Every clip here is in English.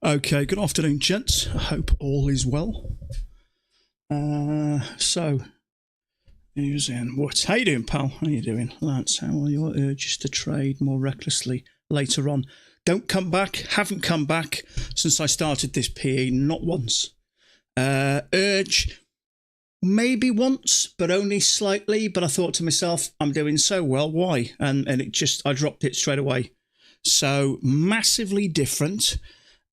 Okay, good afternoon, gents. I hope all is well. So, who's in? What? How you doing, pal? How you doing, Lance? How are your urges to trade more recklessly later on? Don't come back. Haven't come back since I started this PE. Not once. Urge, maybe once, but only slightly. But I thought to myself, I'm doing so well. Why? And I dropped it straight away. So massively different.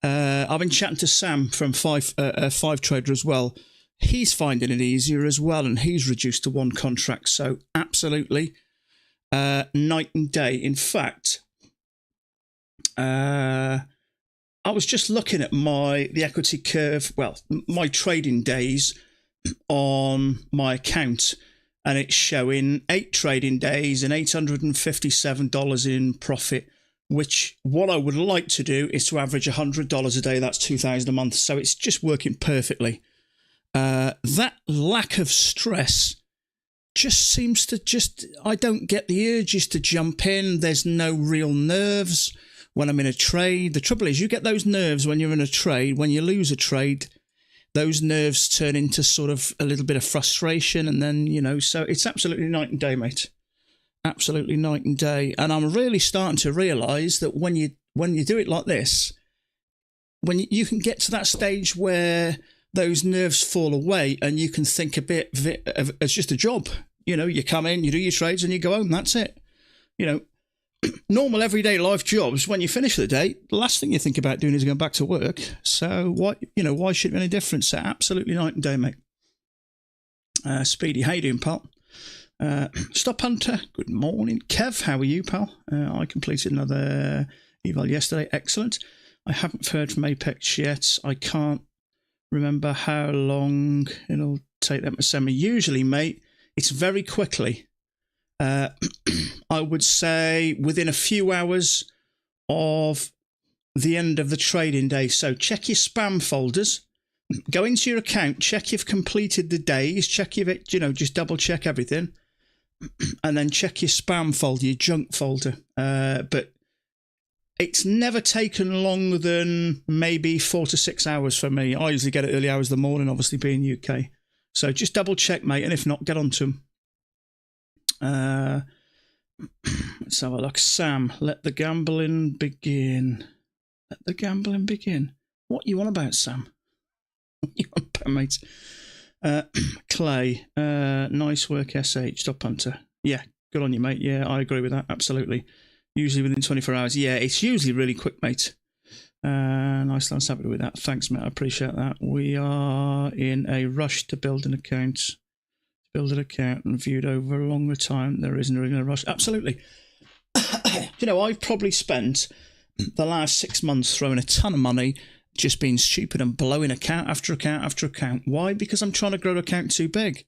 I've been chatting to Sam from Five Trader as well. He's finding it easier as well, and he's reduced to one contract. So absolutely night and day. In fact, I was just looking at the equity curve, well, my trading days on my account, and it's showing 8 trading days and $857 in profit. Which what I would like to do is to average $100 a day. That's $2,000 a month. So it's just working perfectly. That lack of stress just seems to I don't get the urges to jump in. There's no real nerves when I'm in a trade. The trouble is you get those nerves when you're in a trade. When you lose a trade, those nerves turn into sort of a little bit of frustration. And then, so it's absolutely night and day, mate. Absolutely night and day. And I'm really starting to realise that when you do it like this, when you can get to that stage where those nerves fall away and you can think a bit of it as just a job. You come in, you do your trades and you go home. That's it. Normal everyday life jobs, when you finish the day, the last thing you think about doing is going back to work. So why should it be any different? So absolutely night and day, mate. Speedy, how you doing, pal? Stop Hunter, good morning. Kev, how are you, pal? I completed another eval yesterday. Excellent. I haven't heard from Apex yet. I can't remember how long it'll take them to send me. Usually, mate, it's very quickly. I would say within a few hours of the end of the trading day. So check your spam folders. Go into your account, check you've completed the days, check you've, just double check everything. And then check your spam folder, your junk folder. But it's never taken longer than maybe 4 to 6 hours for me. I usually get it early hours of the morning, obviously being UK. So just double check, mate. And if not, get on to them. Let's have a look. Sam, let the gambling begin. Let the gambling begin. What you on about, Sam? What you on about, mate? Clay, nice work, SH, Top Hunter. Yeah, good on you, mate. Yeah, I agree with that, absolutely. Usually within 24 hours. Yeah, it's usually really quick, mate. Nice, Lance, happy with that. Thanks, mate, I appreciate that. We are in a rush to build an account. Build an account and viewed over a longer time. There isn't really a rush. Absolutely. I've probably spent the last 6 months throwing a ton of money just being stupid and blowing account after account after account. Why? Because I'm trying to grow an account too big.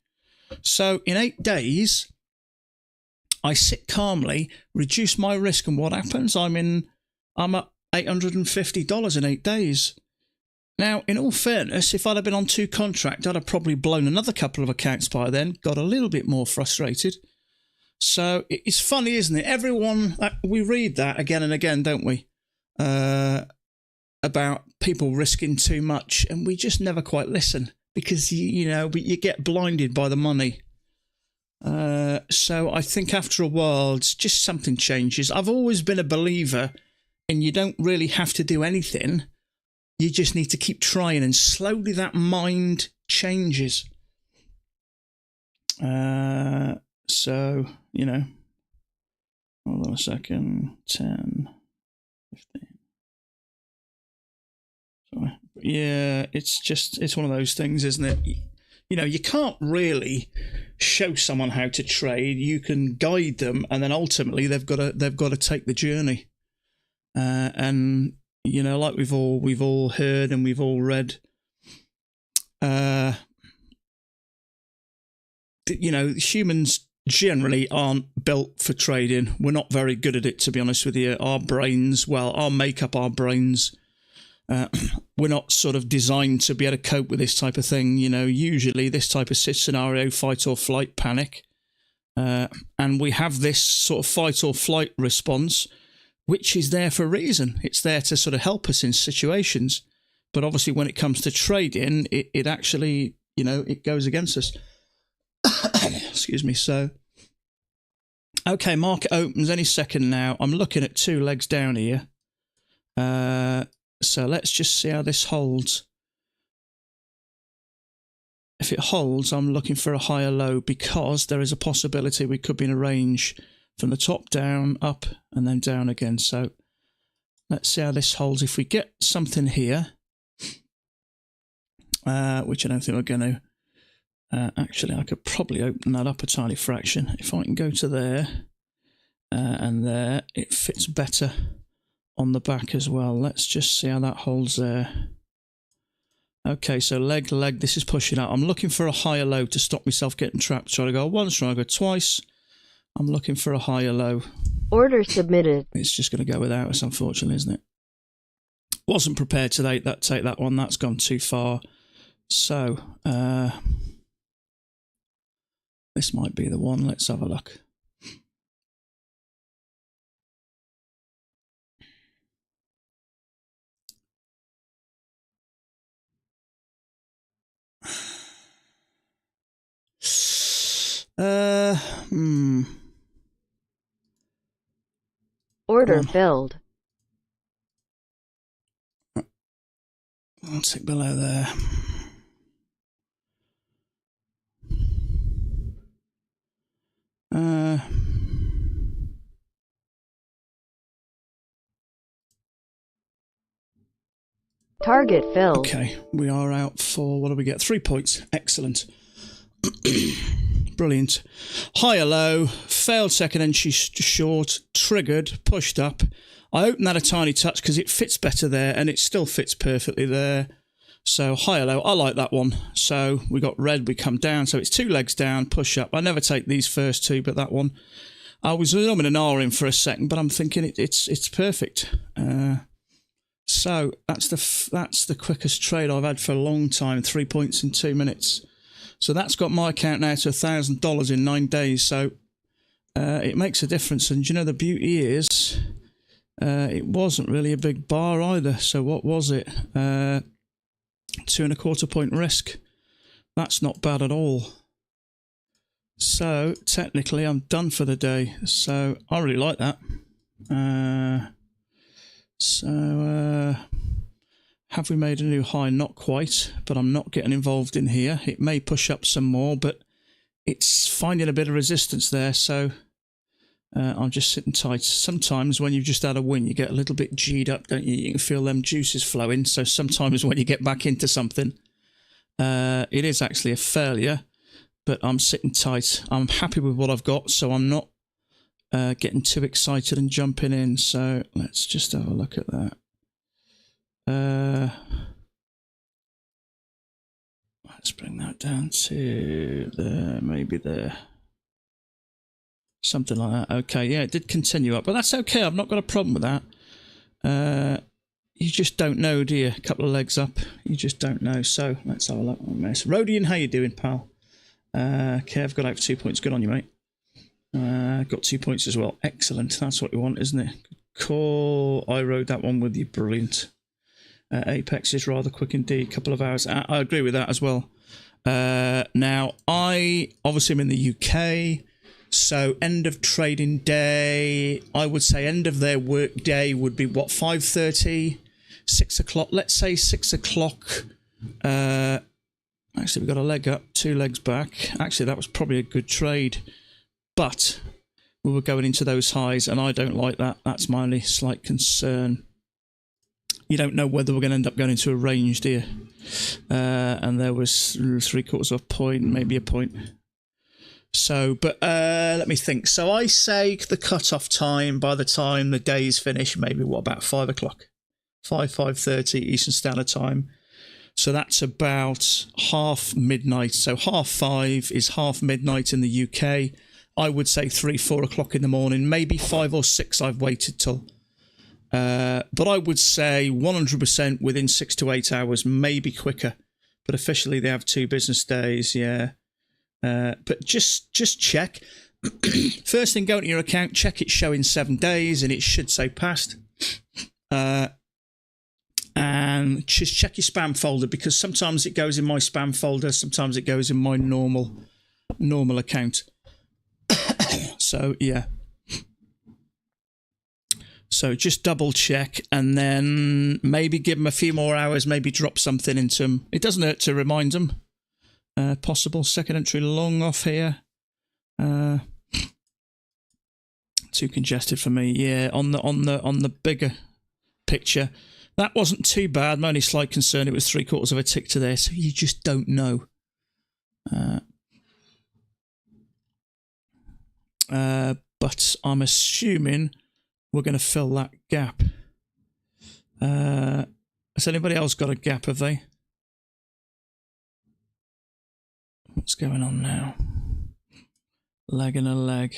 So in 8 days, I sit calmly, reduce my risk, and what happens? I'm at $850 in 8 days. Now, in all fairness, if I'd have been on 2 contracts, I'd have probably blown another couple of accounts by then, got a little bit more frustrated. So it's funny, isn't it? Everyone, we read that again and again, don't we? About people risking too much, and we just never quite listen because you get blinded by the money. So I think after a while, it's just something changes. I've always been a believer in you don't really have to do anything. You just need to keep trying, and slowly that mind changes. So, hold on a second, 10, 15. Yeah, it's one of those things, isn't it? You can't really show someone how to trade. You can guide them, and then ultimately they've got to take the journey. And like we've all heard and we've all read, humans generally aren't built for trading. We're not very good at it, to be honest with you. Our make up our brains. We're not sort of designed to be able to cope with this type of thing. Usually this type of scenario, fight or flight, panic. And we have this sort of fight or flight response which is there for a reason. It's there to sort of help us in situations. But obviously when it comes to trading, it actually, it goes against us. Excuse me. So, okay, market opens any second now. I'm looking at 2 legs down here. So let's just see how this holds. If it holds, I'm looking for a higher low because there is a possibility we could be in a range from the top down, up, and then down again. So let's see how this holds. If we get something here, which I don't think we're going to. Actually, I could probably open that up a tiny fraction. If I can go to there and there, it fits better on the back as well. Let's just see how that holds there. Okay, so leg, this is pushing out. I'm looking for a higher low to stop myself getting trapped. Try to go once, try to go twice. I'm looking for a higher low. Order submitted. It's just going to go without us, unfortunately, isn't it? Wasn't prepared to take that one. That's gone too far. So, this might be the one. Let's have a look. Order filled. I'll tick below there. Target filled. Okay, we are out for, what do we get? 3 points. Excellent. Brilliant. Higher low, failed second entry short, triggered, pushed up. I opened that a tiny touch because it fits better there and it still fits perfectly there. So higher low, I like that one. So we got red, we come down. So it's 2 legs down, push up. I never take these first 2, but that one. I was umming and ahhing for a second, but I'm thinking it's perfect. So that's the quickest trade I've had for a long time. 3 points in 2 minutes. So that's got my account now to $1,000 in 9 days. So it makes a difference. And the beauty is it wasn't really a big bar either. So what was it? 2.25 point risk. That's not bad at all. So technically I'm done for the day. So I really like that. Have we made a new high? Not quite, but I'm not getting involved in here. It may push up some more, but it's finding a bit of resistance there, so I'm just sitting tight. Sometimes when you've just had a win, you get a little bit G'd up, don't you? You can feel them juices flowing, so sometimes when you get back into something, it is actually a failure, but I'm sitting tight. I'm happy with what I've got, so I'm not getting too excited and jumping in. So let's just have a look at that. Let's bring that down to there, maybe there. Something like that. Okay, yeah, it did continue up, but that's okay. I've not got a problem with that. You just don't know, do you? A couple of legs up, you just don't know. So let's have a look. Rodian, how you doing, pal? Kev, got out for 2 points. Good on you, mate. Got 2 points as well. Excellent. That's what you want, isn't it? Good call. I rode that one with you. Brilliant. Apex is rather quick indeed. Couple of hours. I agree with that as well. Now, I obviously am in the UK, so end of trading day, I would say end of their work day would be what, 5:30, 6 o'clock. Let's say 6 o'clock. Actually, we got a leg up, 2 legs back. Actually, that was probably a good trade, but we were going into those highs, and I don't like that. That's my only slight concern. You don't know whether we're going to end up going into a range, do you? And there was 3/4 of a point, maybe a point. So, but let me think. So I say the cut-off time by the time the day's finished, maybe what, about 5 o'clock? 5:30 Eastern Standard Time. So that's about half midnight. So 5:30 is half midnight in the UK. I would say 3-4 o'clock in the morning, maybe 5 or 6 I've waited till. But I would say 100% within 6 to 8 hours, maybe quicker. But officially they have 2 business days, yeah. But just check. First thing, go into your account, check it's showing 7 days, and it should say passed. And just check your spam folder, because sometimes it goes in my spam folder, sometimes it goes in my normal account. So yeah. So just double check, and then maybe give them a few more hours, maybe drop something into them. It doesn't hurt to remind them. Possible second entry long off here. Too congested for me. Yeah, on the bigger picture, that wasn't too bad. My only slight concern, it was 3/4 of a tick to there, so you just don't know. But I'm assuming we're going to fill that gap. Has anybody else got a gap, have they? What's going on now? Leg and a leg.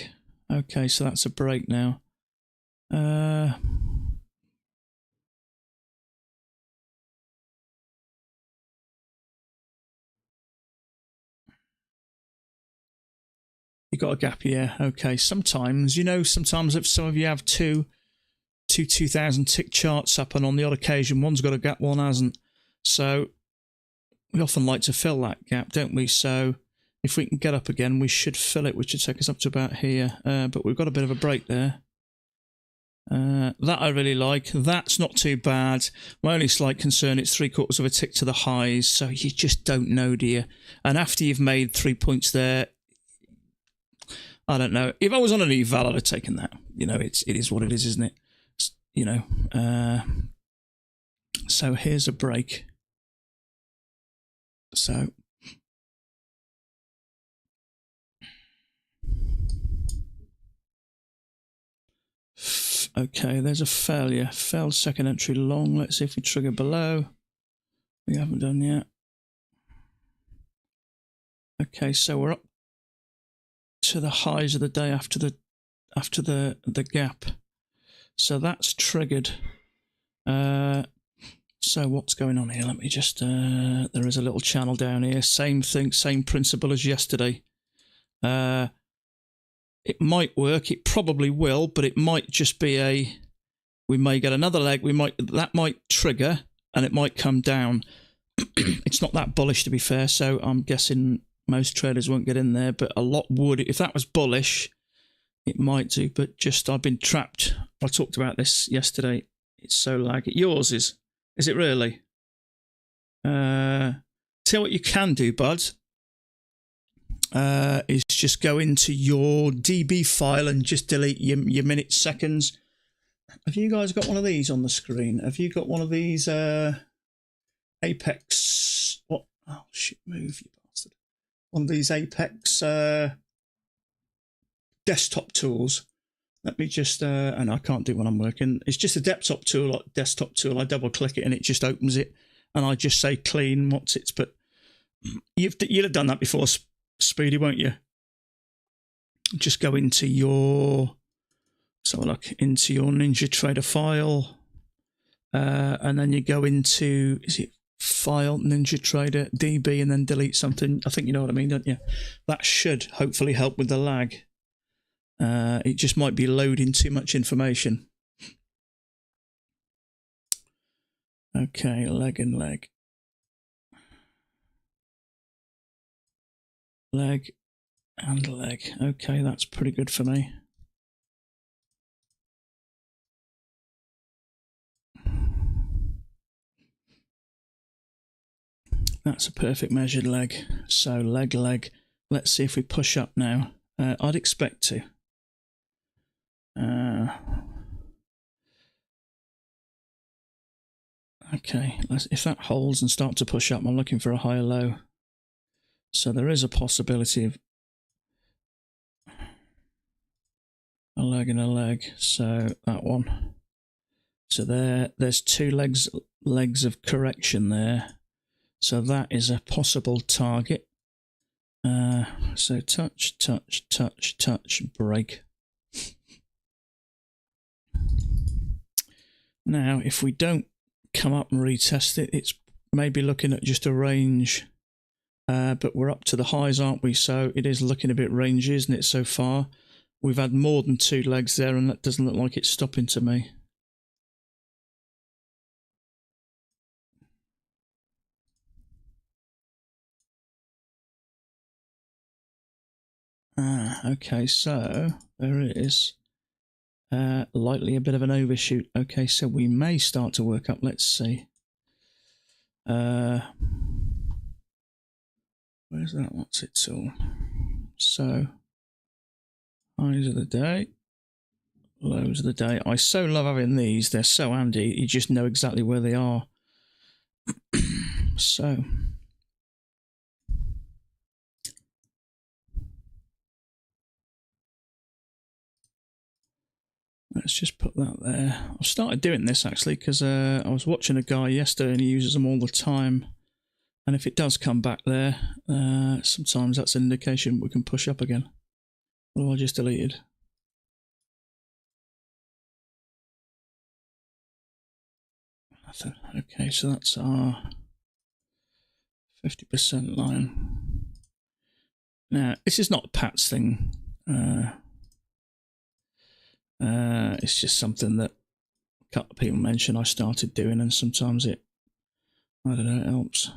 Okay, so that's a break now. You got a gap, yeah. Okay, sometimes, sometimes if some of you have two 2000 tick charts up, and on the odd occasion one's got a gap, one hasn't. So we often like to fill that gap, don't we? So if we can get up again, we should fill it, which should take us up to about here. But we've got a bit of a break there. That I really like. That's not too bad. My only slight concern, it's 3/4 of a tick to the highs, so you just don't know, do you? And after you've made 3 points there, I don't know. If I was on an eval, I'd have taken that. It is what it is, isn't it? So here's a break. So okay, there's a failure. Failed second entry long. Let's see if we trigger below. We haven't done yet. Okay, so we're up to the highs of the day after the gap. So that's triggered. So what's going on here? Let me just there is a little channel down here. Same thing, same principle as yesterday. It might work, it probably will, but it might just be we may get another leg, that might trigger and it might come down. It's not that bullish, to be fair, so I'm guessing most traders won't get in there, but a lot would. If that was bullish, it might do, but I've been trapped. I talked about this yesterday. It's so laggy. Yours is it really? Tell what you can do, bud, is just go into your DB file and just delete your minutes, seconds. Have you guys got one of these on the screen? Have you got one of these Apex? What? Oh shit! Move, you bastard! One of these Apex desktop tools. Let me just, and I can't do it when I'm working. It's just a desktop tool. I double click it and it just opens it, and I just say clean. What's it? But you'd have done that before, Speedy, won't you? Just go into your, so look into your NinjaTrader file, and then you go into, is it file NinjaTrader DB, and then delete something. I think you know what I mean, don't you? That should hopefully help with the lag. It just might be loading too much information. Okay, leg and leg. Leg and leg. Okay, that's pretty good for me. That's a perfect measured leg. So leg. Let's see if we push up now. I'd expect to. Okay, if that holds and start to push up, I'm looking for a higher low. So there is a possibility of a leg and a leg. So that one. So there's two legs of correction there. So that is a possible target. So touch, break. Now, if we don't come up and retest it, it's maybe looking at just a range but we're up to the highs, aren't we? So it is looking a bit rangy, isn't it, so far? We've had more than 2 legs there, and that doesn't look like it's stopping to me. Okay, so there it is. Lightly a bit of an overshoot. Okay, so we may start to work up. Let's see. Where's that? What's it all? So, highs of the day, lows of the day. I so love having these. They're so handy. You just know exactly where they are. So, let's just put that there. I've started doing this actually because I was watching a guy yesterday and he uses them all the time. And if it does come back there, sometimes that's an indication we can push up again. What have I just deleted? Nothing. Okay, so that's our 50% line. Now, this is not a Pat's thing. It's just something that a couple of people mentioned I started doing, and sometimes it, I don't know, it helps.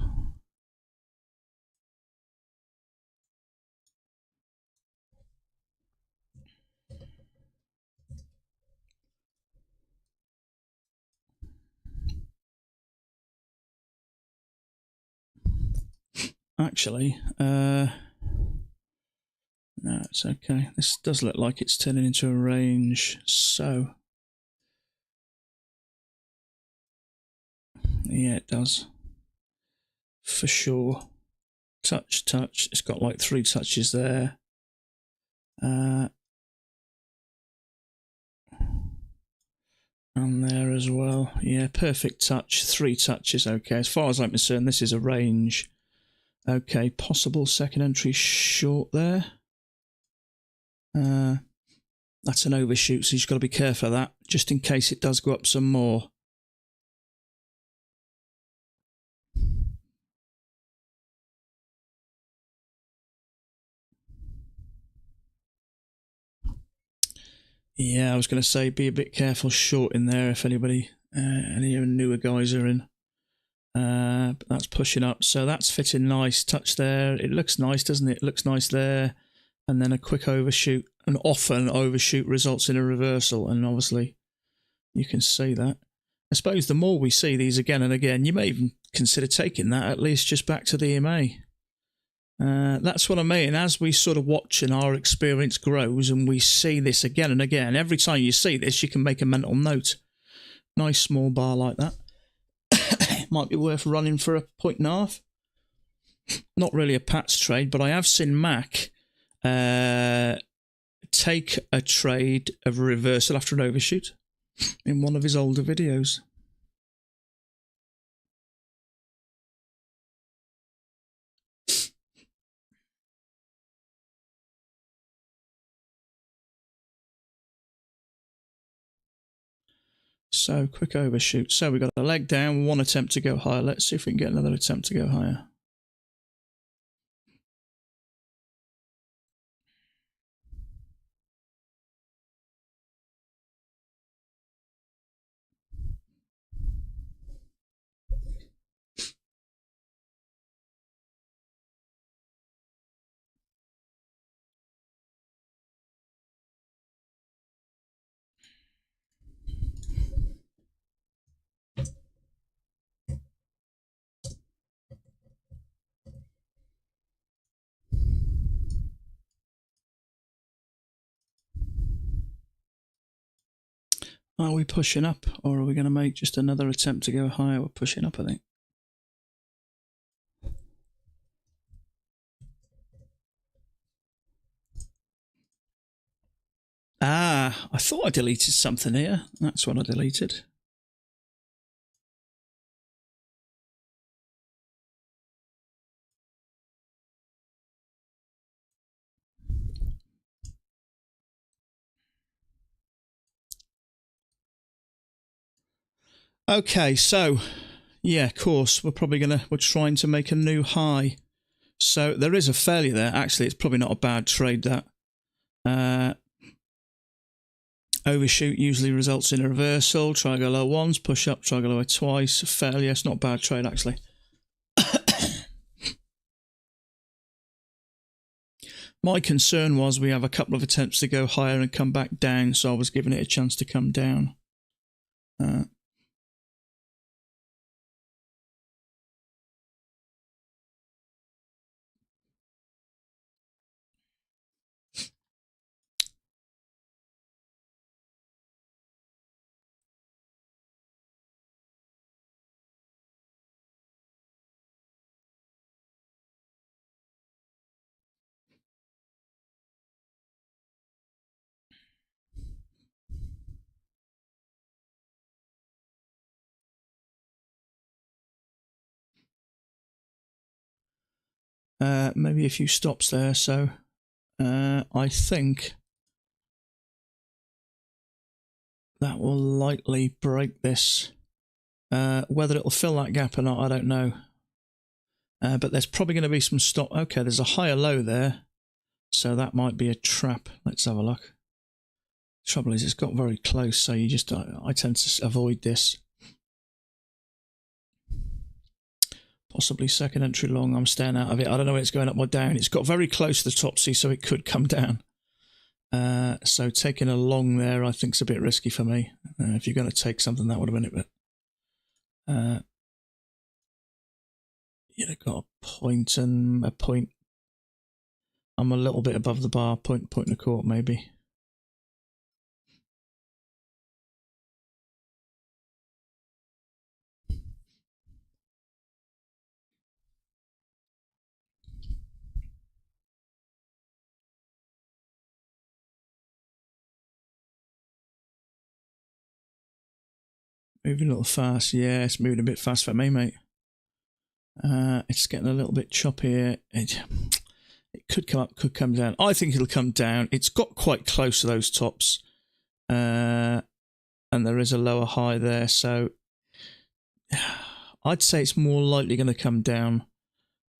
Actually, no, it's okay. This does look like it's turning into a range, so yeah, it does. For sure. Touch, touch. It's got like 3 touches there. And there as well. Yeah, perfect touch. 3 touches, okay. As far as I'm concerned, this is a range. Okay, possible second entry short there. That's an overshoot, so you've got to be careful of that, just in case it does go up some more. Yeah, I was going to say be a bit careful short in there if anybody, any newer guys are in. But that's pushing up, so that's fitting nice. Touch there. It looks nice, doesn't it? It looks nice there. And then a quick overshoot. And often overshoot results in a reversal, and obviously you can see that. I suppose the more we see these again and again, you may even consider taking that at least just back to the EMA. That's what I mean. As we sort of watch and our experience grows and we see this again and again, every time you see this, you can make a mental note. Nice small bar like that. Might be worth running for a 1.5. Not really a Pat's trade, but I have seen Mac take a trade of a reversal after an overshoot in one of his older videos. So, quick overshoot. So, we got a leg down, 1 attempt to go higher. Let's see if we can get another attempt to go higher. Are we pushing up, or are we going to make just another attempt to go higher? We're pushing up, I think. Ah, I thought I deleted something here. That's what I deleted. Okay, so yeah, of course, we're trying to make a new high So there is a failure there. Actually, it's probably not a bad trade, that. Overshoot usually results in a reversal. Try go low once, push up, try go lower twice. Failure. It's not a bad trade, actually. My concern was we have a couple of attempts to go higher and come back down, so I was giving it a chance to come down. Maybe a few stops there, so I think that will likely break this. Whether it'll fill that gap or not, I don't know. But there's probably going to be some stop. Okay, there's a higher low there, so that might be a trap. Let's have a look. Trouble is, it's got very close, so you just I tend to avoid this. Possibly second entry long. I'm staying out of it. I don't know where it's going up or down. It's got very close to the top C, so it could come down. So taking a long there, I think, is a bit risky for me. If you're going to take something, that would have been it. But you'd have got a point and a point. I'm a little bit above the bar, point and a quarter, maybe. Moving a little fast. Yeah, it's moving a bit fast for me, mate. It's getting a little bit choppy. It could come up, could come down. I think it'll come down. It's got quite close to those tops. And there is a lower high there. So I'd say it's more likely going to come down.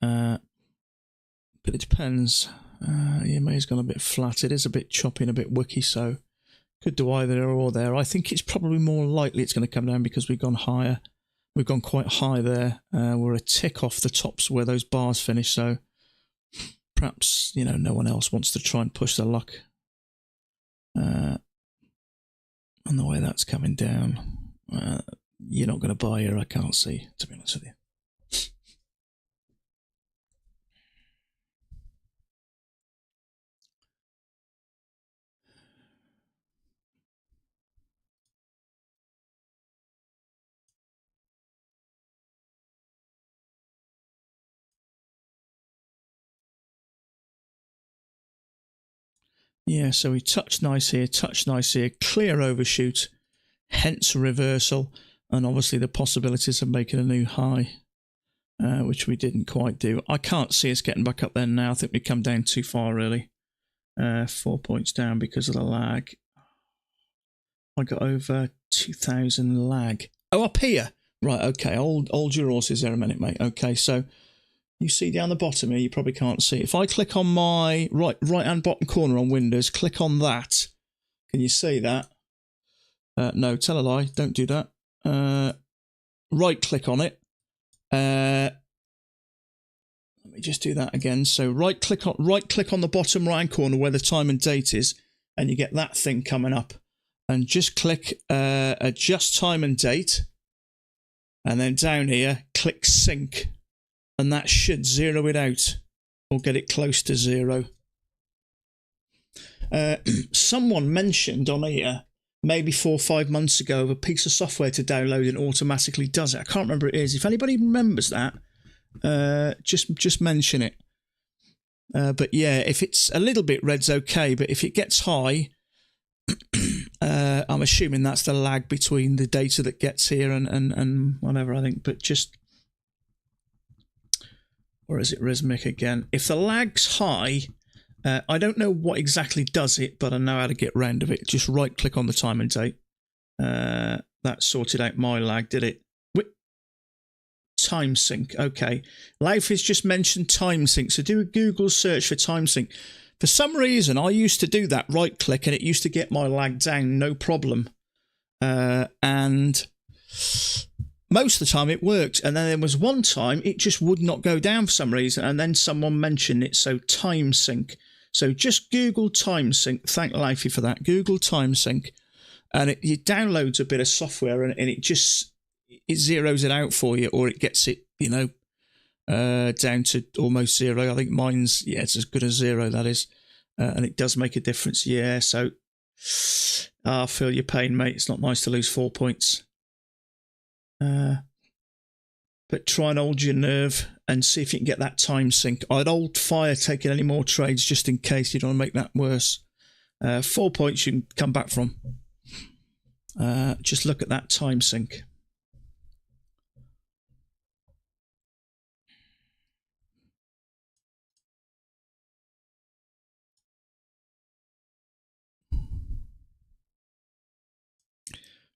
But it depends. EMA's gone a bit flat. It is a bit choppy and a bit wicky, so could do either or there. I think it's probably more likely it's going to come down because we've gone higher. We've gone quite high there. We're a tick off the tops where those bars finish, so perhaps, you know, no one else wants to try and push their luck. And the way that's coming down, you're not going to buy here, I can't see, to be honest with you. Yeah, so we touch nice here, clear overshoot, hence reversal, and obviously the possibilities of making a new high, which we didn't quite do. I can't see us getting back up there now. I think we come down too far, really. 4 points down because of the lag. I got over 2,000 lag. Oh, up here. Right, okay, hold your horses there a minute, mate. Okay, so you see down the bottom here, you probably can't see. If I click on my right-hand bottom corner on Windows, click on that. Can you see that? No, tell a lie. Don't do that. Right-click on it. Let me just do that again. So right-click on the bottom right-hand corner where the time and date is, and you get that thing coming up. And just click Adjust Time and Date. And then down here, click Sync. And that should zero it out or get it close to zero. Someone mentioned on here, maybe 4 or 5 months ago, of a piece of software to download and automatically does it. I can't remember what it is. If anybody remembers that, just mention it. But yeah, if it's a little bit red's okay, but if it gets high, I'm assuming that's the lag between the data that gets here and whatever, I think. But just... Or is it rhythmic again? If the lag's high, I don't know what exactly does it, but I know how to get round of it. Just right-click on the time and date. That sorted out my lag, did it? time sync. Okay. Life has just mentioned time sync. So do a Google search for time sync. For some reason, I used to do that, right click, and it used to get my lag down, no problem. And most of the time it worked. And then there was one time it just would not go down for some reason. And then someone mentioned it. So time sync. So just Google time sync. Thank Lifey for that. Google time sync. And it downloads a bit of software and it zeroes it out for you, or it gets it, down to almost zero. I think mine's, it's as good as zero, that is. And it does make a difference. Yeah, so I feel your pain, mate. It's not nice to lose 4 points. But try and hold your nerve and see if you can get that time sync. I'd hold fire taking any more trades just in case you don't want to make that worse. 4 points you can come back from. Just look at that time sync.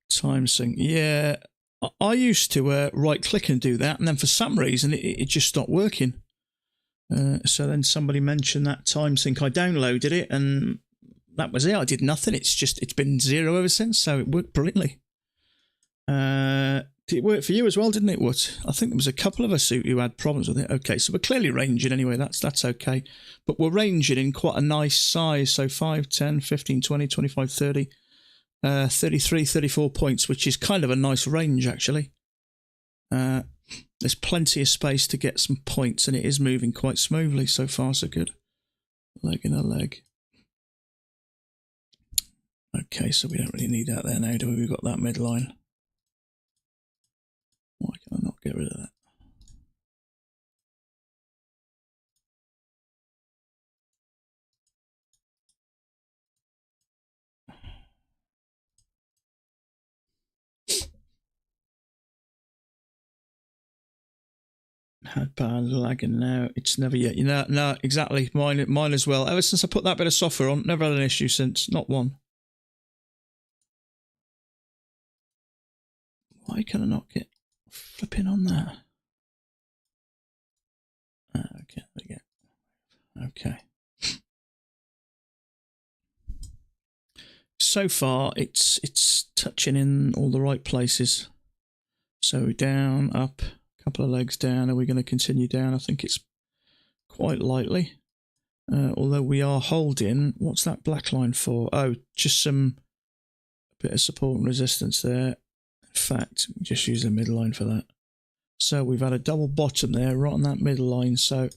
Time sync. Yeah, I used to right click and do that, and then for some reason it just stopped working. So then somebody mentioned that time sync. I downloaded it and that was it. I did nothing. It's been zero ever since, so it worked brilliantly. Did it work for you as well, didn't it, Wood? I think there was a couple of us who had problems with it. Okay, so we're clearly ranging anyway. That's okay. But we're ranging in quite a nice size. So 5, 10, 15, 20, 25, 30, 33, 34 points, which is kind of a nice range, actually. There's plenty of space to get some points, and it is moving quite smoothly. So far, so good. Leg in a leg. Okay, so we don't really need that there now, do we? We've got that midline. Why can I not get rid of that? Had bad lagging now. It's never yet. No, exactly. Mine as well. Ever since I put that bit of software on, never had an issue since. Not one. Why can I not get flipping on that? Okay, there we go. Okay. So far, it's touching in all the right places. So down, up, a couple of legs down. Are we going to continue down? I think it's quite lightly. Although we are holding, what's that black line for? Oh, just a bit of support and resistance there. In fact, just use the midline for that. So we've had a double bottom there, right on that middle line. So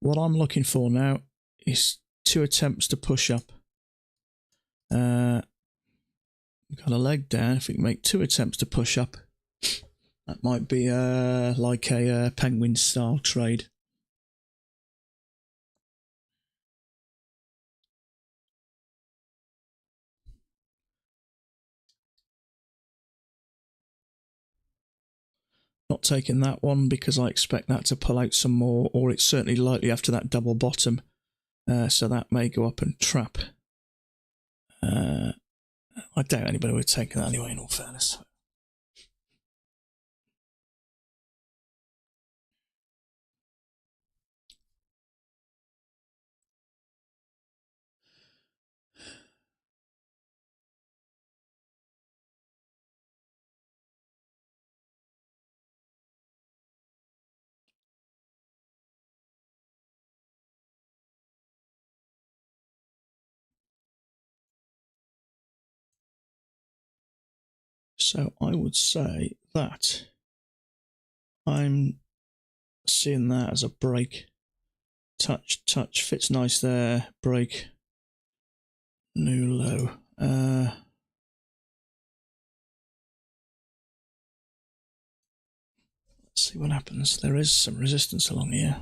what I'm looking for now is 2 attempts to push up. Got a leg down. If we can make 2 attempts to push up, that might be like a penguin style trade. Not taking that one because I expect that to pull out some more, or it's certainly likely after that double bottom. So that may go up and trap. I doubt anybody would take that anyway, in all fairness. So I would say that I'm seeing that as a break. Touch, fits nice there. Break. New low. Let's see what happens. There is some resistance along here.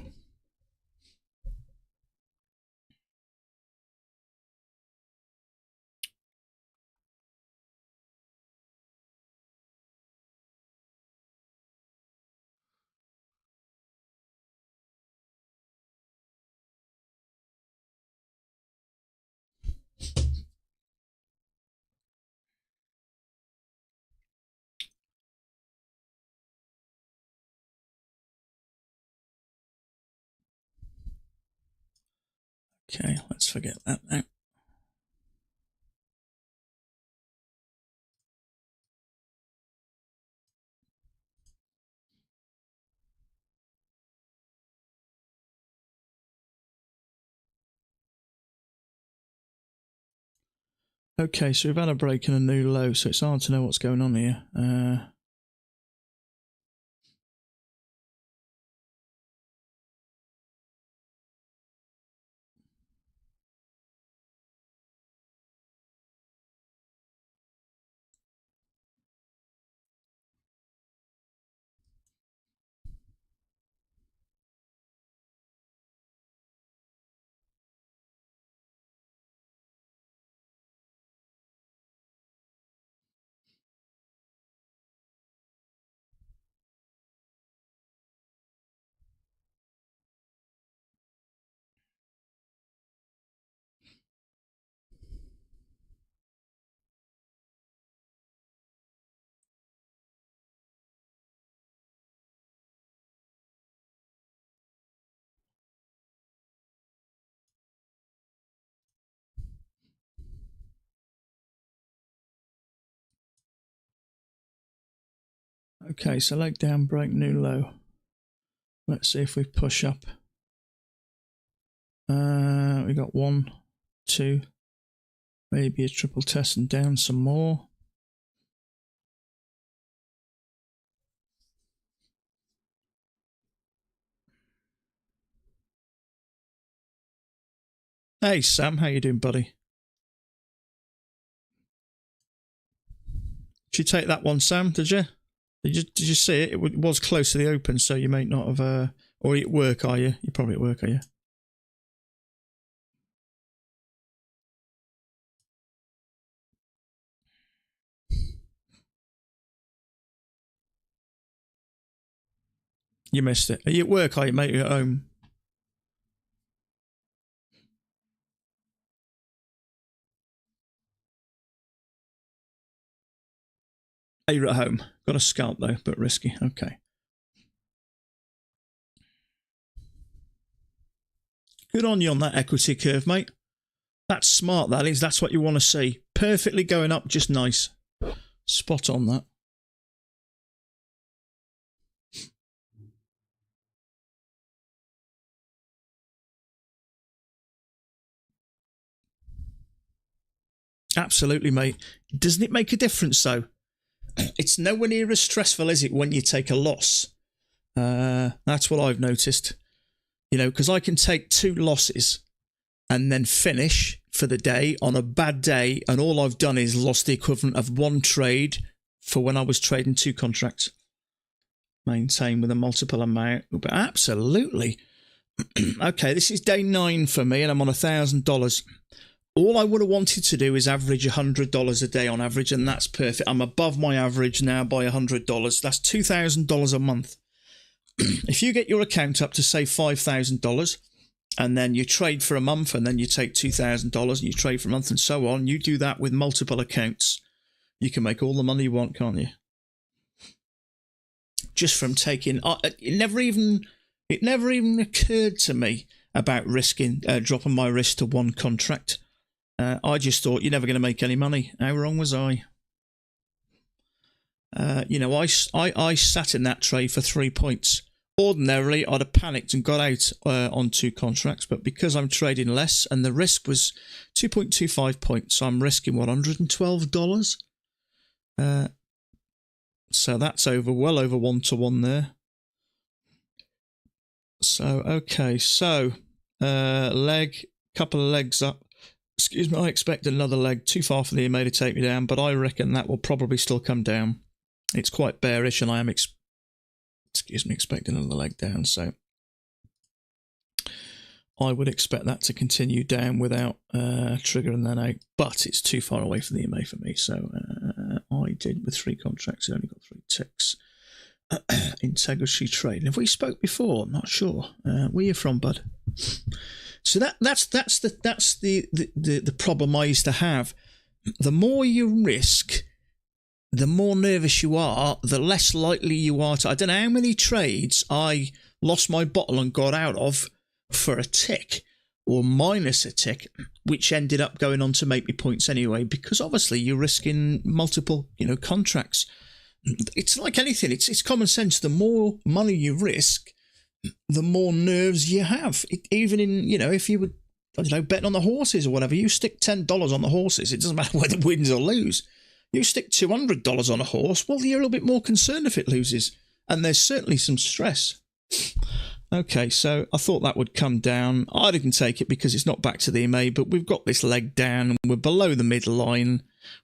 Okay, let's forget that now. Okay, so we've had a break and a new low, so it's hard to know what's going on here. Okay, so leg down, break, new low. Let's see if we push up. We got 1, 2, maybe a triple test and down some more. Hey Sam, how you doing, buddy? Did you take that one, Sam? Did you? Did you see it? It was close to the open, so you may not have. Or at work, are you? You're probably at work, are you? You missed it. Are you at work, are you, mate? Are you at home? You're at home. Got a scalp though, but risky. Okay. Good on you on that equity curve, mate. That's smart, that is. That's what you want to see. Perfectly going up, just nice. Spot on that. Absolutely, mate. Doesn't it make a difference, though? It's nowhere near as stressful, is it, when you take a loss? That's what I've noticed. You know, because I can take 2 losses and then finish for the day on a bad day, and all I've done is lost the equivalent of 1 trade for when I was trading 2 contracts. Maintain with a multiple amount. But absolutely. Okay, this is day 9 for me, and I'm on $1,000. All I would have wanted to do is average $100 a day on average, and that's perfect. I'm above my average now by $100. That's $2,000 a month. If you get your account up to, say, $5,000, and then you trade for a month, and then you take $2,000, and you trade for a month, and so on, you do that with multiple accounts, you can make all the money you want, can't you? Just from taking... It never even occurred to me about risking dropping my risk to 1 contract. I just thought you're never going to make any money. How wrong was I? You know, I sat in that trade for 3 points. Ordinarily, I'd have panicked and got out on 2 contracts, but because I'm trading less and the risk was 2.25 points, so I'm risking, what, $112? So that's well over 1-to-1 there. So, okay, so couple of legs up. Excuse me, I expect another leg too far for the EMA to take me down, but I reckon that will probably still come down. It's quite bearish, and I am expecting another leg down, so I would expect that to continue down without triggering that out, but it's too far away from the EMA for me, so I did with 3 contracts, I only got 3 ticks. Integrity trading. Have we spoke before? I'm not sure. Where are you from, bud? So that's the problem I used to have. The more you risk, the more nervous you are, the less likely you are to... I don't know how many trades I lost my bottle and got out of for a tick. or minus a tick, which ended up going on to make me points anyway, because obviously you're risking multiple, contracts. It's like anything. It's common sense. The more money you risk, the more nerves you have. Even in, if you would, betting on the horses or whatever, you stick $10 on the horses, it doesn't matter whether it wins or lose. You stick $200 on a horse, well, you're a little bit more concerned if it loses. And there's certainly some stress. Okay, so I thought that would come down. I didn't take it because it's not back to the EMA, but we've got this leg down. We're below the midline.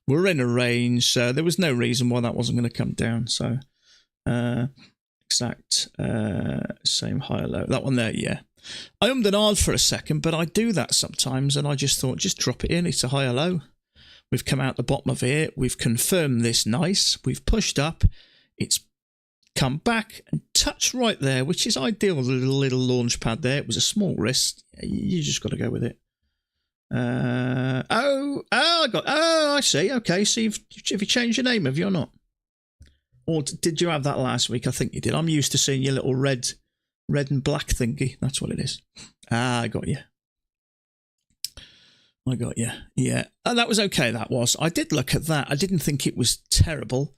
We're in a range, so there was no reason why that wasn't going to come down. So, exact same high or low. That one there, yeah. I ummed and ahed for a second, but I do that sometimes, and I just thought, just drop it in. It's a high or low. We've come out the bottom of it. We've confirmed this nice. We've pushed up. It's come back and touched right there, which is ideal. The little launch pad there. It was a small risk. You just got to go with it. I see. Okay, so have you changed your name, have you or not? Or did you have that last week? I think you did. I'm used to seeing your little red and black thingy. That's what it is. I got you. Yeah. And that was okay, that was. I did look at that. I didn't think it was terrible.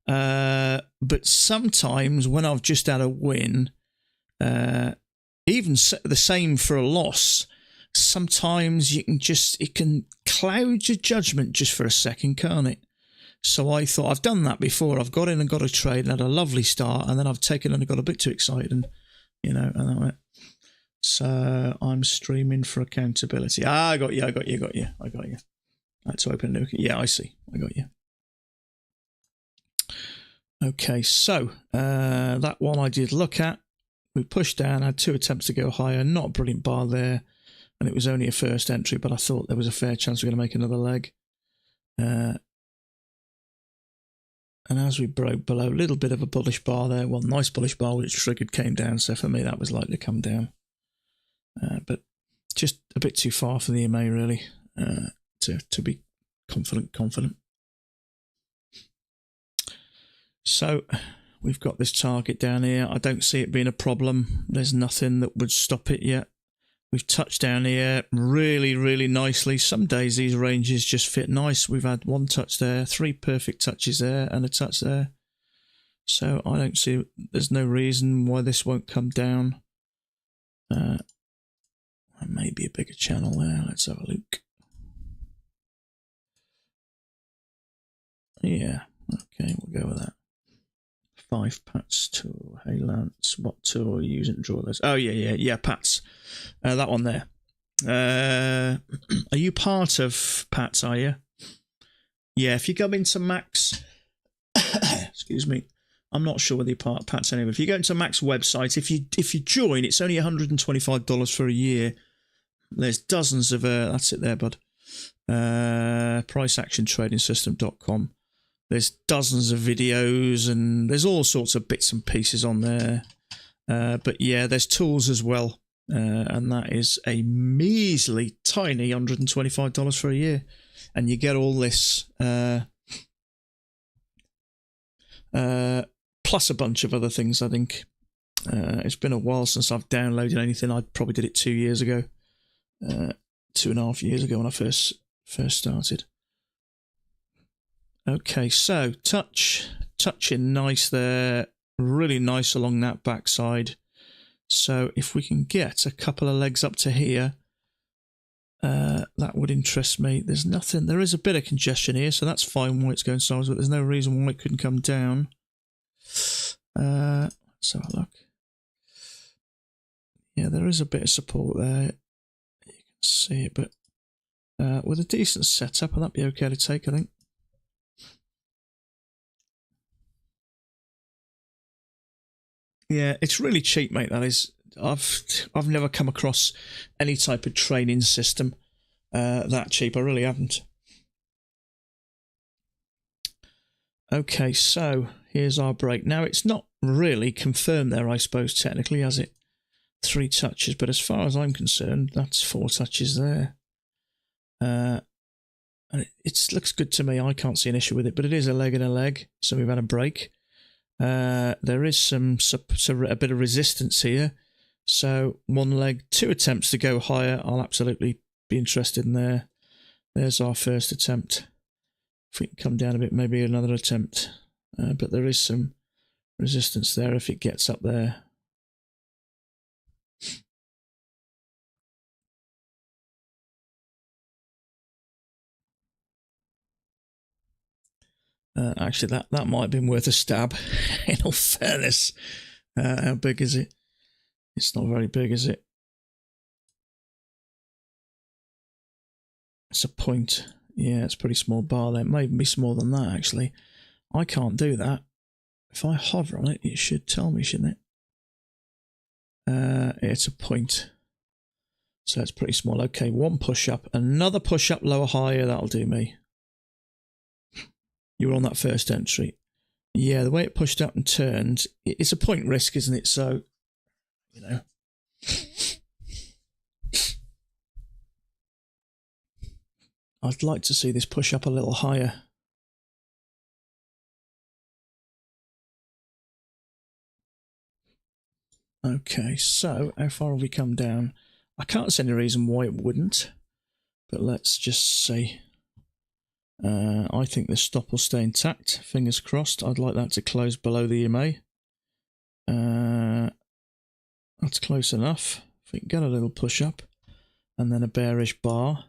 But sometimes when I've just had a win, even the same for a loss, sometimes it can cloud your judgment just for a second, can't it? So I thought, I've done that before. I've got in and got a trade and had a lovely start, and then I've taken and got a bit too excited, and and that went. So I'm streaming for accountability. I got you. Let's open new. Yeah, I see. I got you. Okay, so that one I did look at. We pushed down, had 2 attempts to go higher. Not a brilliant bar there. And it was only a first entry, but I thought there was a fair chance we were going to make another leg. And as we broke below, a little bit of a bullish bar there. Well, nice bullish bar, which triggered, came down. So for me, that was likely to come down. But just a bit too far for the EMA, really, to be confident. So we've got this target down here. I don't see it being a problem. There's nothing that would stop it yet. We've touched down here really, really nicely. Some days these ranges just fit nice. We've had 1 touch there, 3 perfect touches there, and a touch there. So I don't see, there's no reason why this won't come down. Maybe a bigger channel there. Let's have a look. Yeah, okay, we'll go with that. 5 Pats tool. Hey Lance, what tool are you using to draw those? Oh yeah, Pats. That one there. Are you part of Pats, are you? Yeah, if you go into Max, excuse me, I'm not sure whether you're part of Pats anyway. If you go into Mac's website, if you join, it's only $125 for a year. There's dozens of that's it there, bud. Priceactiontradingsystem.com. There's dozens of videos and there's all sorts of bits and pieces on there. But yeah, there's tools as well. And that is a measly, tiny $125 for a year. And you get all this, plus a bunch of other things, I think. It's been a while since I've downloaded anything. I probably did it 2 years ago. 2.5 years ago when I first started. Okay, so touching nice there, really nice along that backside. So if we can get a couple of legs up to here, that would interest me. There's nothing, there is a bit of congestion here, so that's fine why it's going sideways, but there's no reason why it couldn't come down. Let's have a look. Yeah, there is a bit of support there. You can see it, but with a decent setup, that'd be okay to take, I think. Yeah, it's really cheap, mate. That is, I've never come across any type of training system that cheap. I really haven't. Okay, so here's our break. Now it's not really confirmed there, I suppose, technically, has it? 3 touches, but as far as I'm concerned, that's 4 touches there. And it looks good to me. I can't see an issue with it, but it is a leg and a leg, so we've had a break. There is a bit of resistance here. So 1 leg, 2 attempts to go higher. I'll absolutely be interested in there. There's our first attempt. If we can come down a bit, maybe another attempt. But there is some resistance there if it gets up there. Actually, that might have been worth a stab, in all fairness. How big is it? It's not very big, is it? It's a point. Yeah, it's a pretty small bar there. It may even be smaller than that, actually. I can't do that. If I hover on it, it should tell me, shouldn't it? It's a point. So it's pretty small. Okay, 1 push-up. Another push-up, lower, higher. That'll do me. You were on that first entry. Yeah, the way it pushed up and turned, it's a point risk, isn't it? So, you know. I'd like to see this push up a little higher. Okay, so how far have we come down? I can't see any reason why it wouldn't, but let's just see. I think the stop will stay intact. Fingers crossed. I'd like that to close below the EMA. That's close enough. If we can get a little push up and then a bearish bar,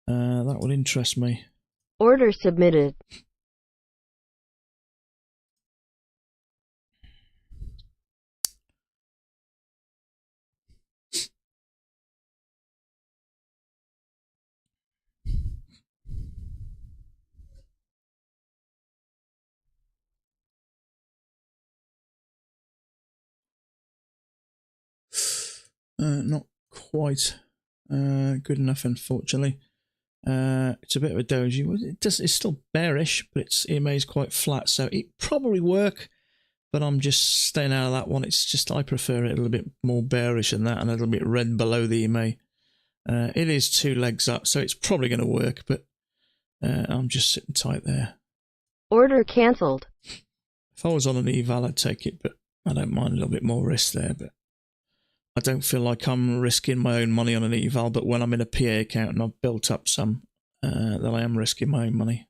that would interest me. Order submitted. Not quite good enough, unfortunately. It's a bit of a doji. It's still bearish, but its EMA is quite flat, so it probably work. But I'm just staying out of that one. It's just I prefer it a little bit more bearish than that, and a little bit red below the EMA. It is 2 legs up, so it's probably going to work. But I'm just sitting tight there. Order cancelled. If I was on an eval, I'd take it, but I don't mind a little bit more risk there. But I don't feel like I'm risking my own money on an eval, but when I'm in a PA account and I've built up some, then I am risking my own money.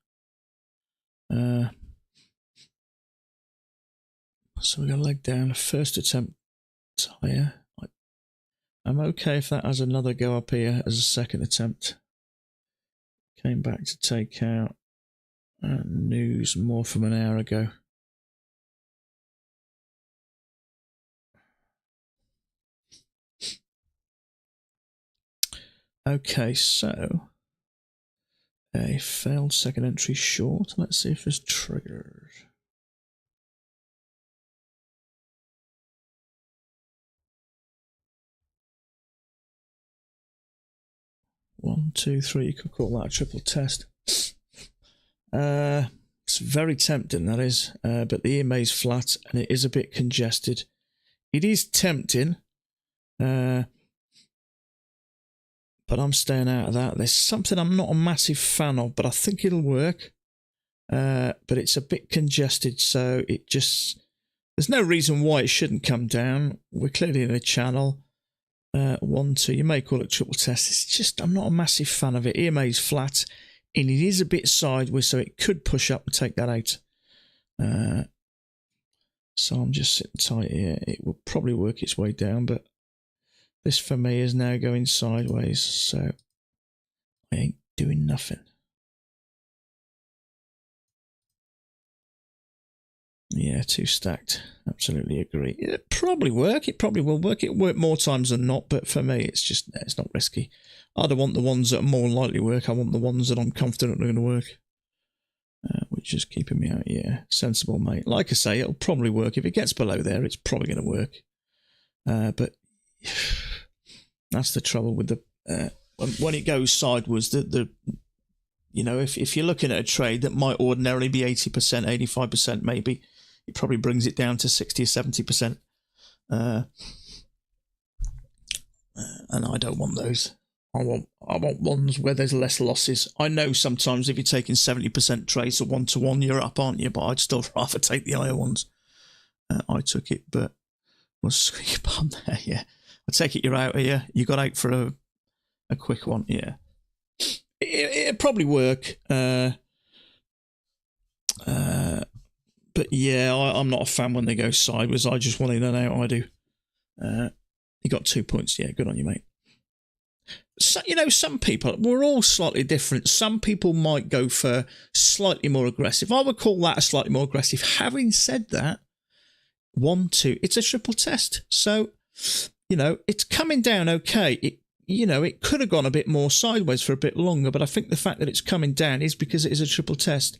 So we got a leg down, first attempt higher. I'm okay if that has another go up here as a second attempt. Came back to take out news more from an hour ago. Okay, so a failed second entry short. Let's see if there's triggers. One, two, three. You could call that a triple test. It's very tempting, that is, but the EMA is flat and it is a bit congested. It is tempting, but I'm staying out of that. There's something I'm not a massive fan of, but I think it'll work. But it's a bit congested, so it just... There's no reason why it shouldn't come down. We're clearly in a channel. 1, 2, you may call it triple test. It's just, I'm not a massive fan of it. EMA is flat, and it is a bit sideways, so it could push up and take that out. So I'm just sitting tight here. It will probably work its way down, but this for me is now going sideways, so I ain't doing nothing. Yeah, 2 stacked. Absolutely agree. It probably work. It probably will work. It'll work more times than not, but for me, it's just, it's not risky. I don't want the ones that are more likely work. I want the ones that I'm confident are going to work. Which is keeping me out. Yeah, sensible, mate. Like I say, it'll probably work. If it gets below there, it's probably going to work. But that's the trouble with the when it goes sideways. You know, if you're looking at a trade that might ordinarily be 80%, 85%, maybe it probably brings it down to 60 or 70%. And I don't want those. I want ones where there's less losses. I know sometimes if you're taking 70% trades at 1-to-1, you're up, aren't you? But I'd still rather take the higher ones. I took it, but We'll squeak upon there, yeah. I take it you're out here. You got out for a quick one, yeah. It'd probably work. But yeah, I'm not a fan when they go sideways. I just want in and out, I do. You got 2 points, yeah, good on you, mate. So, some people, we're all slightly different. Some people might go for slightly more aggressive. I would call that a slightly more aggressive. Having said that, 1, 2, it's a triple test. So, it's coming down okay. It could have gone a bit more sideways for a bit longer, but I think the fact that it's coming down is because it is a triple test.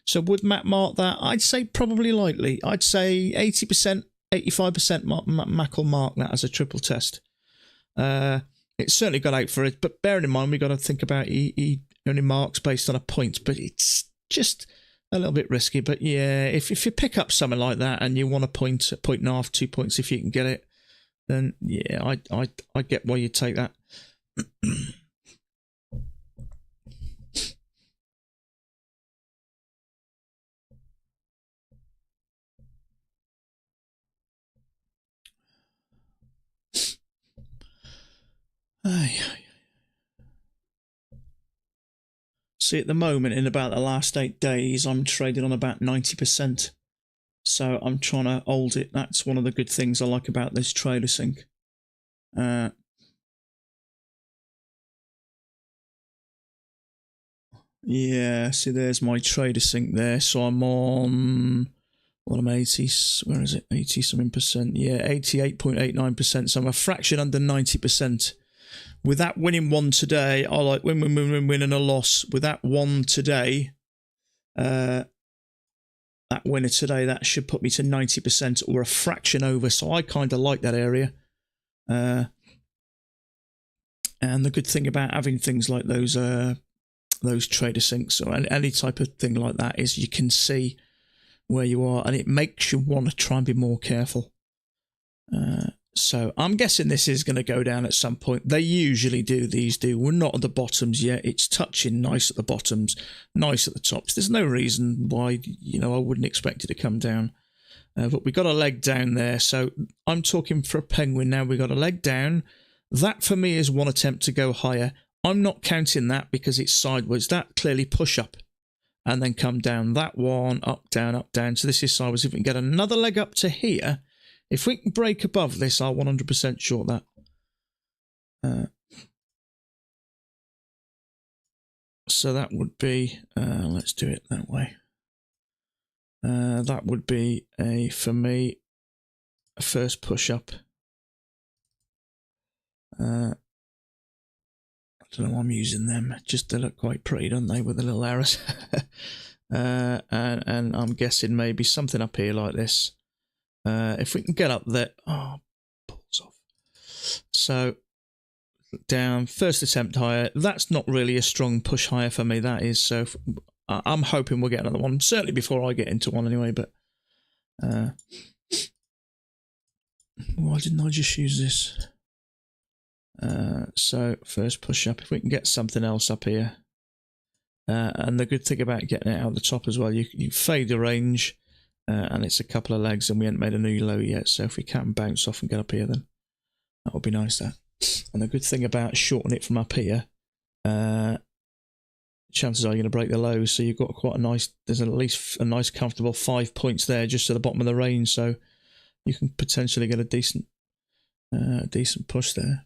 So would Matt mark that? I'd say probably lightly. I'd say 80%, 85% Mac will mark that as a triple test. It's certainly got out for it, but bearing in mind, we've got to think about he only marks based on a point, but it's just a little bit risky. But yeah, if you pick up something like that and you want a point and a half, 2 points if you can get it, then yeah, I get why you take that. See, at the moment, in about the last 8 days, I'm trading on about 90%. So I'm trying to hold it. That's one of the good things I like about this trader sync. Yeah, see, there's my trader sync there. So I'm on, what am I, 80, where is it? 80 something percent. Yeah, 88.89%. So I'm a fraction under 90%. With that winning one today, I like win and a loss. With that one today, that winner today, that should put me to 90% or a fraction over. So I kind of like that area. And the good thing about having things like those trader syncs or any type of thing like that is you can see where you are, and it makes you want to try and be more careful. So I'm guessing this is going to go down at some point. They usually do. These do. We're not at the bottoms yet. It's touching nice at the bottoms, nice at the tops. There's no reason why, I wouldn't expect it to come down. But we got a leg down there. So I'm talking for a penguin now. We got a leg down. That for me is one attempt to go higher. I'm not counting that because it's sideways. That clearly push up and then come down. That one, up, down, up, down. So this is sideways. If we can get another leg up to here, if we can break above this, I'll 100% short that. So that would be, let's do it that way. That would be, for me, a first push up. I don't know why I'm using them. Just they look quite pretty, don't they, with the little arrows? And I'm guessing maybe something up here like this. If we can get up there, pulls off. So down, first attempt higher. That's not really a strong push higher for me. That is. So I'm hoping we'll get another one. Certainly before I get into one anyway. But why didn't I just use this? So first push up. If we can get something else up here. And the good thing about getting it out the top as well, you fade the range. And it's a couple of legs and we haven't made a new low yet, so if we can bounce off and get up here, then that would be nice there. And the good thing about shorting it from up here, chances are you're going to break the lows, so you've got quite a nice, there's at least a nice comfortable 5 points there just at the bottom of the range, so you can potentially get a decent push there.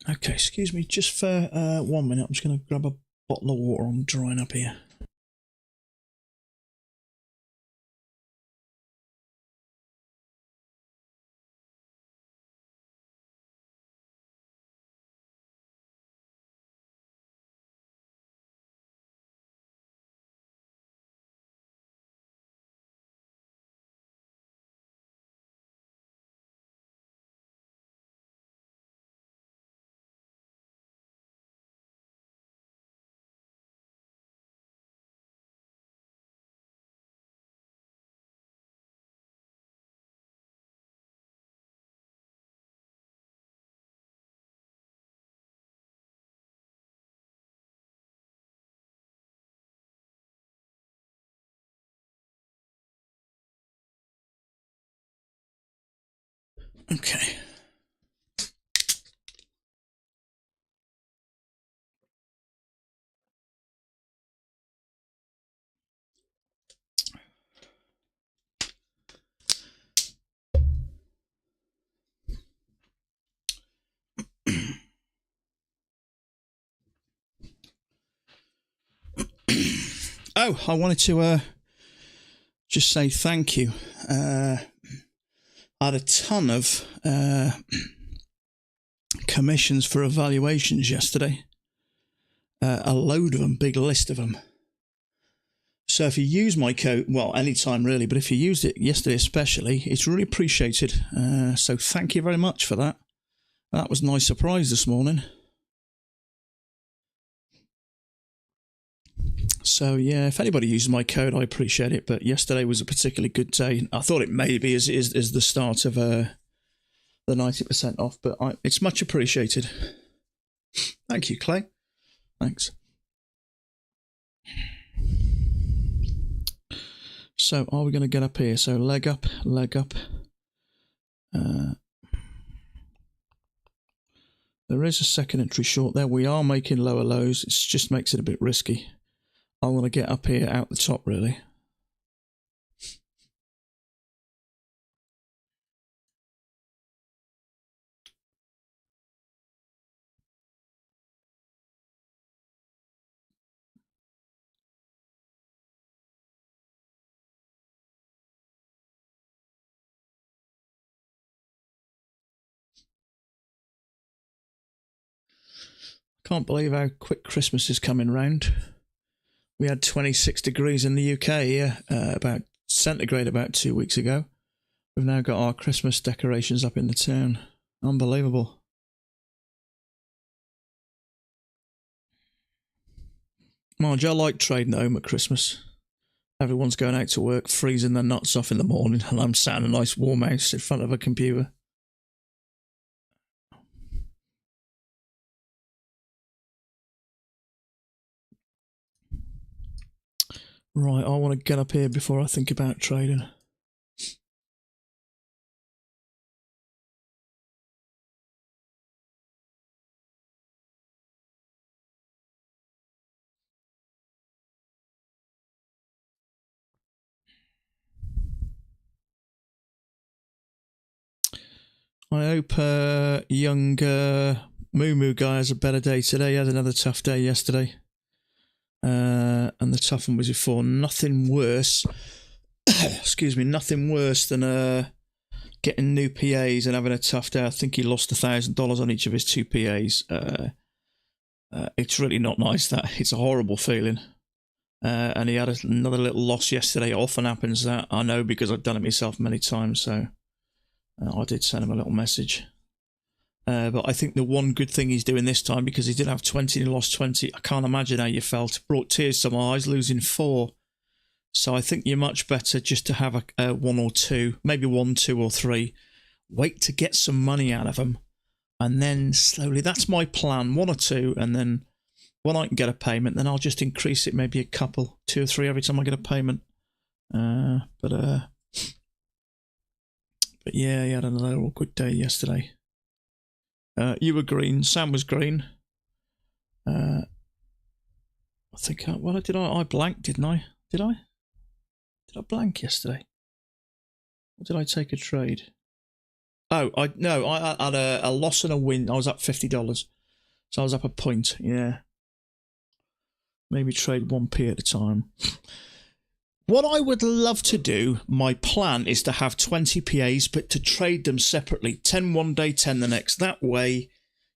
Okay, excuse me, just for 1 minute, I'm just going to grab a bottle of water. I'm drying up here. Okay. Oh, I wanted to just say thank you. I had a ton of commissions for evaluations yesterday. A load of them, big list of them. So if you use my code, well, anytime really, but if you used it yesterday especially, it's really appreciated. So thank you very much for that. That was a nice surprise this morning. So yeah, if anybody uses my code, I appreciate it. But yesterday was a particularly good day. I thought it maybe is the start of the 90% off, but it's much appreciated. Thank you, Clay. Thanks. So are we going to get up here? So leg up, leg up. There is a second entry short there. We are making lower lows. It just makes it a bit risky. I want to get up here out the top, really. Can't believe how quick Christmas is coming round. We had 26 degrees in the UK here, about centigrade about 2 weeks ago. We've now got our Christmas decorations up in the town. Unbelievable. Marge, I like trading at home at Christmas. Everyone's going out to work, freezing their nuts off in the morning, and I'm sat in a nice warm house in front of a computer. Right, I want to get up here before I think about trading. I hope young Moo Moo guy has a better day today. He had another tough day yesterday. And the tough one was before. Nothing worse, excuse me, nothing worse than getting new PAs and having a tough day. I think he lost $1,000 on each of his two PAs. It's really not nice, that. It's a horrible feeling. And he had another little loss yesterday. It often happens, that. I know, because I've done it myself many times, so I did send him a little message. But I think the one good thing he's doing this time, because he did have 20 and he lost 20, I can't imagine how you felt. It brought tears to my eyes, losing 4. So I think you're much better just to have a 1 or 2, maybe 1, 2 or 3. Wait to get some money out of them. And then slowly, that's my plan, 1 or 2. And then when I can get a payment, then I'll just increase it, maybe a couple, 2 or 3 every time I get a payment. But yeah, he had another good day yesterday. You were green. Sam was green. I think. Well, I blanked, didn't I? Did I? Did I blank yesterday? Or did I take a trade? Oh, I had a loss and a win. I was up $50, so I was up a point. Yeah. Maybe trade 1p at a time. What I would love to do, my plan is to have 20 PAs, but to trade them separately. 10 one day, 10 the next. That way,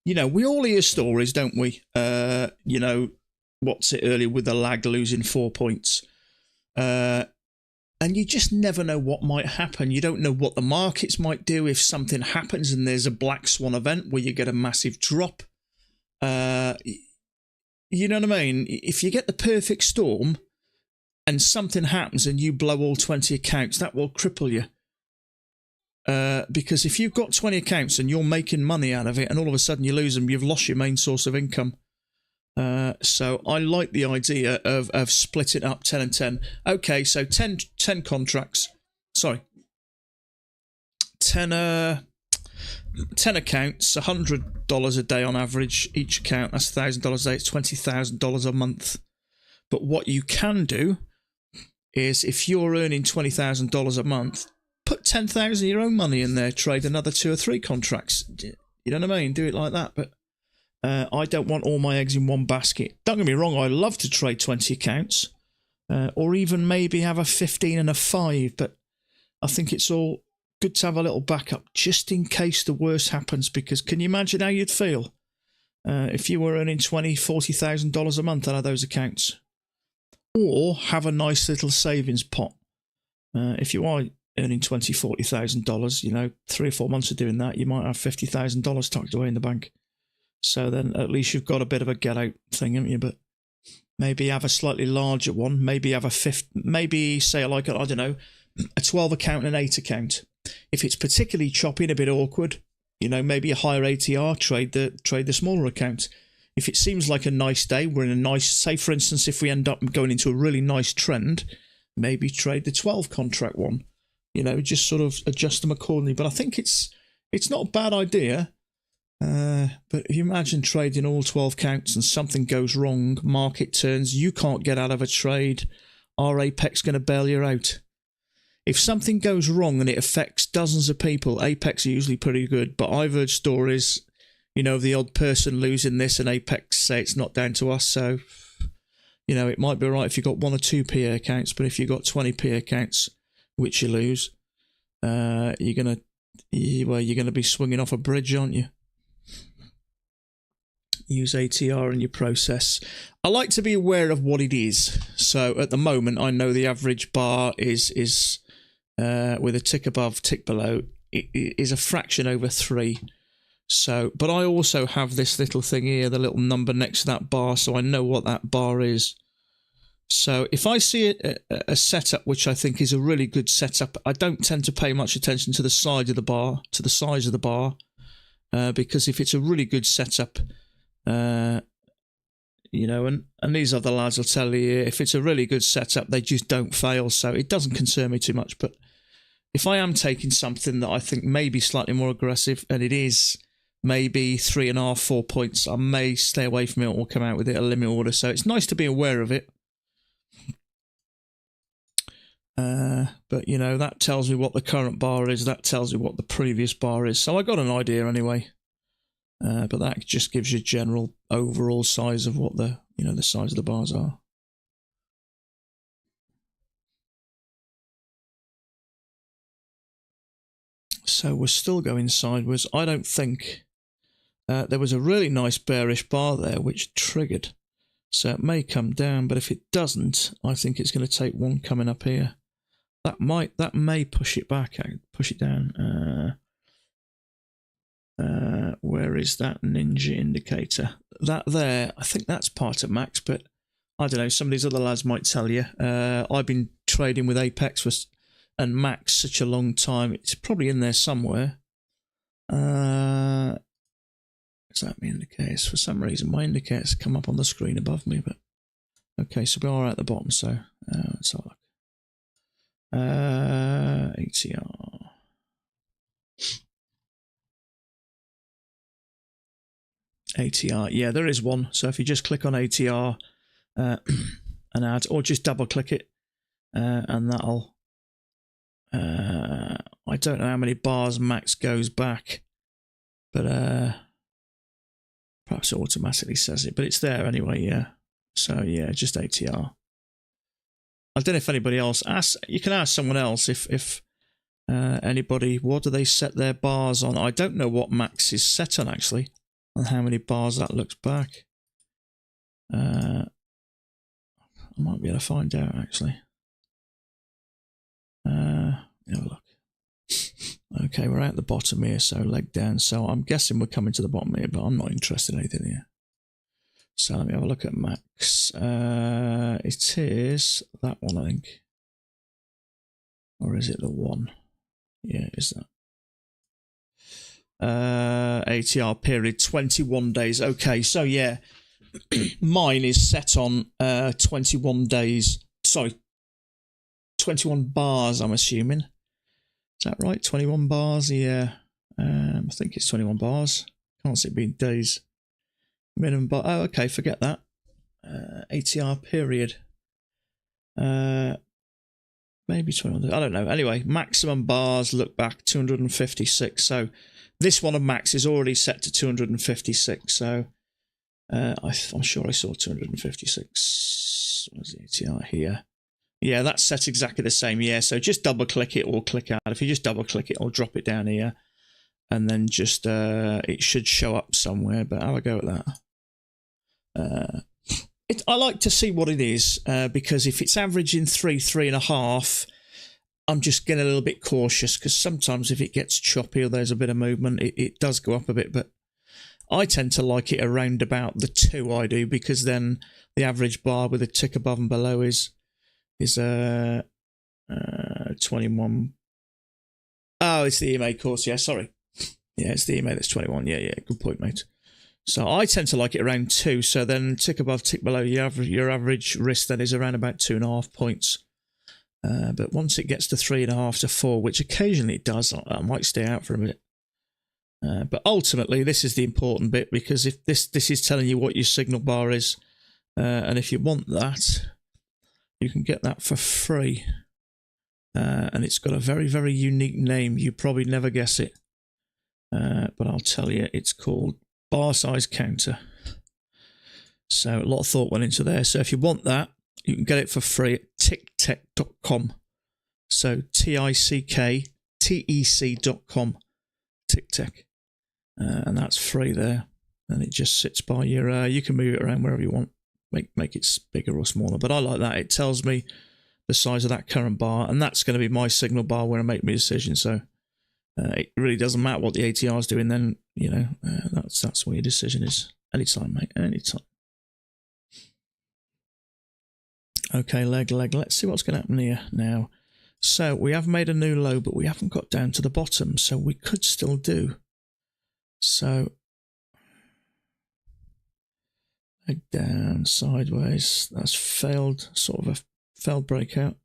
you know, we all hear stories, don't we? You know, what's it earlier with the lag losing 4 points. And you just never know what might happen. You don't know what the markets might do if something happens and there's a black swan event where you get a massive drop. You know what I mean? If you get the perfect storm and something happens and you blow all 20 accounts, that will cripple you. Because if you've got 20 accounts and you're making money out of it and all of a sudden you lose them, you've lost your main source of income. So I like the idea of split it up 10 and 10. Okay, so 10 contracts. Sorry. 10 10 accounts, $100 a day on average each account. That's $1,000 a day. It's $20,000 a month. But what you can do is, if you're earning $20,000 a month, put $10,000 of your own money in there, trade another 2 or 3 contracts. You know what I mean? Do it like that. But I don't want all my eggs in one basket. Don't get me wrong, I love to trade 20 accounts, or even maybe have a 15 and a 5, but I think it's all good to have a little backup just in case the worst happens, because can you imagine how you'd feel if you were earning $20,000, $40,000 a month out of those accounts? Or have a nice little savings pot. If you are earning $20,000, $40,000, 3 or 4 months of doing that, you might have $50,000 tucked away in the bank. So then at least you've got a bit of a get out thing, haven't you? But maybe have a slightly larger one. Maybe have a maybe say like, I don't know, a 12 account and an 8 account. If it's particularly choppy and a bit awkward, maybe a higher ATR, trade the smaller account. If it seems like a nice day, we're in a nice, say for instance, if we end up going into a really nice trend, maybe trade the 12 contract one. Just sort of adjust them accordingly. But I think it's not a bad idea. But if you imagine trading all 12 counts and something goes wrong, market turns, you can't get out of a trade, are Apex going to bail you out? If something goes wrong and it affects dozens of people, Apex are usually pretty good. But I've heard stories, of the odd person losing this, and Apex say it's not down to us. So, it might be right if you've got 1 or 2 PA accounts, but if you've got 20 PA accounts, which you lose, you're gonna be swinging off a bridge, aren't you? Use ATR in your process. I like to be aware of what it is. So at the moment, I know the average bar is with a tick above, tick below, it is a fraction over 3. So, but I also have this little thing here, the little number next to that bar, so I know what that bar is. So if I see a setup which I think is a really good setup, I don't tend to pay much attention to the side of the bar, to the size of the bar, because if it's a really good setup, and these other lads will tell you, if it's a really good setup, they just don't fail, so it doesn't concern me too much. But if I am taking something that I think may be slightly more aggressive, and it is maybe 3.5, 4 points, I may stay away from it or come out with it a limit order. So it's nice to be aware of it. But that tells me what the current bar is, that tells me what the previous bar is, so I got an idea anyway. But that just gives you general overall size of what the size of the bars are. So we're still going sideways. I don't think there was a really nice bearish bar there which triggered, so it may come down. But if it doesn't, I think it's going to take one coming up here. That may push it back, push it down. Where is that ninja indicator? That there, I think that's part of Max, but I don't know. Some of these other lads might tell you. I've been trading with Apex and Max such a long time. It's probably in there somewhere. Is that my indicators? For some reason, my indicators come up on the screen above me. But okay, so we are at the bottom. So let's have a look. ATR. ATR, yeah, there is one. So if you just click on ATR and add, or just double click it, and that'll. I don't know how many bars Max goes back, but perhaps it automatically says it, but it's there anyway. Yeah. So yeah, just ATR. I don't know if anybody else asks. You can ask someone else if anybody, what do they set their bars on? I don't know what Max is set on actually, and how many bars that looks back. I might be able to find out actually. Have a look. Okay, we're at the bottom here, so leg down. So I'm guessing we're coming to the bottom here, but I'm not interested in anything here. So let me have a look at Max. It is that one, I think. Or is it the one? Yeah, it is that. ATR period, 21 days. Okay, so yeah, mine is set on 21 days. Sorry, 21 bars, I'm assuming. Is that right? 21 bars? Yeah. I think it's 21 bars. Can't see it being days. Minimum bar. Oh, okay, forget that. ATR period. Maybe 21. I don't know. Anyway, maximum bars, look back, 256. So this one of max is already set to 256. So I'm sure I saw 256. Where's the ATR here? Yeah, that's set exactly the same. Yeah, so just double click it or click out. If you just double click it, I'll drop it down here. And then just, it should show up somewhere. But have a go at that. I like to see what it is, because if it's averaging 3.5, I'm just getting a little bit cautious, because sometimes if it gets choppy or there's a bit of movement, it does go up a bit. But I tend to like it around about the 2, I do, because then the average bar with a tick above and below is 21. Oh, it's the EMA course. Yeah, sorry. Yeah, it's the EMA that's 21. Yeah, good point, mate. So I tend to like it around 2. So then tick above, tick below, your average risk then is around about 2.5 points. But once it gets to 3.5 to 4, which occasionally it does, I might stay out for a minute. But ultimately, this is the important bit, because if this is telling you what your signal bar is, and if you want that, you can get that for free. And it's got a very, very unique name. You probably never guess it. But I'll tell you, it's called bar size counter. So a lot of thought went into there. So if you want that, you can get it for free at ticktech.com. So TICKTEC.com. TickTech. And that's free there. And it just sits by your, you can move it around wherever you want. Make it bigger or smaller. But I like that. It tells me the size of that current bar, and that's going to be my signal bar when I make my decision. So it really doesn't matter what the ATR is doing then, that's what your decision is. Anytime, mate, anytime. Okay, leg. Let's see what's going to happen here now. So we have made a new low, but we haven't got down to the bottom, so we could still do. So leg down, sideways. That's failed, sort of a failed breakout.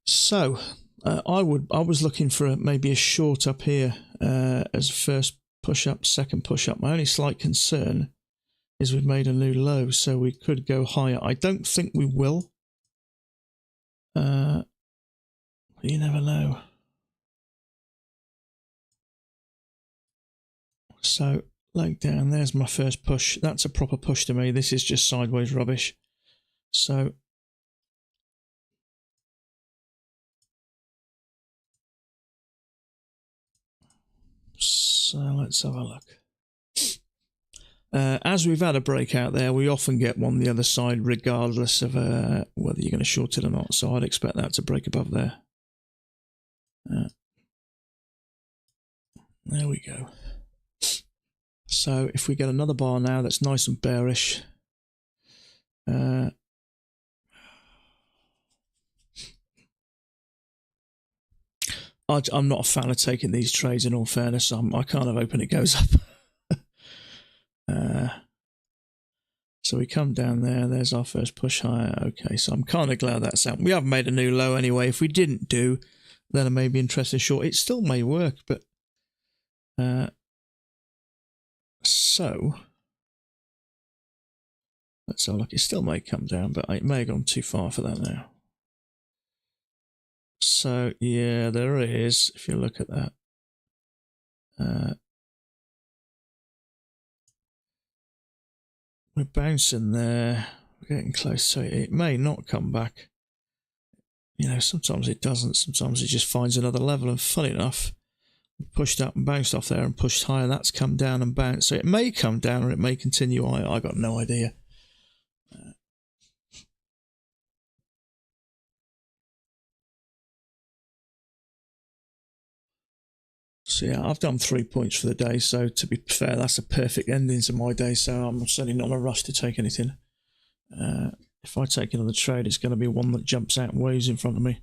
So I was looking for maybe a short up here as a first push up, second push up. My only slight concern is we've made a new low, so we could go higher. I don't think we will. You never know. So leg down, there's my first push. That's a proper push to me. This is just sideways rubbish. So let's have a look. As we've had a breakout there, we often get one the other side regardless of whether you're going to short it or not. So I'd expect that to break above there. There we go. So if we get another bar now that's nice and bearish, I'm not a fan of taking these trades, in all fairness. I kind of hoping it goes up. So we come down there. There's our first push higher. Okay, so I'm kind of glad that's out. We haven't made a new low anyway. If we didn't do, then I may be interested in short. It still may work, but so let's have a look. It still may come down, but it may have gone too far for that now. So yeah, there is. If you look at that. We're bouncing there. We're getting close, so it may not come back. Sometimes it doesn't. Sometimes it just finds another level. And funny enough, we pushed up and bounced off there and pushed higher. That's come down and bounced. So it may come down or it may continue. I got no idea. So yeah, I've done 3 points for the day. So to be fair, that's a perfect ending to my day. So I'm certainly not in a rush to take anything. If I take another trade, it's going to be one that jumps out and waves in front of me.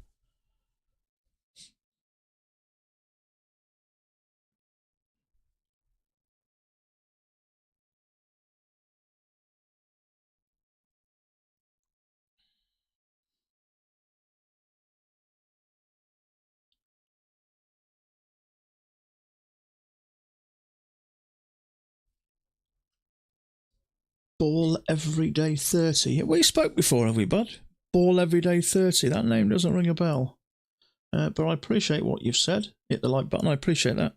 Ball Everyday 30. We spoke before, have we, bud? Ball Everyday 30. That name doesn't ring a bell. But I appreciate what you've said. Hit the like button. I appreciate that.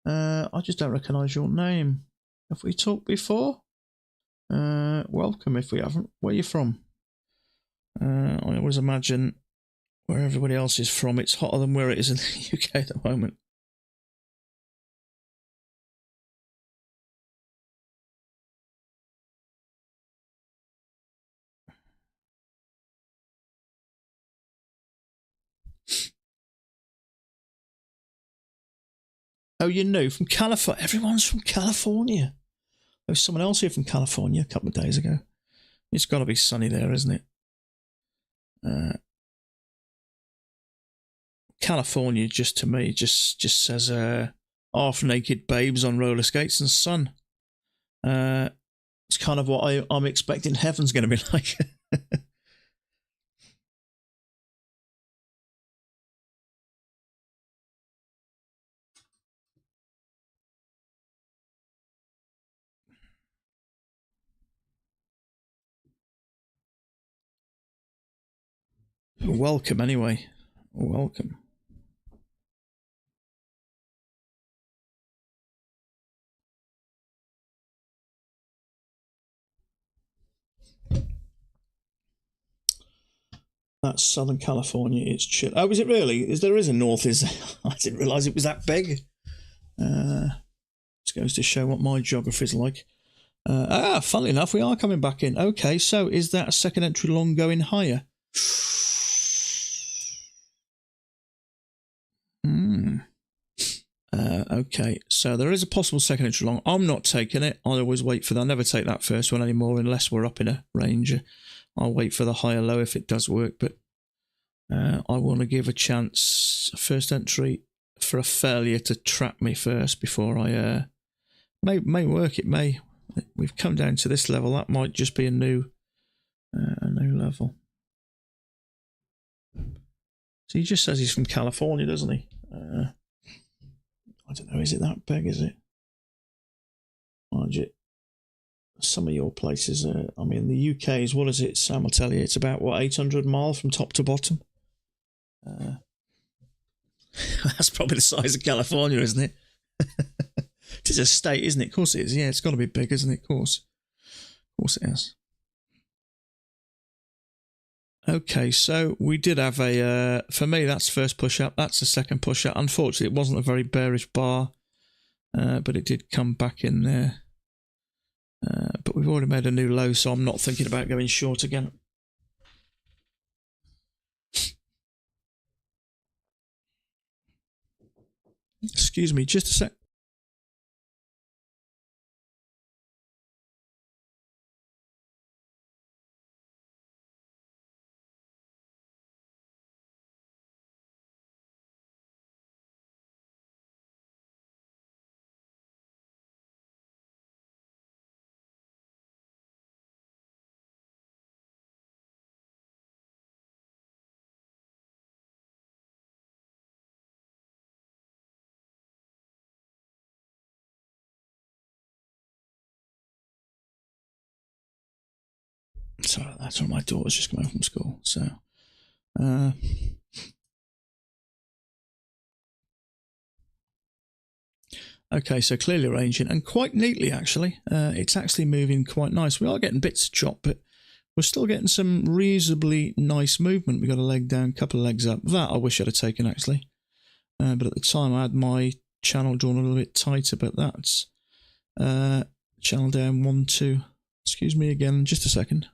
I just don't recognise your name. Have we talked before? Welcome if we haven't. Where are you from? I always imagine where everybody else is from, it's hotter than where it is in the UK at the moment. Oh, you're new from California. Everyone's from California. There was someone else here from California a couple of days ago. It's got to be sunny there, isn't it? California, just to me, just says half-naked babes on roller skates and sun. It's kind of what I'm expecting heaven's going to be like. Welcome, anyway. Welcome. That's Southern California. It's chill. Oh, is it really? There is a north? I didn't realise it was that big. This goes to show what my geography is like. Funnily enough, we are coming back in. Okay, so is that a second entry long going higher? Okay, so there is a possible second entry long. I'm not taking it. I always wait for that. I never take that first one anymore unless we're up in a range. I'll wait for the higher low if it does work, but I want to give a chance, first entry, for a failure to trap me first before I may work. It may. We've come down to this level. That might just be a new level. So he just says he's from California, doesn't he? I don't know. Is it that big? Is it? Some of your places. I mean, the UK is, what is it? Sam will tell you. It's about 800 miles from top to bottom. That's probably the size of California, isn't it? It is a state, isn't it? Of course it is. Yeah, it's got to be big, isn't it? Of course it is. Okay, so we did have for me, that's first push-up. That's the second push-up. Unfortunately, it wasn't a very bearish bar, but it did come back in there. But we've already made a new low, so I'm not thinking about going short again. Excuse me, just a sec. So that's when my daughter's just come home from school. So, okay, so clearly ranging and quite neatly, actually. It's actually moving quite nice. We are getting bits of chop, but we're still getting some reasonably nice movement. We got a leg down, a couple of legs up. That I wish I'd have taken, actually. But at the time, I had my channel drawn a little bit tighter, but that's channel down 1, 2. Excuse me again, just a second.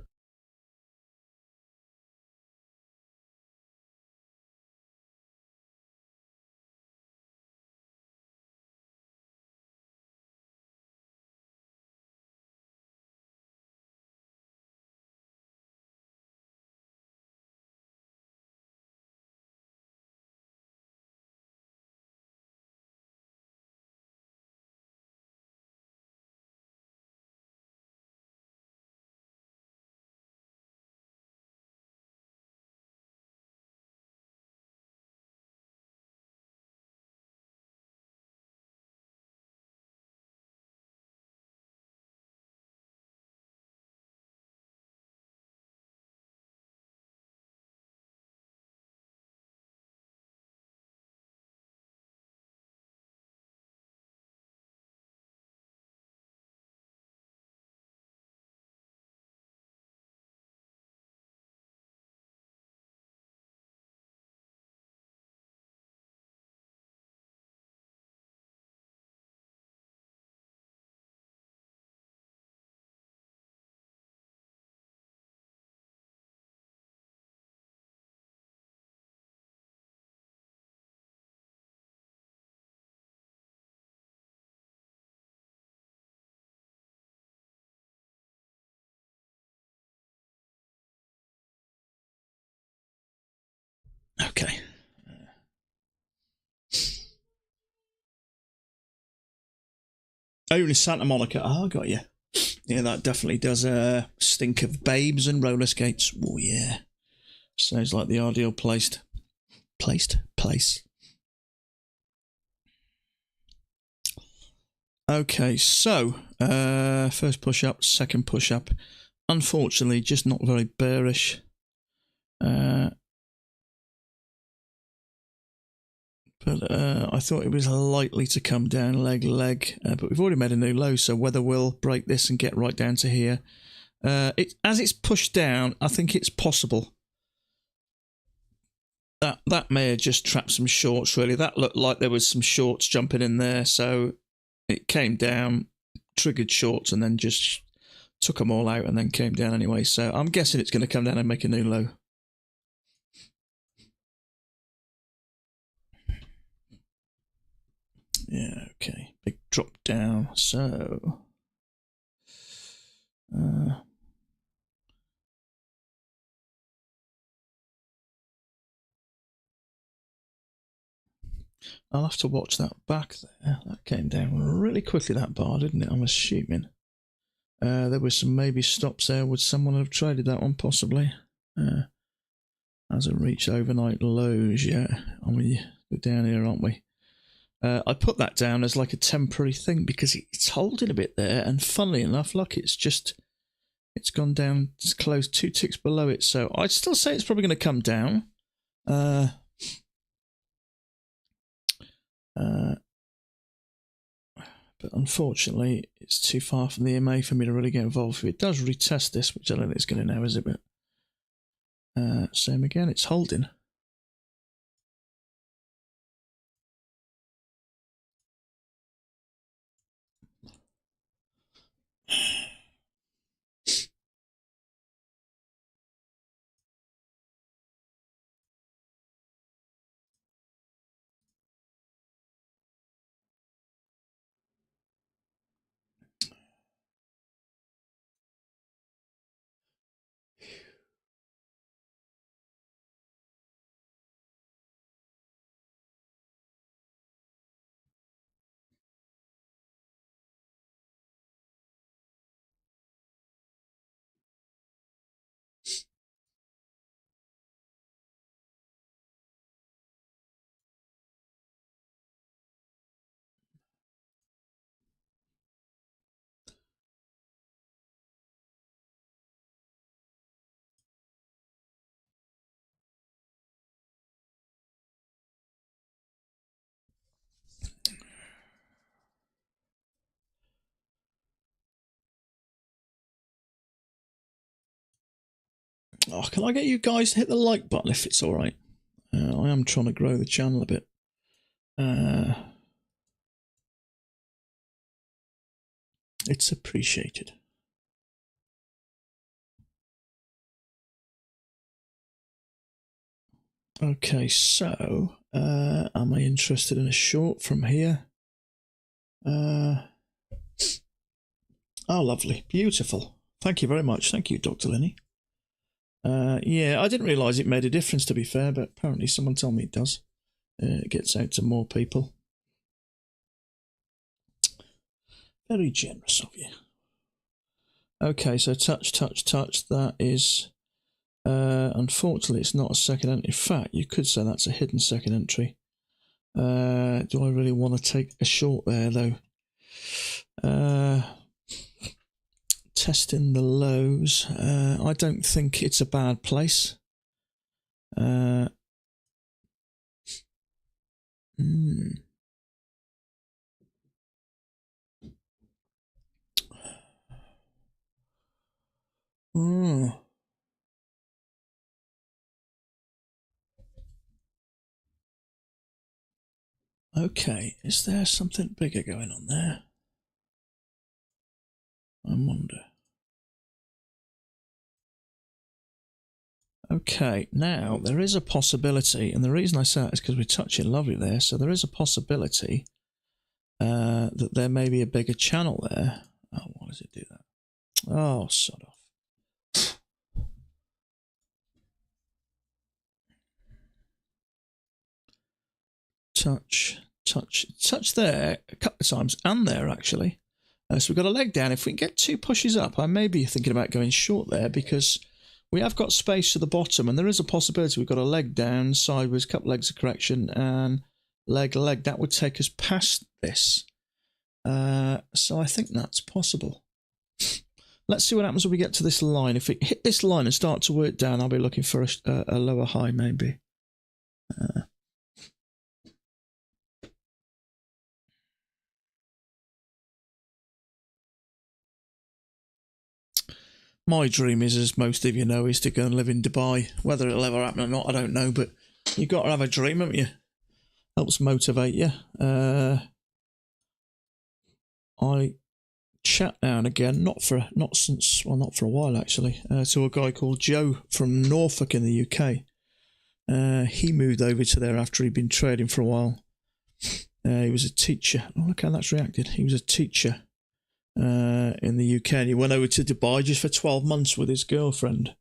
Okay. Oh, you're in Santa Monica. Oh, I got you. Yeah, that definitely does stink of babes and roller skates. Oh, yeah. Sounds like the ideal place. Okay, so first push up, second push up. Unfortunately, just not very bearish. But I thought it was likely to come down leg, but we've already made a new low, so whether we'll break this and get right down to here. As it's pushed down, I think it's possible. That may have just trapped some shorts, really. That looked like there was some shorts jumping in there, so it came down, triggered shorts, and then just took them all out and then came down anyway. So I'm guessing it's going to come down and make a new low. Yeah, okay. Big drop down. So I'll have to watch that back there. That came down really quickly, that bar, didn't it? I'm assuming. There was some maybe stops there. Would someone have traded that one, possibly? Hasn't reached overnight lows yet. I mean, we're down here, aren't we? I put that down as like a temporary thing because it's holding a bit there, and funnily enough, look, it's gone down, it's close 2 ticks below it. So I'd still say it's probably going to come down. But unfortunately, it's too far from the EMA for me to really get involved. If it does retest this, which I don't think it's going to now, is it? But same again, it's holding. Oh, can I get you guys to hit the like button if it's all right? I am trying to grow the channel a bit. It's appreciated. Okay, so am I interested in a short from here? Oh, lovely. Beautiful. Thank you very much. Thank you, Dr. Linney. Yeah, I didn't realise it made a difference, to be fair, but apparently someone told me it does. It gets out to more people. Very generous of you. Okay, so touch. That is, unfortunately, it's not a second entry. In fact, you could say that's a hidden second entry. Do I really want to take a short there, though? Testing the lows. I don't think it's a bad place. Okay, is there something bigger going on there? I wonder. Okay, now there is a possibility, and the reason I say that is because we're touching lovely there, so there is a possibility that there may be a bigger channel there. Oh, why does it do that? Oh, sod off. touch there a couple of times, and there actually. So we've got a leg down. If we can get 2 pushes up, I may be thinking about going short there, because we have got space to the bottom, and there is a possibility we've got a leg down, sideways, couple legs of correction, and leg. That would take us past this. So I think that's possible. Let's see what happens when we get to this line. If we hit this line and start to work down, I'll be looking for a lower high maybe. My dream is, as most of you know, is to go and live in Dubai. Whether it'll ever happen or not, I don't know, but you've got to have a dream, haven't you? Helps motivate you. I chat now and again, not for a while actually, to a guy called Joe from Norfolk in the UK. He moved over to there after he'd been trading for a while. He was a teacher. Oh, look how that's reacted. He was a teacher in the UK, and he went over to Dubai just for 12 months with his girlfriend.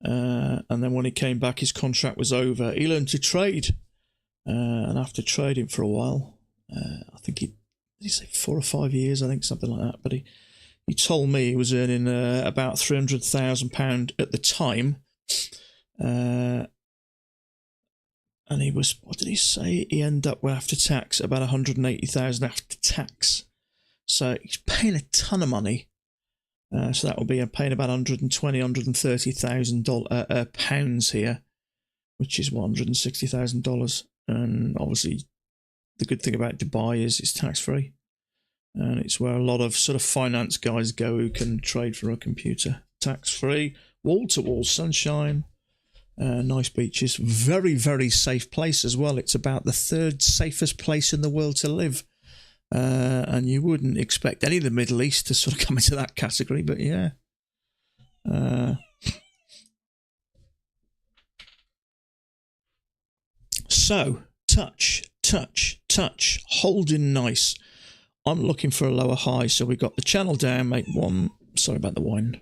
And then when he came back, his contract was over. He learned to trade, and after trading for a while, I think did he say 4 or 5 years? I think something like that. But he told me he was earning about £300,000 at the time. And he was, what did he say? He ended up with, after tax, about 180,000 after tax. So he's paying a ton of money. So that will be paying about 130,000 pounds here, which is $160,000. And obviously, the good thing about Dubai is it's tax-free. And it's where a lot of sort of finance guys go who can trade for a computer. Tax-free, wall-to-wall sunshine, nice beaches. Very, very safe place as well. It's about the 3rd safest place in the world to live. And you wouldn't expect any of the Middle East to sort of come into that category, but yeah. So, touch, holding nice. I'm looking for a lower high, so we got the channel down, make one. Sorry about the wine.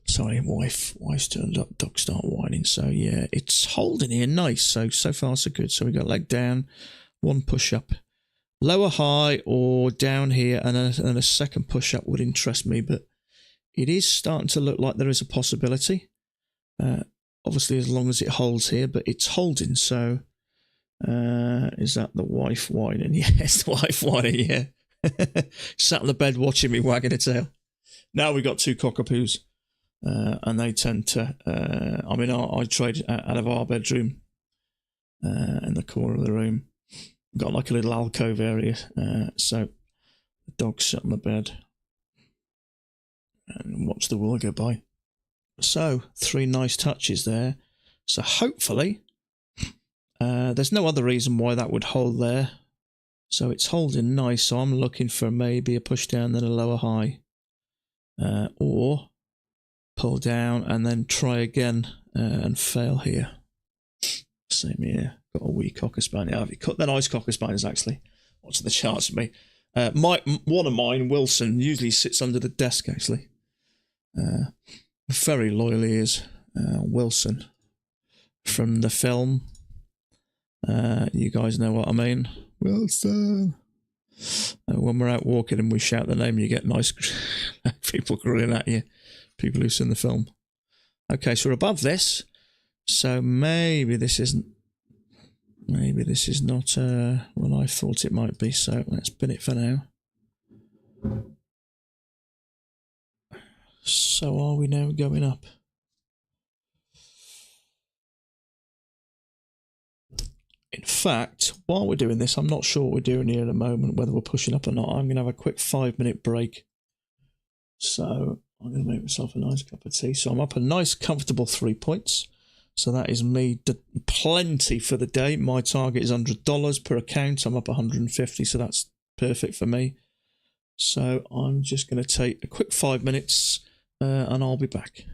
Sorry, wife's turned up, dog start whining. So yeah, it's holding here nice. So far so good. So we got leg down, 1 push up, lower high or down here, and a second push up would interest me. But it is starting to look like there is a possibility. Obviously, as long as it holds here, but it's holding. So is that the wife whining? Yeah, it's the wife whining. Yeah, sat on the bed watching me wagging a tail. Now we got 2 cockapoos. And they tend to, I trade out of our bedroom in the corner of the room. We've got like a little alcove area, so the dogs sit on the bed and watch the world go by. So 3 nice touches there. So hopefully, there's no other reason why that would hold there. So it's holding nice, so I'm looking for maybe a push down, then a lower high. Or pull down and then try again and fail here. Same here. Got a wee cocker spaniel. They're nice cocker spaniels actually. What's the charts for me? One of mine, Wilson, usually sits under the desk actually. Very loyal he is. Wilson from the film. You guys know what I mean. Wilson. When we're out walking and we shout the name, you get nice people grinning at you. People who've seen the film. Okay, so we're above this. So maybe this is not what I thought it might be. So let's pin it for now. So are we now going up? In fact, while we're doing this, I'm not sure what we're doing here at the moment, whether we're pushing up or not. I'm going to have a quick 5-minute break. So I'm going to make myself a nice cup of tea. So I'm up a nice, comfortable 3 points. So that is me plenty for the day. My target is $100 per account. I'm up 150, so that's perfect for me. So I'm just going to take a quick 5 minutes and I'll be back.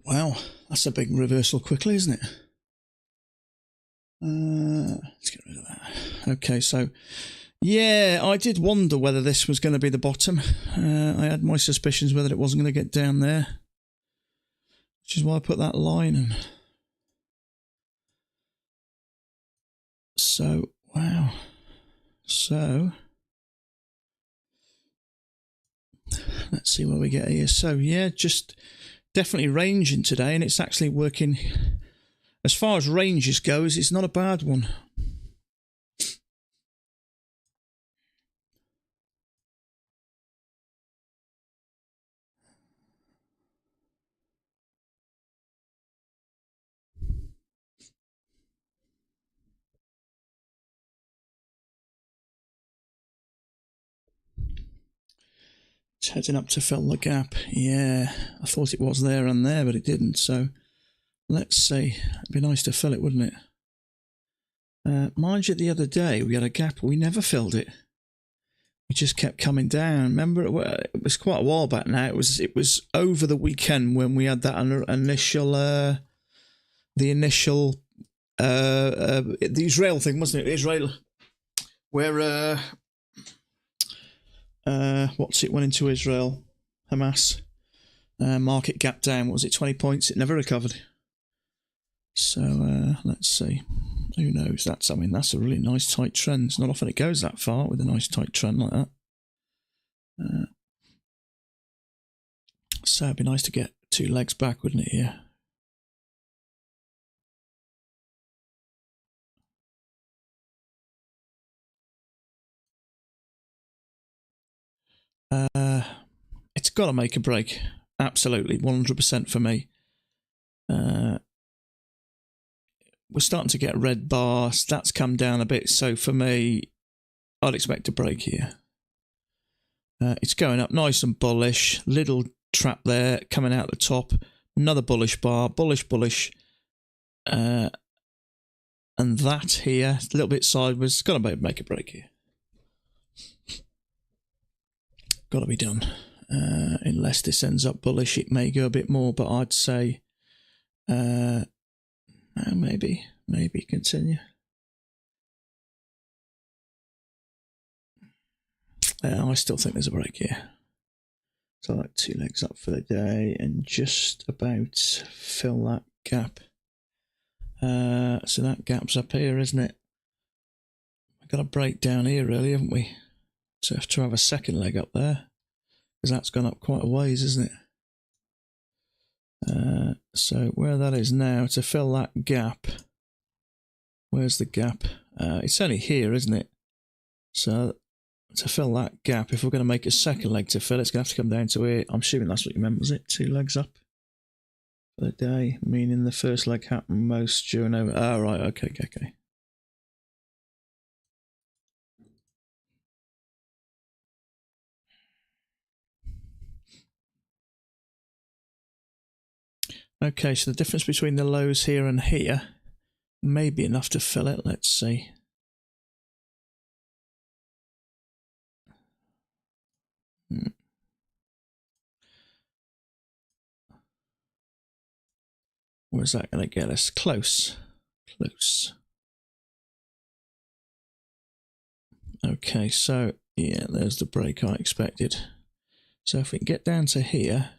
Wow, that's a big reversal quickly, isn't it? Let's get rid of that. Okay, so yeah, I did wonder whether this was going to be the bottom. I had my suspicions whether it wasn't going to get down there, which is why I put that line in. So, wow. So, let's see what we get here. So, yeah, just definitely ranging today, and it's actually working. As far as ranges goes, it's not a bad one. It's heading up to fill the gap. Yeah, I thought it was there and there, but it didn't. So, let's see. It'd be nice to fill it, wouldn't it? Mind you, the other day we had a gap. We never filled it. We just kept coming down. Remember, it was quite a while back now. It was over the weekend when we had that initial, the Israel thing, wasn't it? Israel, where what's it went into Israel, Hamas, market gap down. What was it, 20 points? It never recovered. So let's see. Who knows? That's a really nice tight trend. It's not often it goes that far with a nice tight trend like that. So it'd be nice to get 2 legs back, wouldn't it? Here. It's got to make a break. Absolutely, 100% for me. We're starting to get a red bar. Stats come down a bit. So for me, I'd expect a break here. It's going up nice and bullish. Little trap there coming out the top. Another bullish bar. Bullish. And that here, a little bit sideways. Got to make a break here. Got to be done. Unless this ends up bullish, it may go a bit more, but I'd say maybe continue. I still think there's a break here. So like 2 legs up for the day and just about fill that gap. So that gap's up here, isn't it? We've got a break down here, really, haven't we? So have to have a second leg up there, because that's gone up quite a ways, isn't it? So where that is now, to fill that gap, where's the gap? It's only here, isn't it? So to fill that gap, if we're going to make a second leg to fill, it's going to have to come down to here. I'm assuming that's what you meant, was it? 2 legs up for the day, meaning the first leg happened most during over. Oh, right, okay. Okay, so the difference between the lows here and here may be enough to fill it. Let's see. Where's that going to get us? Close. Okay, so yeah, there's the break I expected. So if we can get down to here,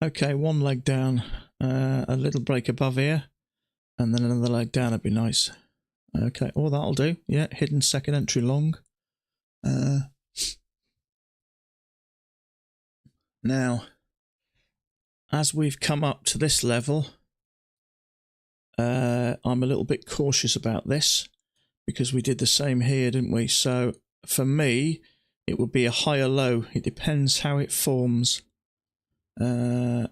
okay, 1 leg down. A little break above here, and then another leg down would be nice. Okay, oh, that'll do. Yeah, hidden second entry long. Now, as we've come up to this level, I'm a little bit cautious about this because we did the same here, didn't we? So for me, it would be a higher low. It depends how it forms. But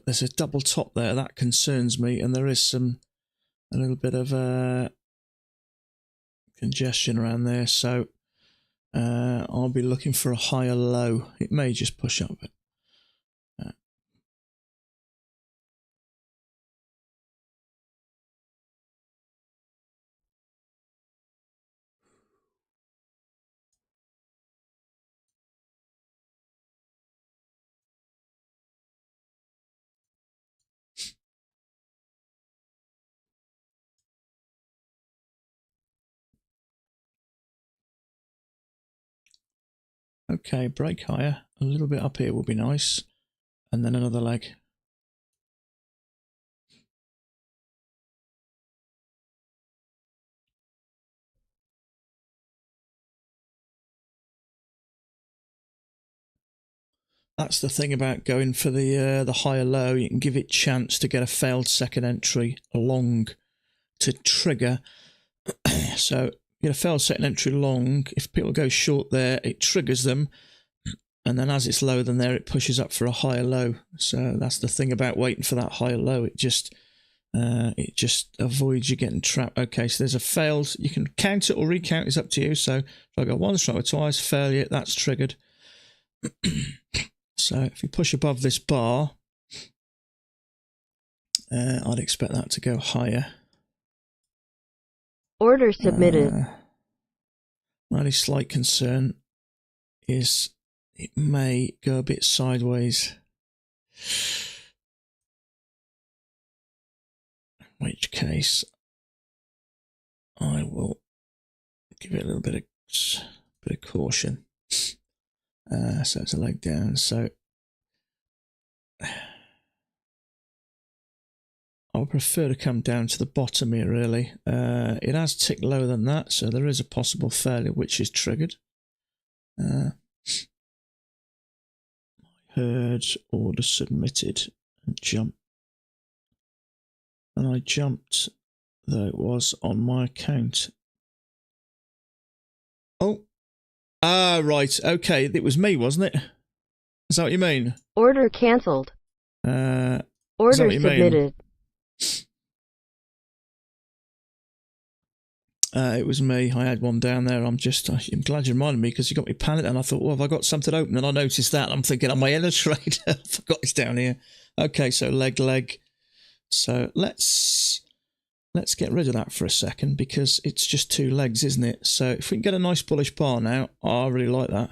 there's a double top there that concerns me, and there is a little bit of congestion around there. So I'll be looking for a higher low. It may just push up. Okay, break higher. A little bit up here will be nice. And then another leg. That's the thing about going for the higher low. You can give it chance to get a failed second entry long to trigger. So you get a failed second entry long. If people go short there, it triggers them. And then as it's lower than there, it pushes up for a higher low. So that's the thing about waiting for that higher low. It just avoids you getting trapped. Okay, so there's a failed. You can count it or recount. It's up to you. So if I go once, try twice, failure, that's triggered. So if you push above this bar, I'd expect that to go higher. Order submitted. My only slight concern is it may go a bit sideways. In which case, I will give it a little bit of caution. So it's a leg down. So I would prefer to come down to the bottom here, really. It has ticked lower than that, so there is a possible failure which is triggered. Heard, order submitted, and jump. And I jumped, though it was on my account. Oh. Ah, right. Okay, it was me, wasn't it? Is that what you mean? Order cancelled. Order submitted. It was me. I had one down there. I'm glad you reminded me because you got me panicked and I thought, well, have I got something open? And I noticed that. I'm thinking, am I in a trade? I forgot it's down here. Okay, so leg. So let's get rid of that for a second because it's just two legs, isn't it? So if we can get a nice bullish bar now, I really like that.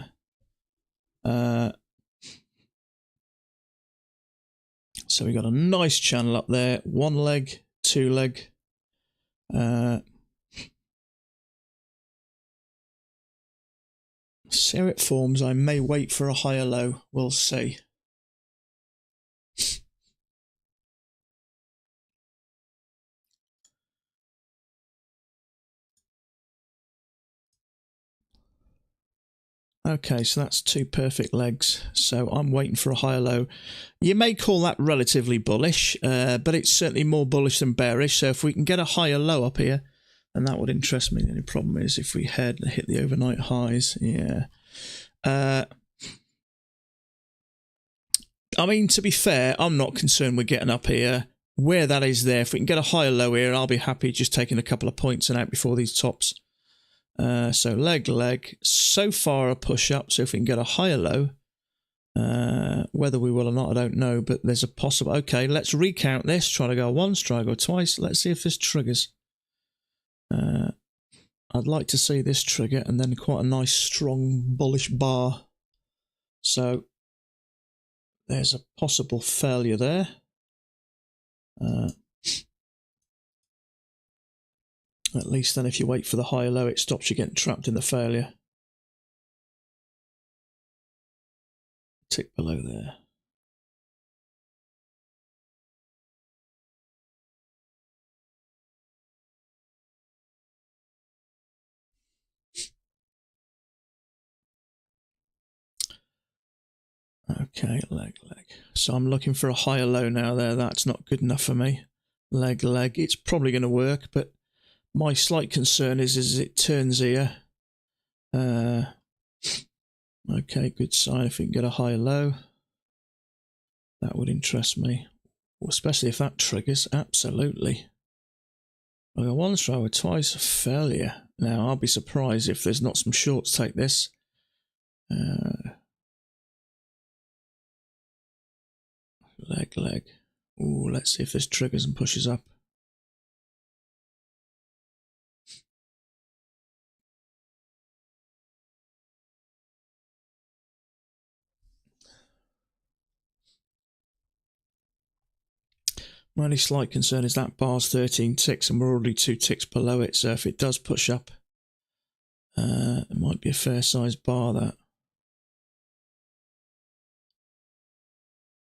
So we got a nice channel up there. One leg, two leg. See how it forms. I may wait for a higher low. We'll see. Okay, so that's two perfect legs. So I'm waiting for a higher low. You may call that relatively bullish, but it's certainly more bullish than bearish. So if we can get a higher low up here, then that would interest me. The only problem is if we hit the overnight highs. Yeah. I mean, to be fair, I'm not concerned with getting up here. Where that is there, if we can get a higher low here, I'll be happy just taking a couple of points and out before these tops. So leg, so far a push up. So if we can get a higher low, whether we will or not, I don't know, but there's a possible. Okay, let's recount this. Try to go once, try to go twice. Let's see if this triggers. I'd like to see this trigger and then quite a nice strong bullish bar. So there's a possible failure there. At least then if you wait for the higher low, it stops you getting trapped in the failure. Tick below there. Okay, leg. So I'm looking for a higher low now there. That's not good enough for me. Leg. It's probably going to work, but my slight concern is it turns here. Okay, good sign if we can get a higher low. That would interest me. Especially if that triggers. Absolutely. I got one throw, twice, failure. Now, I'll be surprised if there's not some shorts take this. Leg. Ooh, let's see if this triggers and pushes up. My only slight concern is that bar's 13 ticks and we're already 2 ticks below it, so if it does push up, it might be a fair sized bar, that.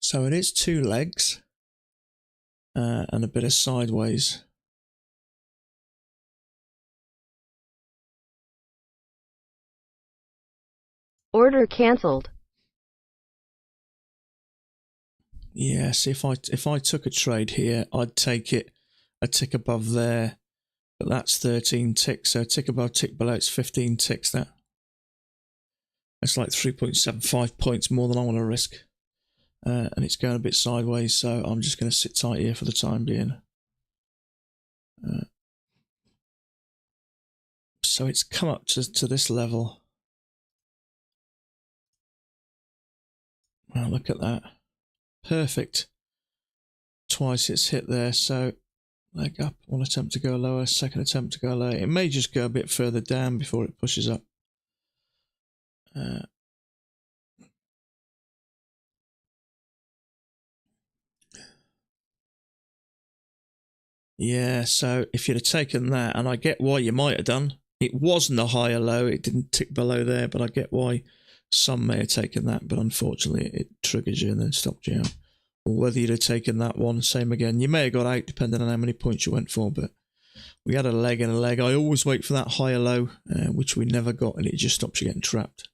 So it is 2 legs and a bit of sideways. Order cancelled. Yes, if I took a trade here, I'd take it a tick above there, but that's 13 ticks, so tick above, tick below, it's 15 ticks. That's like 3.75 points more than I want to risk, and it's going a bit sideways, so I'm just going to sit tight here for the time being. So it's come up to this level. Well, look at that. Perfect. Twice it's hit there, so leg up, one attempt to go lower, second attempt to go lower. It may just go a bit further down before it pushes up. Yeah, so if you'd have taken that, and I get why you might have done, it wasn't a higher low, it didn't tick below there, but I get why some may have taken that, but unfortunately it triggers you and then stopped you out. Or whether you'd have taken that one, same again. You may have got out depending on how many points you went for, but we had a leg and a leg. I always wait for that higher low, which we never got, and it just stops you getting trapped.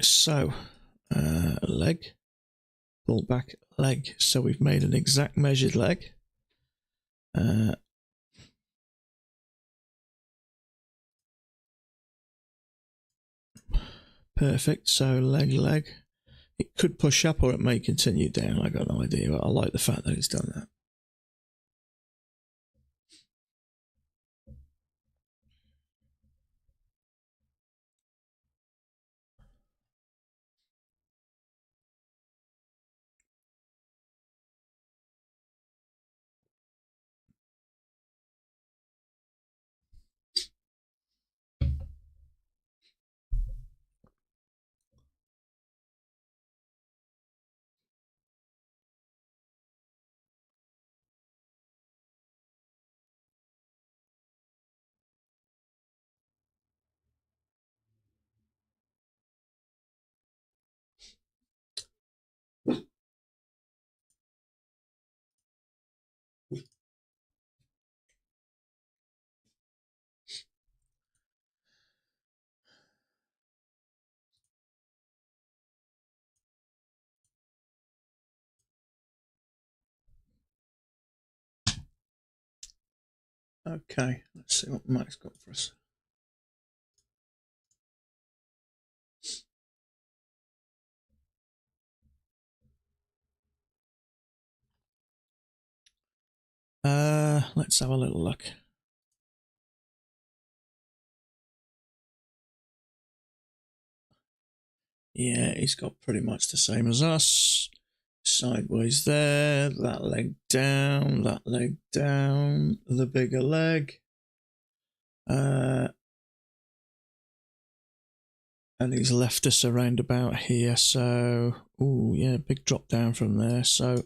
So, leg, pull back, leg. So we've made an exact measured leg. Perfect. So leg. It could push up or it may continue down. I got no idea, but I like the fact that it's done that. Okay, let's see what Mike's got for us. Let's have a little look. Yeah, he's got pretty much the same as us. Sideways there, that leg down, the bigger leg. And he's left us around about here, so, ooh, yeah, big drop down from there, so,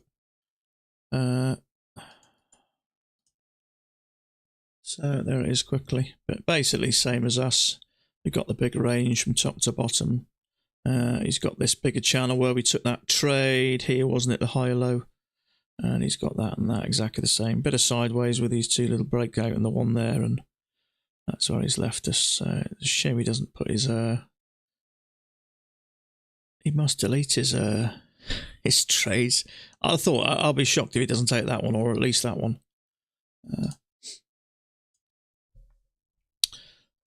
so there it is quickly, but basically same as us. We've got the big range from top to bottom. He's got this bigger channel where we took that trade here, wasn't it, the higher low? And he's got that and that exactly the same. Bit of sideways with these two little breakout and the one there, and that's where he's left us. It's a shame he doesn't put his he must delete his trades. I thought I'll be shocked if he doesn't take that one, or at least that one.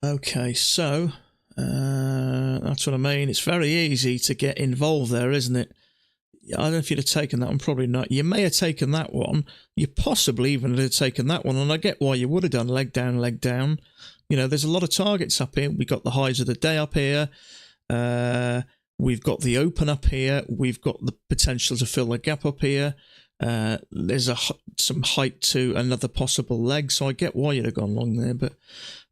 Okay, so that's what I mean. It's very easy to get involved there, isn't it? I don't know if you'd have taken that one, probably not. You may have taken that one. You possibly even have taken that one, and I get why you would have done leg down, leg down. You know, there's a lot of targets up here. We've got the highs of the day up here. We've got the open up here. We've got the potential to fill the gap up here. There's some height to another possible leg, so I get why you'd have gone long there, but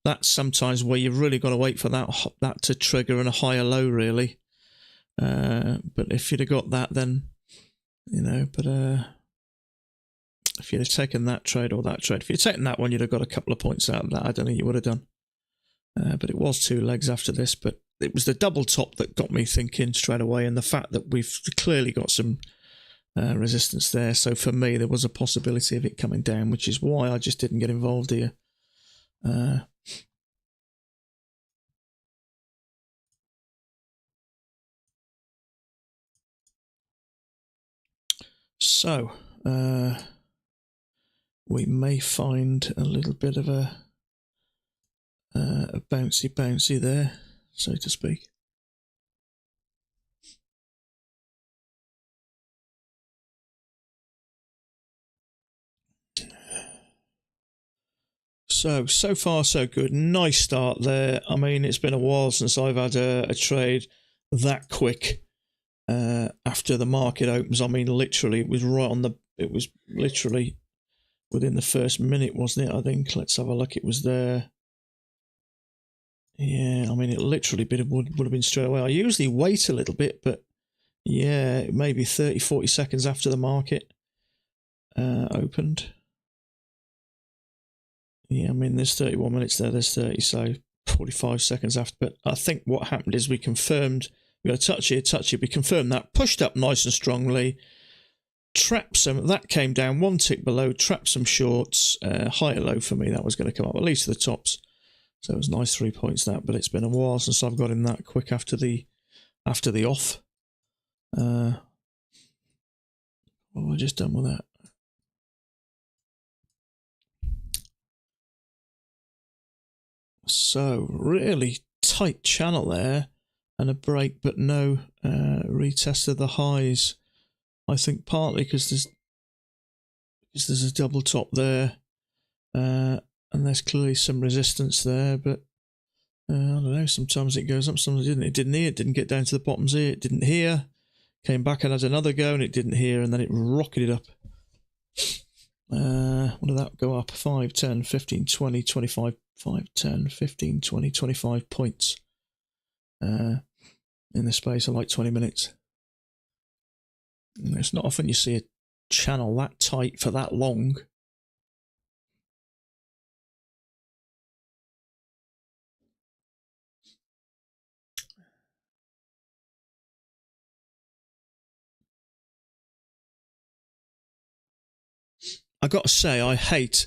that's sometimes where you've really got to wait for that to trigger and a higher low, really. But if you'd have got that, then, you know, but if you'd have taken that trade or that trade, if you'd taken that one, you'd have got a couple of points out of that. I don't think you would have done. But it was two legs after this, but it was the double top that got me thinking straight away, and the fact that we've clearly got some resistance there. So for me, there was a possibility of it coming down, which is why I just didn't get involved here. So, we may find a little bit of a bouncy there, so to speak. So far so good. Nice start there. I mean, it's been a while since I've had a trade that quick after the market opens. I mean, literally, it was literally within the first minute, wasn't it? I think. Let's have a look. It was there. Yeah, I mean, it literally would have been straight away. I usually wait a little bit, but yeah, maybe 30, 40 seconds after the market opened. Yeah, I mean, there's 31 minutes there, there's 30, so 45 seconds after. But I think what happened is we confirmed, we got a touch here, we confirmed that, pushed up nice and strongly, trapped some, that came down one tick below, trapped some shorts, high or low for me, that was going to come up, at least to the tops. So it was nice 3 points that, but it's been a while since I've got him that quick after the off. What have I just done with that? So really tight channel there and a break, but no retest of the highs. I think partly because there's a double top there, and there's clearly some resistance there, but I don't know, sometimes it goes up, sometimes it didn't. It didn't here, it didn't get down to the bottoms here, it didn't here, came back and had another go and it didn't here, and then it rocketed up. What did that go up? 5, 10, 15, 20, 25, 5, 10, 15, 20, 25 points in the space of like 20 minutes. And it's not often you see a channel that tight for that long. I got to say, I hate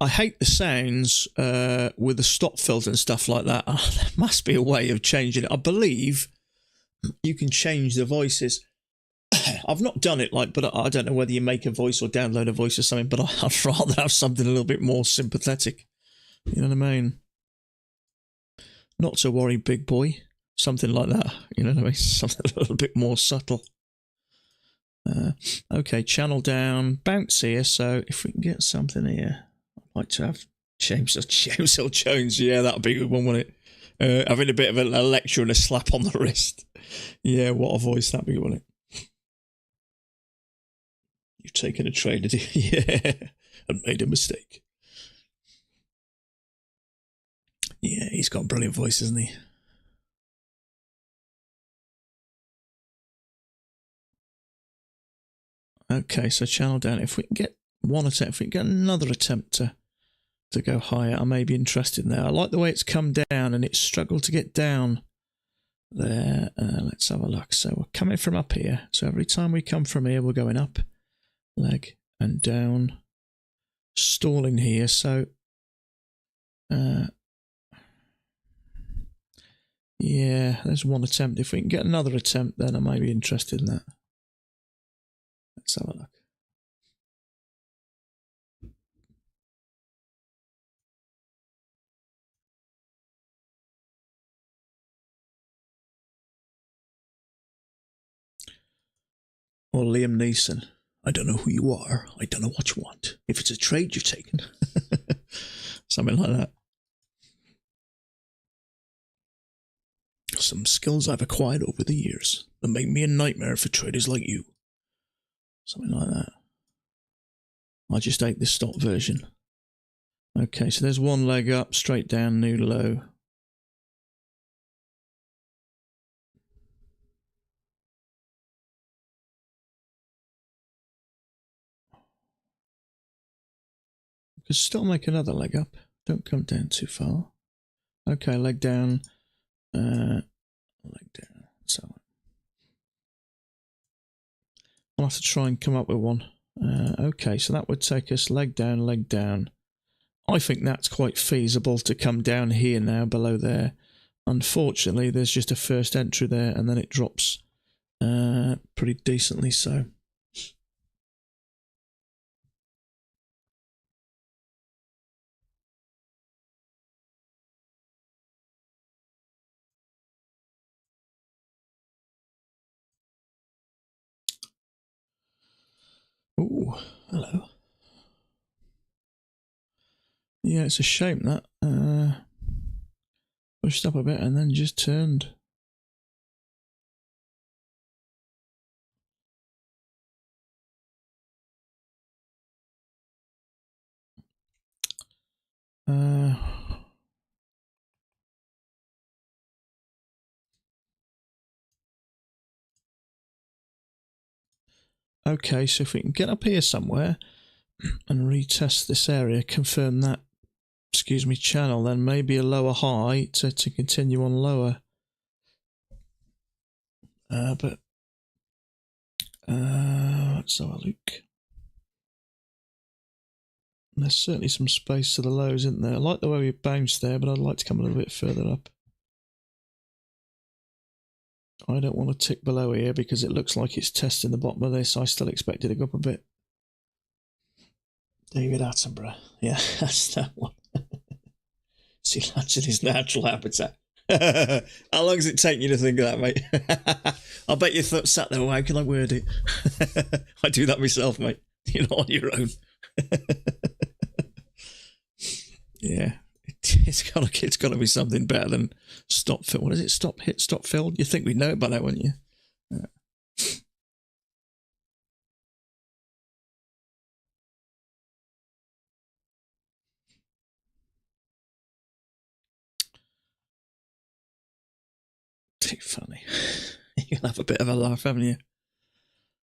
the sounds with the stop filter and stuff like that. There must be a way of changing it. I believe you can change the voices. I've not done it, but I don't know whether you make a voice or download a voice or something, but I'd rather have something a little bit more sympathetic. You know what I mean? Not to worry, big boy. Something like that. You know what I mean? Something a little bit more subtle. Okay, channel down, bounce here. So if we can get something here, I'd like to have James Earl Jones. Yeah, that'd be a good one, wouldn't it? Having a bit of a lecture and a slap on the wrist. Yeah, what a voice that'd be, wouldn't it? You've taken a trade, yeah, and made a mistake. Yeah, he's got a brilliant voice, hasn't he? Okay, so channel down. If we can get one attempt, if we can get another attempt to go higher, I may be interested in that. I like the way it's come down and it's struggled to get down there. Let's have a look. So we're coming from up here. So every time we come from here, we're going up. leg and down, stalling here. So, yeah, there's one attempt. If we can get another attempt, then I may be interested in that. Let's have a look. Or Liam Neeson. I don't know who you are. I don't know what you want. If it's a trade you've taken. Something like that. Some skills I've acquired over the years that make me a nightmare for traders like you. Something like that. I just ate the stock version. Okay, so there's one leg up, straight down, new low. Could still make another leg up. Don't come down too far. Okay, leg down. Leg down. So I'll have to try and come up with one. Okay, so that would take us leg down, leg down. I think that's quite feasible to come down here now, below there. Unfortunately, there's just a first entry there, and then it drops pretty decently so. Ooh, hello. Yeah, it's a shame that pushed up a bit and then just turned. Okay, so if we can get up here somewhere and retest this area, confirm that, excuse me, channel, then maybe a lower high to continue on lower. But let's have a look. There's certainly some space to the lows, isn't there? I like the way we bounced there, but I'd like to come a little bit further up. I don't want to tick below here because it looks like it's testing the bottom of this. I still expect it to go up a bit. David Attenborough. Yeah, that's that one. See, that's in his natural habitat. How long does it take you to think of that, mate? I bet you sat there, how can I word it? I do that myself, mate. You're not on your own. Yeah. It's got to be something better than stop fill. What is it? Stop hit, stop fill. You think we'd know it by now, wouldn't you? Yeah. Too funny. You'll have a bit of a laugh, haven't you?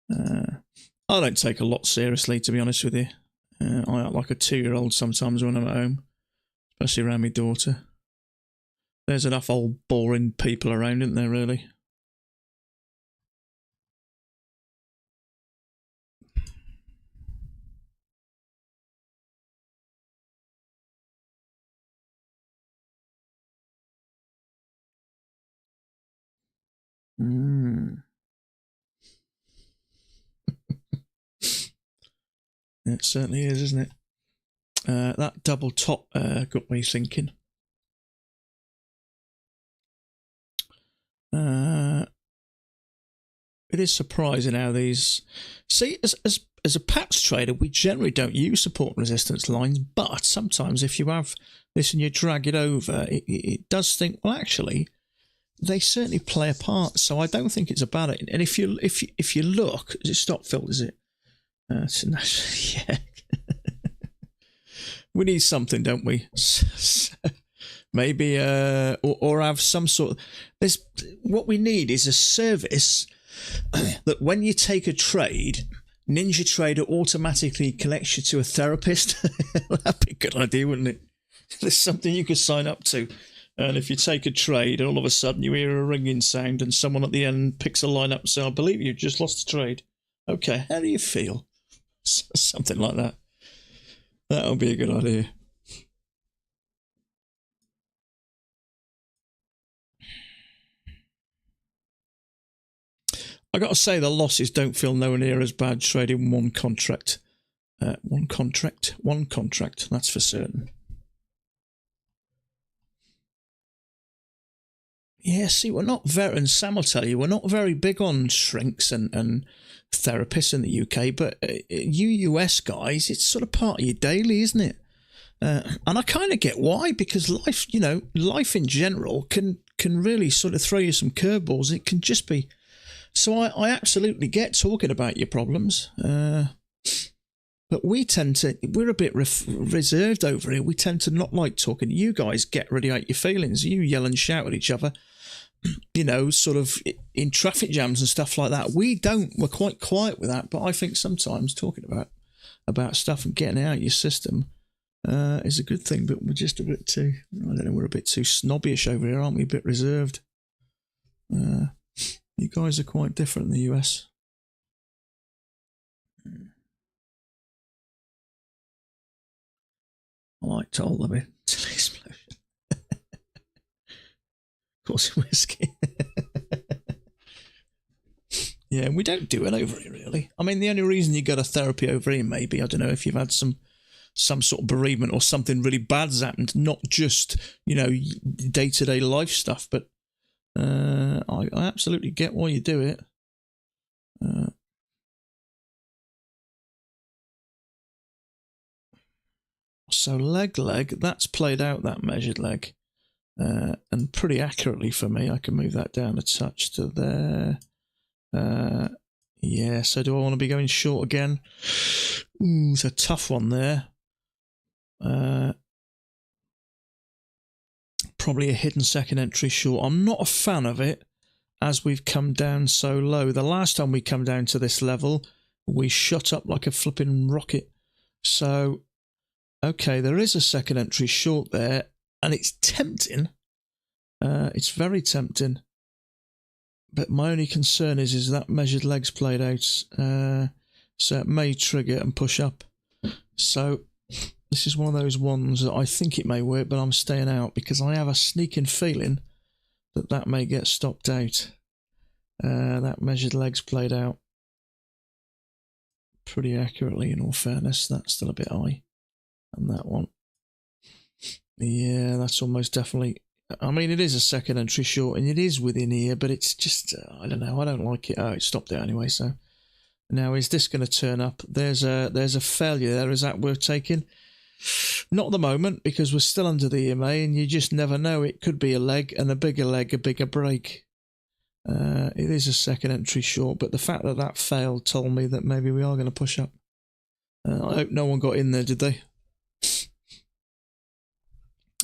I don't take a lot seriously, to be honest with you. I act like a 2-year-old sometimes when I'm at home, especially around my daughter. There's enough old boring people around, isn't there, really? It certainly is, isn't it? That double top got me thinking. It is surprising how these... See, as a PATS trader, we generally don't use support and resistance lines, but sometimes if you have this and you drag it over, it does think, well, actually, they certainly play a part, so I don't think it's a bad idea. And if you look, is it stop fill, is it? Yeah. We need something, don't we? Maybe, or have some sort of... what we need is a service that when you take a trade, Ninja Trader automatically connects you to a therapist. That'd be a good idea, wouldn't it? There's something you could sign up to. And if you take a trade and all of a sudden you hear a ringing sound and someone at the end picks a line up and says, I believe you've just lost the trade. Okay, how do you feel? Something like that. That'll be a good idea. I got to say, the losses don't feel nowhere near as bad trading one contract. One contract, that's for certain. Yeah, see, we're not very, and Sam will tell you, we're not very big on shrinks and therapists in the UK, but you US guys, it's sort of part of your daily, isn't it? And I kind of get why, because life in general can really sort of throw you some curveballs. It can just be. So I absolutely get talking about your problems, but we're a bit reserved over here. We tend to not like talking. You guys get really out your feelings. You yell and shout at each other, sort of in traffic jams and stuff like that. We don't. We're quite quiet with that, but I think sometimes talking about stuff and getting it out your system is a good thing. But we're just a bit too, I don't know, we're a bit too snobbyish over here, aren't we? A bit reserved. You guys are quite different in the US. I like to hold them in till they explode. Causing whiskey. Yeah, and we don't do it over here, really. I mean, the only reason you go to therapy over here, maybe, I don't know, if you've had some sort of bereavement or something really bad's happened, not just, day-to-day life stuff, but I absolutely get why you do it. So leg, that's played out, that measured leg. And pretty accurately for me. I can move that down a touch to there. Yeah, so do I want to be going short again? Ooh, it's a tough one there. Probably a hidden second entry short. I'm not a fan of it as we've come down so low. The last time we come down to this level, we shot up like a flipping rocket. So, okay, there is a second entry short there, and it's tempting. It's very tempting. But my only concern is that measured legs played out. So it may trigger and push up. So this is one of those ones that I think it may work, but I'm staying out because I have a sneaking feeling that may get stopped out. That measured legs played out pretty accurately, in all fairness. That's still a bit high. And that one. Yeah, that's almost definitely. I mean, it is a second entry short, and it is within here, but it's just, I don't know, I don't like it. Oh, it stopped there anyway, so. Now, is this going to turn up? There's a failure there. Is that worth taking? Not at the moment, because we're still under the EMA, and you just never know. It could be a leg, and a bigger break. It is a second entry short, but the fact that failed told me that maybe we are going to push up. I hope no one got in there, did they?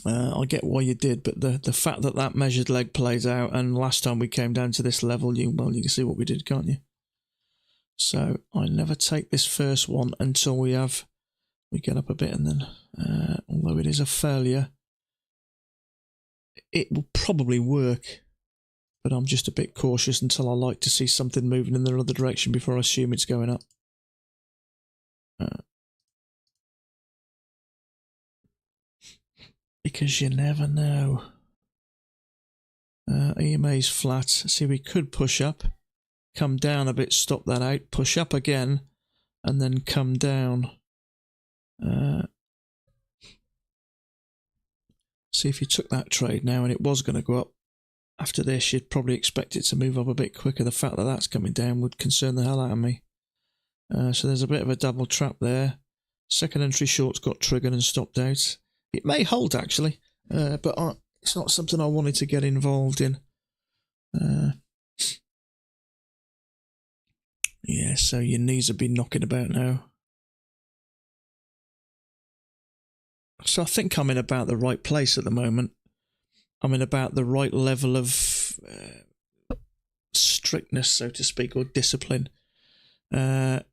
I get why you did, but the fact that measured leg plays out, and last time we came down to this level, you can see what we did, can't you? So I never take this first one until we get up a bit, and then, although it is a failure, it will probably work, but I'm just a bit cautious until I like to see something moving in the other direction before I assume it's going up. Because you never know. EMA's flat. See, we could push up, come down a bit, stop that out, push up again, and then come down. See, if you took that trade now and it was going to go up, after this you'd probably expect it to move up a bit quicker. The fact that that's coming down would concern the hell out of me. So there's a bit of a double trap there. Second entry short's got triggered and stopped out. It may hold, actually, but it's not something I wanted to get involved in. Yeah, so your knees have been knocking about now. So I think I'm in about the right place at the moment. I'm in about the right level of strictness, so to speak, or discipline. I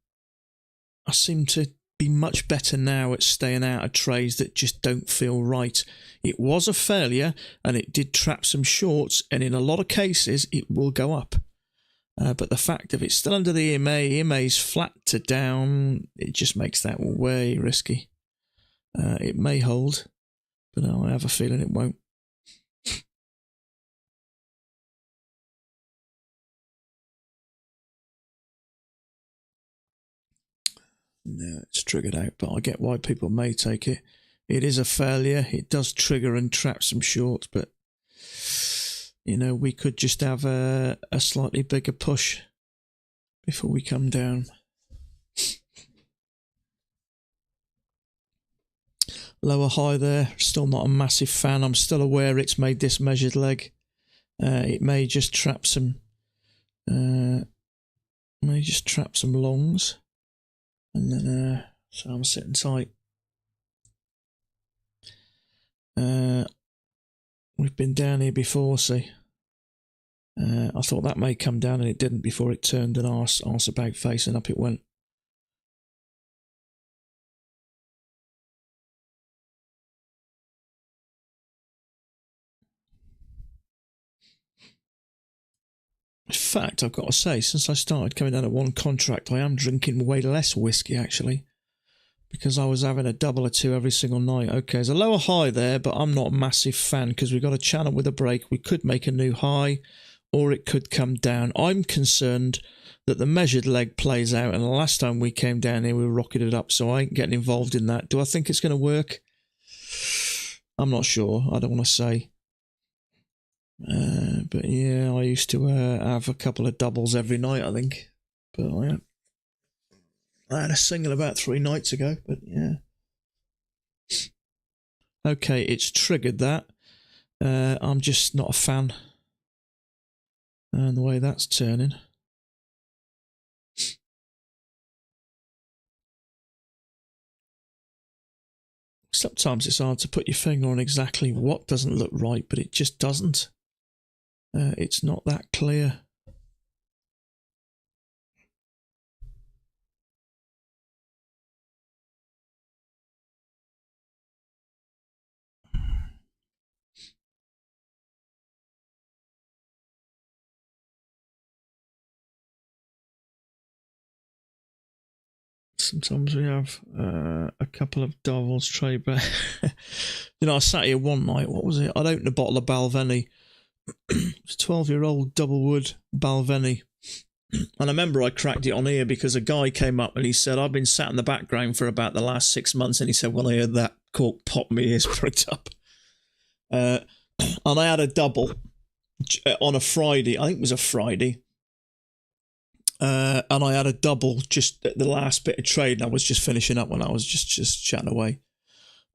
seem to be much better now at staying out of trades that just don't feel right. It was a failure, and it did trap some shorts, and in a lot of cases, it will go up. But the fact of it's still under the EMA's flat to down, it just makes that way risky. It may hold, but I have a feeling it won't. No, it's triggered out, but I get why people may take it. It is a failure. It does trigger and trap some shorts, but you know, we could just have a slightly bigger push before we come down. Lower high there, still not a massive fan. I'm still aware it's made this measured leg. It may just trap some longs, and then so I'm sitting tight. We've been down here before, see. I thought that may come down and it didn't before it turned and arse about face and up it went. In fact, I've got to say, since I started coming down at one contract, I am drinking way less whiskey actually, because I was having a double or two every single night. Okay, there's a lower high there, but I'm not a massive fan because we've got a channel with a break. We could make a new high, or it could come down. I'm concerned that the measured leg plays out, and the last time we came down here, we rocketed up, so I ain't getting involved in that. Do I think it's going to work? I'm not sure. I don't want to say. But yeah, I used to have a couple of doubles every night, I think. But I had a single about 3 nights ago, but yeah. Okay, it's triggered that. I'm just not a fan. And the way that's turning. Sometimes it's hard to put your finger on exactly what doesn't look right, but it just doesn't. It's not that clear. Sometimes we have a couple of doubles trade back. You know, I sat here one night, what was it? I'd opened a bottle of Balvenie. It's a 12-year-old double wood Balvenie. And I remember I cracked it on here because a guy came up and he said, I've been sat in the background for about the last 6 months. And he said, when I heard that cork pop, my ears pricked up. And I had a double on a Friday. I think it was a Friday. And I had a double just at the last bit of trade, and I was just finishing up when I was just chatting away.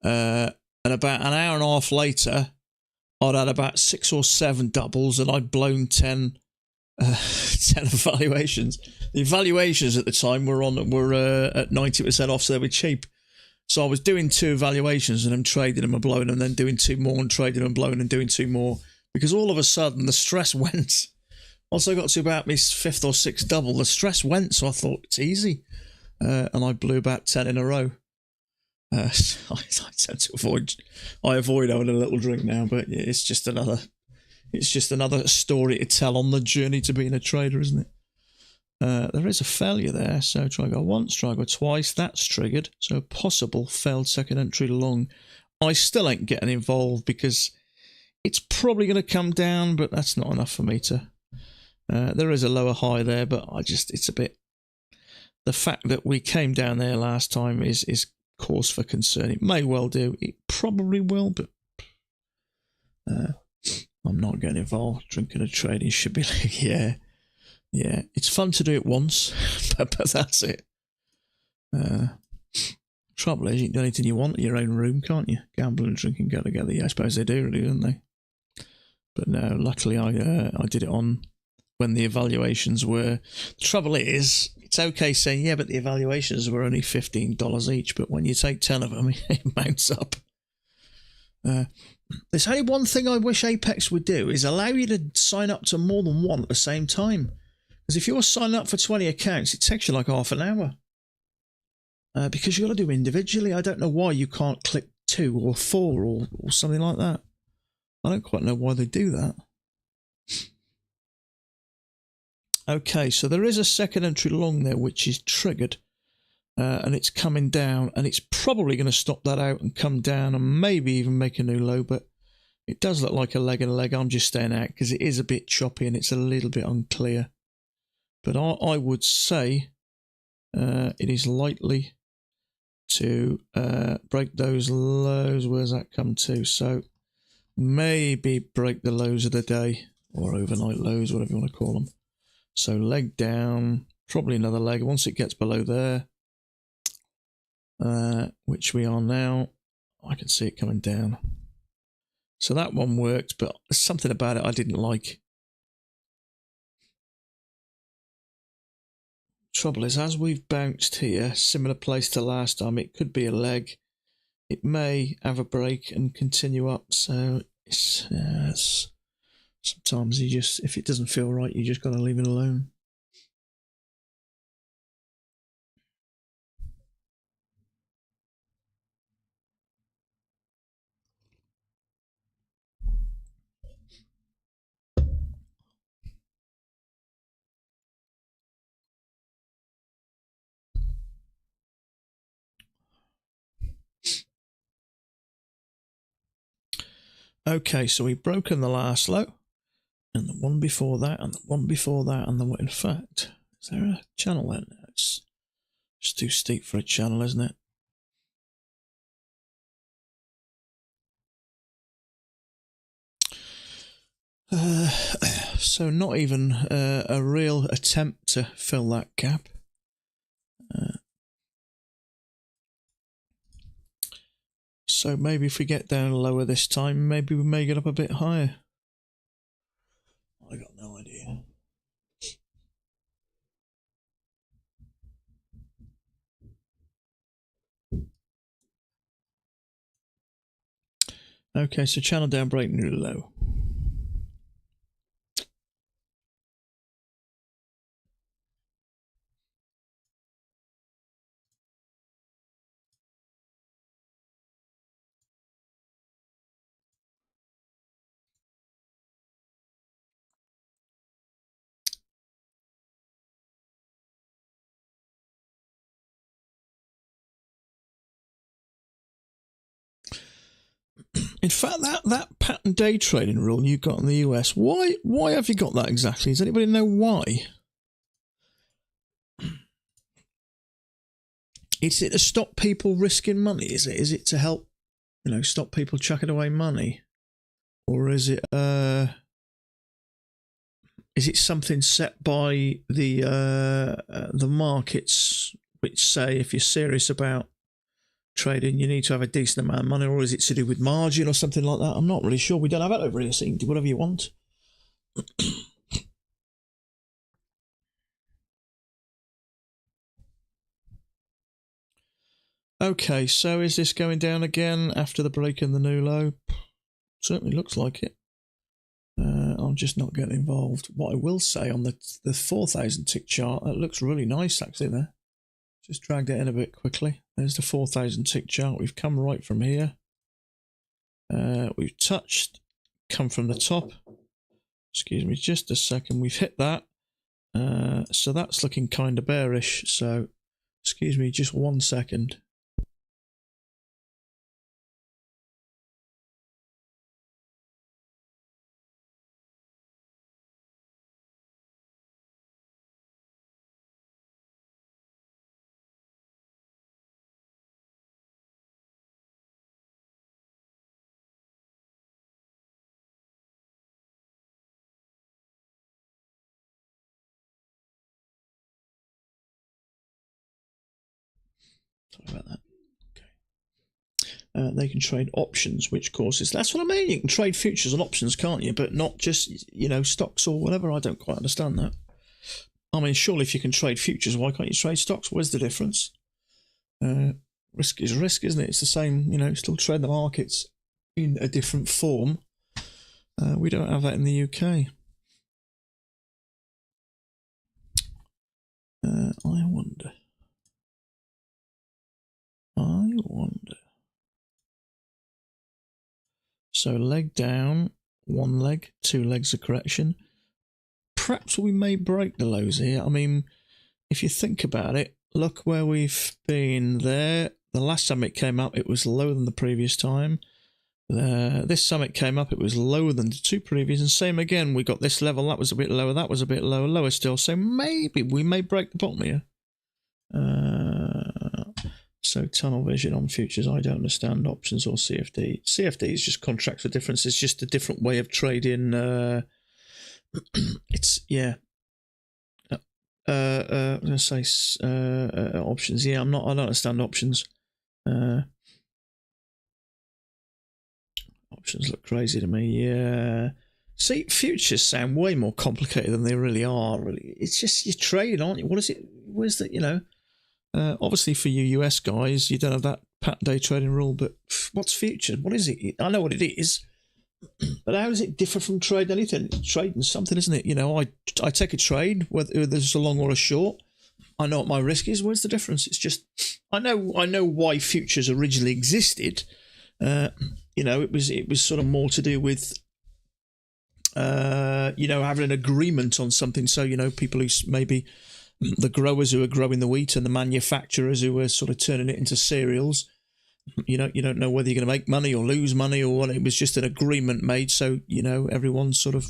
And about an hour and a half later, I'd had about 6 or 7 doubles, and I'd blown 10 evaluations. The evaluations at the time were at 90% off, so they were cheap. So I was doing 2 evaluations, and I'm trading them and blowing, and then doing 2 more and trading them and blowing, and doing 2 more, because all of a sudden the stress went. Once I got to about my 5th or 6th double, the stress went, so I thought, it's easy. And I blew about 10 in a row. So I tend to avoid having a little drink now, but it's just another story to tell on the journey to being a trader, isn't it? There is a failure there, so try go once, try go twice, that's triggered. So possible failed second entry long. I still ain't getting involved because it's probably going to come down, but that's not enough for me to... there is a lower high there, but it's a bit... The fact that we came down there last time is cause for concern. It may well do. It probably will, but I'm not getting involved. Drinking and trading should be like, yeah. It's fun to do it once, but that's it. Trouble is, you can do anything you want in your own room, can't you? Gamble and drink and go together. Yeah, I suppose they do, really, don't they? But no, luckily I did it on when the evaluations were... The trouble is, it's okay saying, yeah, but the evaluations were only $15 each, but when you take 10 of them, it mounts up. There's only one thing I wish Apex would do, is allow you to sign up to more than one at the same time. Because if you're signing up for 20 accounts, it takes you like half an hour. Because you've got to do individually. I don't know why you can't click 2 or 4 or something like that. I don't quite know why they do that. Okay, so there is a second entry long there which is triggered, and it's coming down, and it's probably going to stop that out and come down and maybe even make a new low, but it does look like a leg and a leg. I'm just staying out because it is a bit choppy and it's a little bit unclear. But I would say it is likely to break those lows. Where's that come to? So maybe break the lows of the day, or overnight lows, whatever you want to call them. So leg down, probably another leg once it gets below there, which we are now. I can see it coming down. So that one worked, but there's something about it I didn't like. Trouble is, as we've bounced here, similar place to last time, it could be a leg. It may have a break and continue up. So it's sometimes you just, if it doesn't feel right, you just got to leave it alone. Okay, so we've broken the last low, and the one before that, and the one before that, and in fact, is there a channel there? No, it's just too steep for a channel, isn't it? So not even a real attempt to fill that gap. So maybe if we get down lower this time, maybe we may get up a bit higher. I got no idea. Okay, so channel down, break new low. In fact, that pattern day trading rule you got in the US, why have you got that exactly? Does anybody know why? Is it to stop people risking money? Is it to help, stop people chucking away money, or is it something set by the markets, which say if you're serious about trading, you need to have a decent amount of money, or is it to do with margin or something like that? I'm not really sure. We don't have it over here, so you can do whatever you want. Okay, so is this going down again after the break in the new low? Certainly looks like it. I'm just not getting involved. What I will say on the 4,000 tick chart, it looks really nice actually there. Just dragged it in a bit quickly. There's the 4,000 tick chart. We've come right from here. We've touched, come from the top. Excuse me, just a second. We've hit that. So that's looking kind of bearish. So, excuse me, just 1 second. Sorry about that. They can trade options, which courses. That's what I mean. You can trade futures and options, can't you? But not just, stocks or whatever. I don't quite understand that. I mean, surely if you can trade futures, why can't you trade stocks? Where's the difference? Risk is risk, isn't it? It's the same, still trade the markets in a different form. We don't have that in the UK. I wonder. So leg down, one leg, two legs of correction. perhaps we may break the lows here. I mean, if you think about it, look where we've been there. The last time it came up, it was lower than the previous time. This time it came up, it was lower than the two previous, and same again. We got this level, that was a bit lower, that was a bit lower, lower still. So maybe we may break the bottom here. So tunnel vision on futures, I don't understand. Options or CFD. CFD is just contracts for difference. It's just a different way of trading. It's yeah. I'm gonna say options. Yeah, I don't understand options. Options look crazy to me. Yeah. See, futures sound way more complicated than they really are. Really, it's just you're trading, aren't you? What is it? Where's the obviously for you US guys, you don't have that pattern day trading rule. But what's futures? What is it? I know what it is. But how does it differ from trade anything? Trading something, isn't it? I take a trade, whether there's a long or a short. I know what my risk is. Where's the difference? It's just I know why futures originally existed. It was sort of more to do with having an agreement on something. So people who maybe the growers who are growing the wheat and the manufacturers who are sort of turning it into cereals. You don't know whether you're going to make money or lose money or what. It was just an agreement made. So, everyone sort of,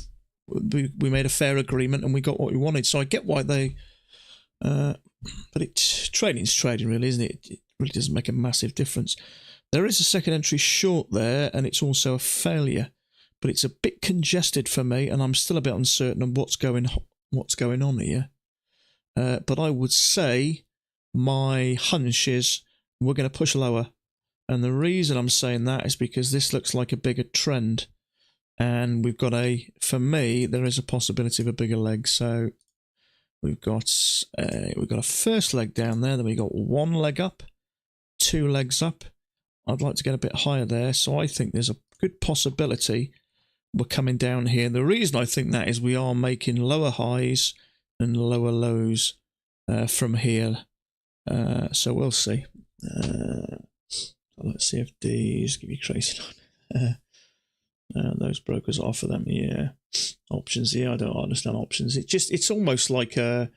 we made a fair agreement and we got what we wanted. So I get why they, but trading's trading really, isn't it? It really doesn't make a massive difference. There is a second entry short there and it's also a failure, but it's a bit congested for me and I'm still a bit uncertain on what's going on here. But I would say my hunch is we're going to push lower. And the reason I'm saying that is because this looks like a bigger trend. And we've got for me, there is a possibility of a bigger leg. So we've got a first leg down there. Then we got one leg up, two legs up. I'd like to get a bit higher there. So I think there's a good possibility we're coming down here. The reason I think that is we are making lower highs and lower lows from here. So we'll see. Let's see if these give you crazy line. Those brokers offer them, yeah. Options, yeah. I don't understand options. It's almost like a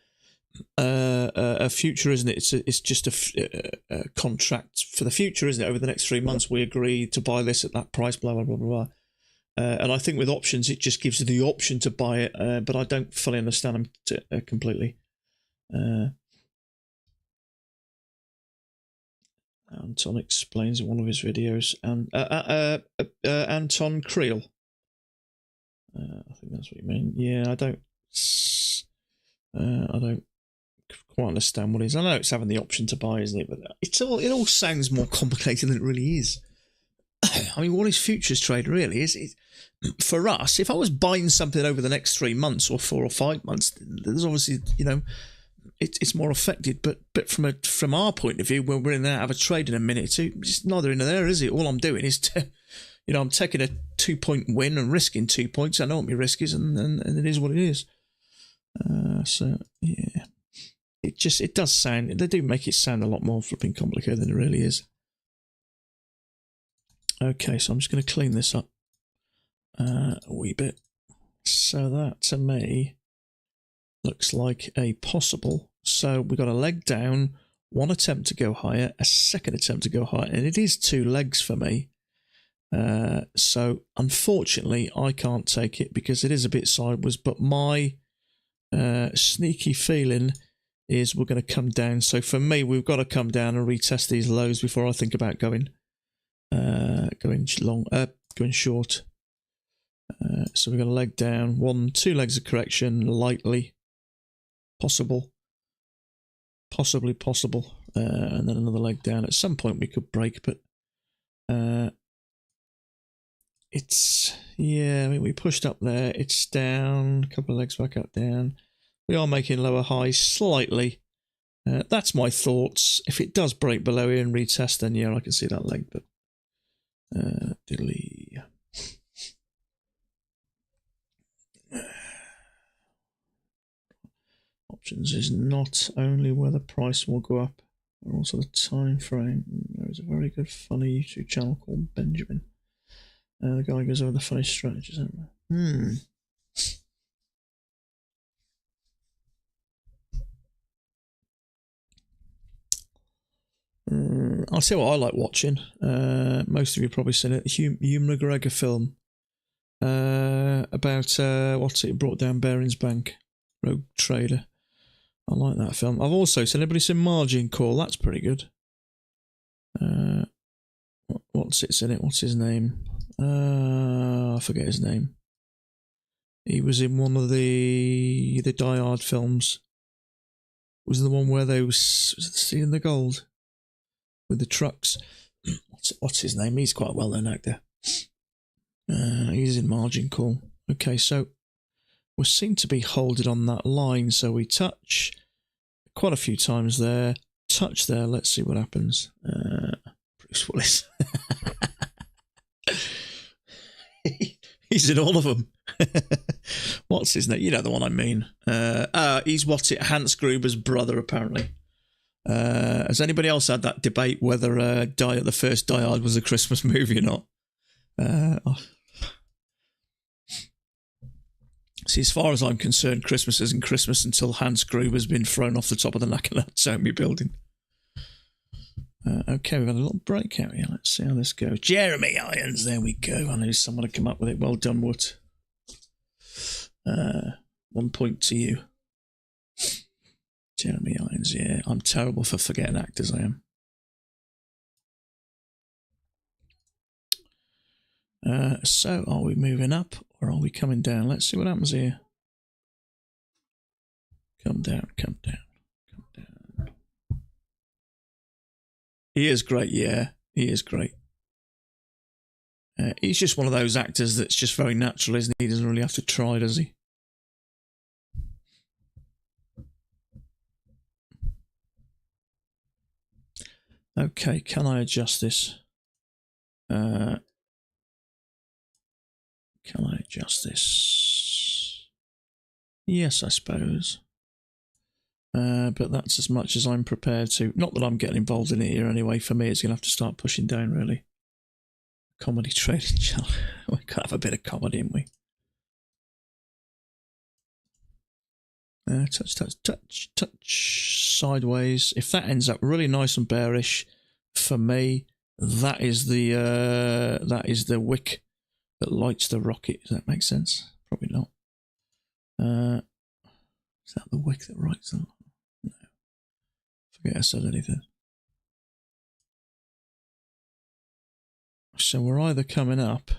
future, isn't it? It's just a contract for the future, isn't it? Over the next 3 months, we agree to buy this at that price, blah blah blah blah blah. And I think with options, it just gives you the option to buy it, but I don't fully understand them completely. Anton explains in one of his videos, and Anton Creel. I think that's what you mean. Yeah, I don't quite understand what it is. I know it's having the option to buy, isn't it? But it all sounds more complicated than it really is. I mean, what is futures trade really? Is for us? If I was buying something over the next 3 months or 4 or 5 months, there's obviously it's more affected, but from our point of view, when we're in there, have a trade in a minute or two, it's neither in or there, is it? All I'm doing is, I'm taking a 2-point win and risking 2 points. I know what my risk is, and it is what it is. So yeah, it does sound. They do make it sound a lot more flipping complicated than it really is. Okay, so I'm just going to clean this up a wee bit. So that to me looks like a possible. So we've got a leg down, one attempt to go higher, a second attempt to go higher, and it is 2 legs for me. So unfortunately, I can't take it because it is a bit sideways, but my sneaky feeling is we're going to come down. So for me, we've got to come down and retest these lows before I think about going short. So we've got a leg down, 2 legs of correction, lightly. Possible, and then another leg down. At some point we could break, but we pushed up there, it's down, a couple of legs back up, down. We are making lower highs slightly. That's my thoughts. If it does break below here and retest, then yeah, I can see that leg, but diddly. Options is not only where the price will go up, but also the time frame. There is a very good funny YouTube channel called Benjamin. The guy goes over the funny strategies. I'll tell you what I like watching. Most of you probably seen it. Hugh McGregor film about what's it? Brought down Barings Bank, rogue trader. I like that film. I've also seen. Anybody seen Margin Call? That's pretty good. What's it's in it? What's his name? I forget his name. He was in one of the Die Hard films. Was the one where they was stealing the gold with the trucks? What's his name? He's quite a well-known actor. He's in Margin Call. Okay, so we seem to be holding on that line. So we touch quite a few times there. Touch there. Let's see what happens. Bruce Willis. He's in all of them. What's his name? You know the one I mean. He's Hans Gruber's brother, apparently. Has anybody else had that debate whether the first Die Hard was a Christmas movie or not? See, as far as I'm concerned, Christmas isn't Christmas until Hans Gruber's been thrown off the top of the Nakanat Zombie building. Okay, we've had a little breakout here. Let's see how this goes. Jeremy Irons, there we go. I knew someone had come up with it. Well done, Wood. 1 point to you. Jeremy Irons, yeah. I'm terrible for forgetting actors, I am. So, are we moving up or are we coming down? Let's see what happens here. Come down, come down, come down. He is great, yeah. He is great. He's just one of those actors that's just very natural, isn't he? He doesn't really have to try, does he? Okay, can I adjust this? Can I adjust this? Yes, I suppose. But that's as much as I'm prepared to. Not that I'm getting involved in it here anyway. For me, it's going to have to start pushing down, really. Comedy trading channel. We could have a bit of comedy, haven't we? Touch, touch, touch, touch. Sideways. If that ends up really nice and bearish, for me, that is the wick that lights the rocket. Does that make sense? Probably not. Is that the wick that lights them? No. Forget I said anything. So we're either coming up.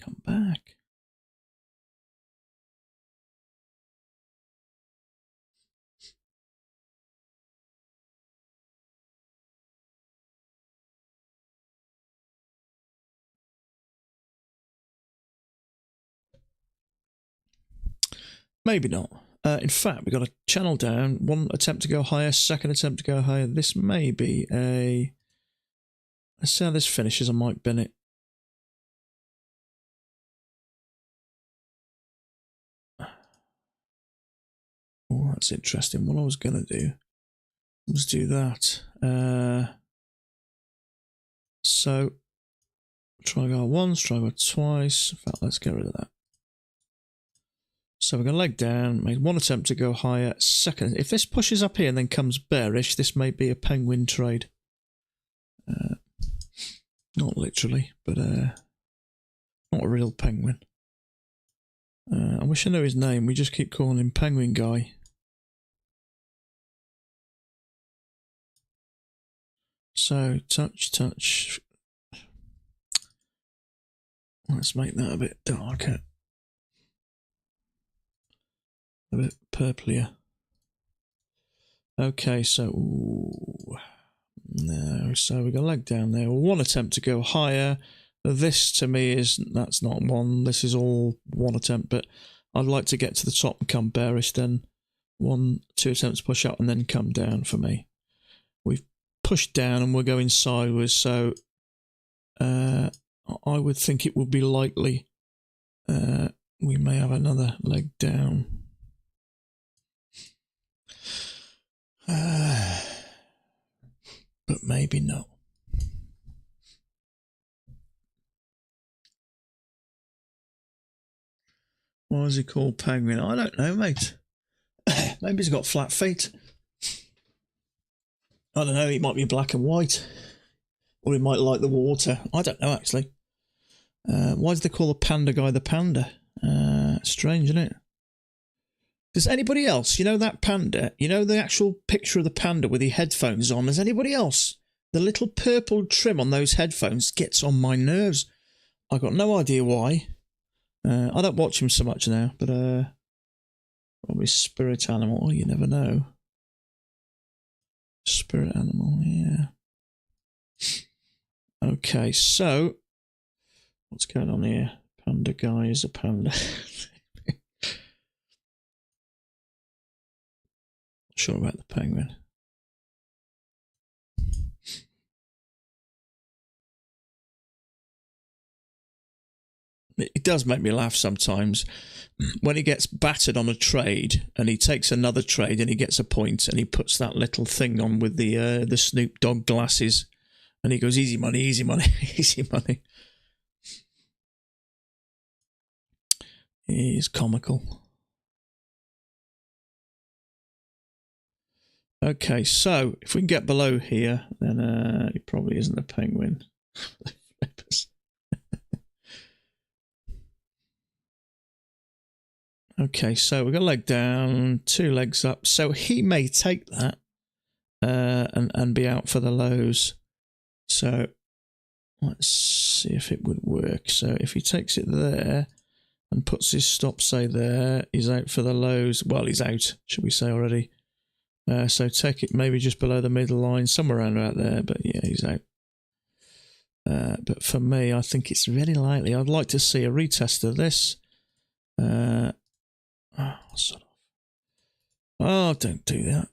Come back. Maybe not. In fact, we got a channel down. One attempt to go higher, second attempt to go higher. This may be a... Let's see how this finishes. I might bin it. Oh, that's interesting. What I was going to do was do that. So, try go once, try go twice. In fact, let's get rid of that. So we're going to leg down, made one attempt to go higher. Second, if this pushes up here and then comes bearish, this may be a penguin trade. Not literally, but not a real penguin. I wish I knew his name. We just keep calling him Penguin Guy. So, touch, touch. Let's make that a bit darker. A bit purplier. Okay, so... Ooh, no, so we've got a leg down there. One attempt to go higher. This, to me, that's not one. This is all one attempt, but I'd like to get to the top and come bearish, then 1, 2 attempts to push up and then come down for me. We've pushed down and we're going sideways, so I would think it would be likely we may have another leg down. But maybe not. Why is he called Penguin? I don't know, mate. Maybe he's got flat feet. I don't know, he might be black and white. Or he might like the water. I don't know, actually. Why do they call the panda guy the panda? Strange, isn't it? Does anybody else, you know that panda, you know the actual picture of the panda with the headphones on, does anybody else, the little purple trim on those headphones gets on my nerves. I got no idea why. I don't watch him so much now, but probably spirit animal, you never know. Spirit animal, yeah. Okay, so what's going on here? Panda guy is a panda. Sure about the penguin. It does make me laugh sometimes when he gets battered on a trade and he takes another trade and he gets a point and he puts that little thing on with the Snoop Dogg glasses and he goes, easy money, easy money, easy money. He is comical. Okay, so if we can get below here, then it probably isn't a penguin. Okay, so we've got a leg down, 2 legs up. So he may take that and be out for the lows. So let's see if it would work. So if he takes it there and puts his stop, say there, he's out for the lows. Well, he's out, should we say already. So take it maybe just below the middle line, somewhere around about there. But yeah, he's out. But for me, I think it's very likely. I'd like to see a retest of this. Oh, sort of. Oh, don't do that.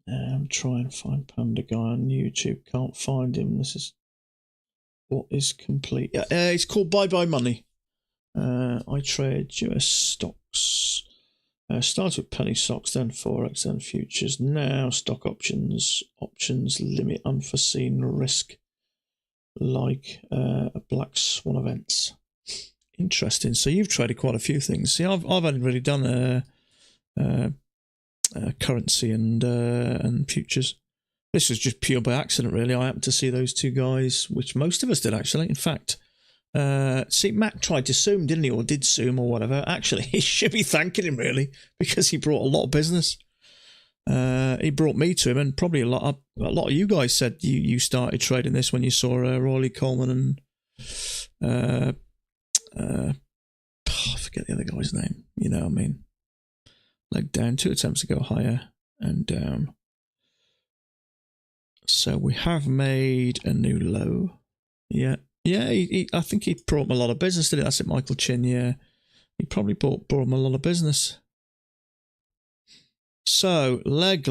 I'm trying to find Panda Guy on YouTube. Can't find him. This is what is complete. It's called Bye Bye Money. I trade US stocks. Start with penny stocks, then forex, then futures. Now stock options, limit unforeseen risk, like black swan events. Interesting. So you've traded quite a few things. See, I've only really done currency and futures. This was just pure by accident, really. I happened to see those two guys, which most of us did actually. In fact, see, Mac tried to zoom, didn't he, or did zoom or whatever. Actually, he should be thanking him really because he brought a lot of business. He brought me to him, and probably a lot of you guys said you started trading this when you saw Riley Coleman and. I forget the other guy's name. You know what I mean? Leg down, 2 attempts to go higher and down. So we have made a new low. Yeah. Yeah, I think he brought him a lot of business, didn't he? That's it, Michael Chin, yeah. He probably brought him a lot of business. So, leg,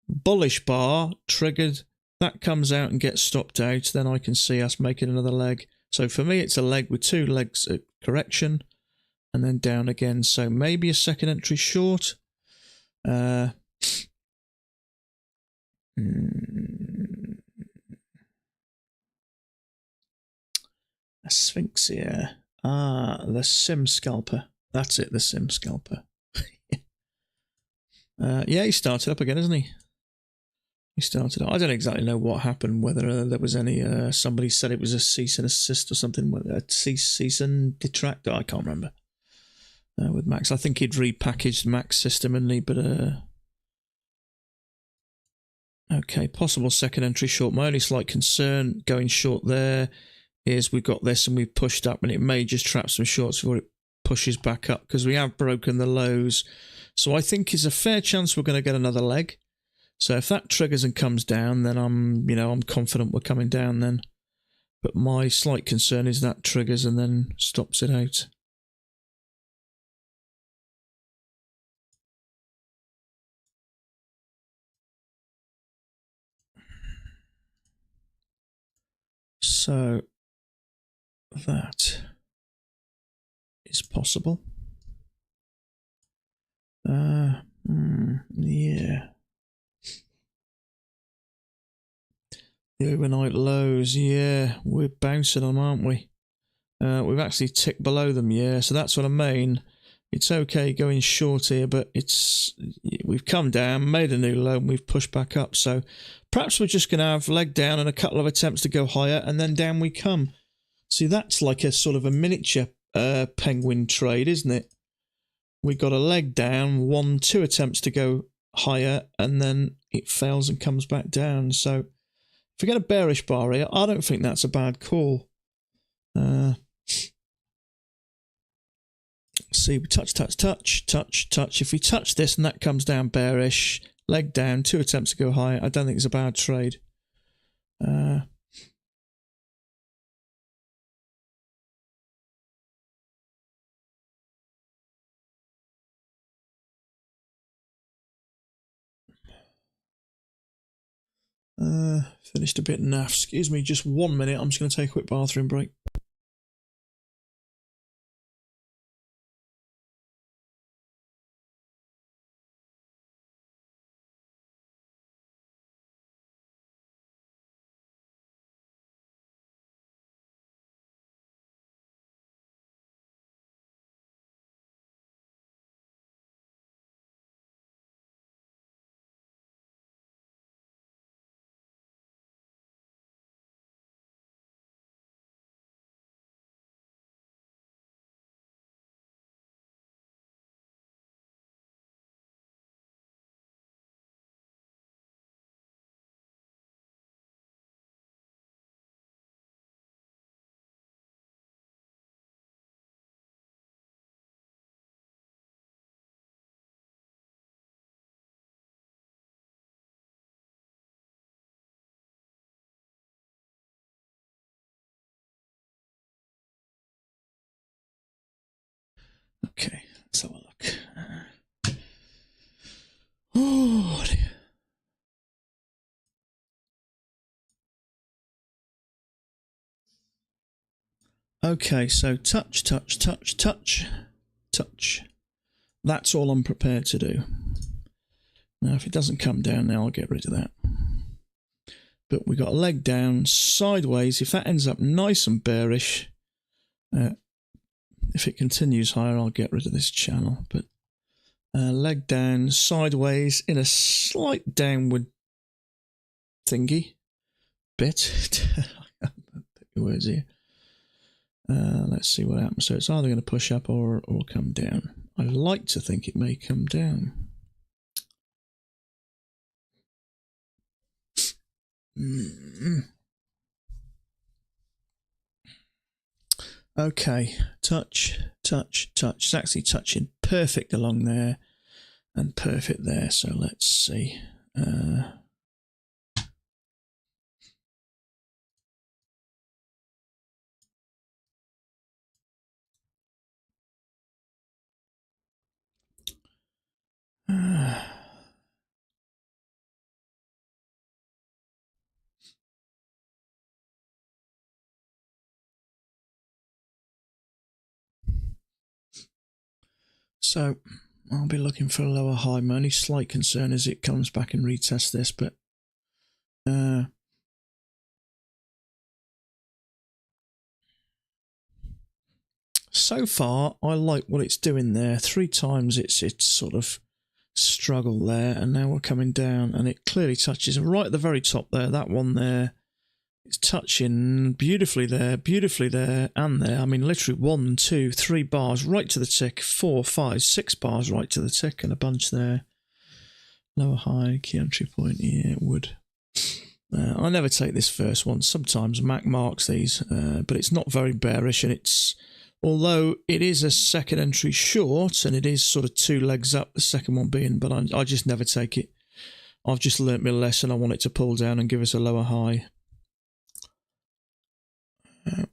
bullish bar, triggered. That comes out and gets stopped out. Then I can see us making another leg. So for me, it's a leg with 2 legs at correction and then down again. So maybe a second entry short. A Sphinx here. The Sim Scalper. That's it, the Sim Scalper. Yeah, he started up again, isn't he? He started. I don't exactly know what happened. Whether there was any. Somebody said it was a cease and assist or something. A cease and detract. I can't remember. With Max, I think he'd repackaged Max system, hadn't he? But okay, possible second entry short. My only slight concern going short there is we've got this and we've pushed up, and it may just trap some shorts before it pushes back up because we have broken the lows. So I think there's a fair chance we're going to get another leg. So if that triggers and comes down, then I'm confident we're coming down then. But my slight concern is that triggers and then stops it out. So that is possible. Yeah. The overnight lows, yeah, we're bouncing them, aren't we? We've actually ticked below them, yeah, so that's what I mean. It's okay going short here, but we've come down, made a new low, and we've pushed back up. So perhaps we're just going to have leg down and a couple of attempts to go higher, and then down we come. See, that's like a sort of a miniature penguin trade, isn't it? We got a leg down, 1-2 attempts to go higher, and then it fails and comes back down. So if we get a bearish bar here, I don't think that's a bad call. See, we touch. If we touch this and that comes down bearish, leg down, 2 attempts to go higher, I don't think it's a bad trade. Finished a bit naff. Excuse me, just 1 minute. I'm just going to take a quick bathroom break. Okay, let's have a look. Oh dear. Okay, so touch. That's all I'm prepared to do. Now, if it doesn't come down now, I'll get rid of that. But we got a leg down, sideways. If that ends up nice and bearish, if it continues higher, I'll get rid of this channel. But leg down, sideways, in a slight downward thingy. Bit. Words here. Let's see what happens. So it's either going to push up or come down. I like to think it may come down. Okay, touch. It's actually touching perfect along there and perfect there. So let's see. So I'll be looking for a lower high. My only slight concern is it comes back and retests this, but so far I like what it's doing there. 3 times it's sort of struggled there, and now we're coming down, and it clearly touches right at the very top there. That one there, it's touching beautifully there, and there. I mean, literally 1, 2, 3 bars right to the tick, 4, 5, 6 bars right to the tick, and a bunch there. Lower high, key entry point. Yeah, it would. I never take this first one. Sometimes Mac marks these, but it's not very bearish, and it's, although it is a second entry short, and it is sort of 2 legs up, the second one being, but I just never take it. I've just learnt my lesson. I want it to pull down and give us a lower high,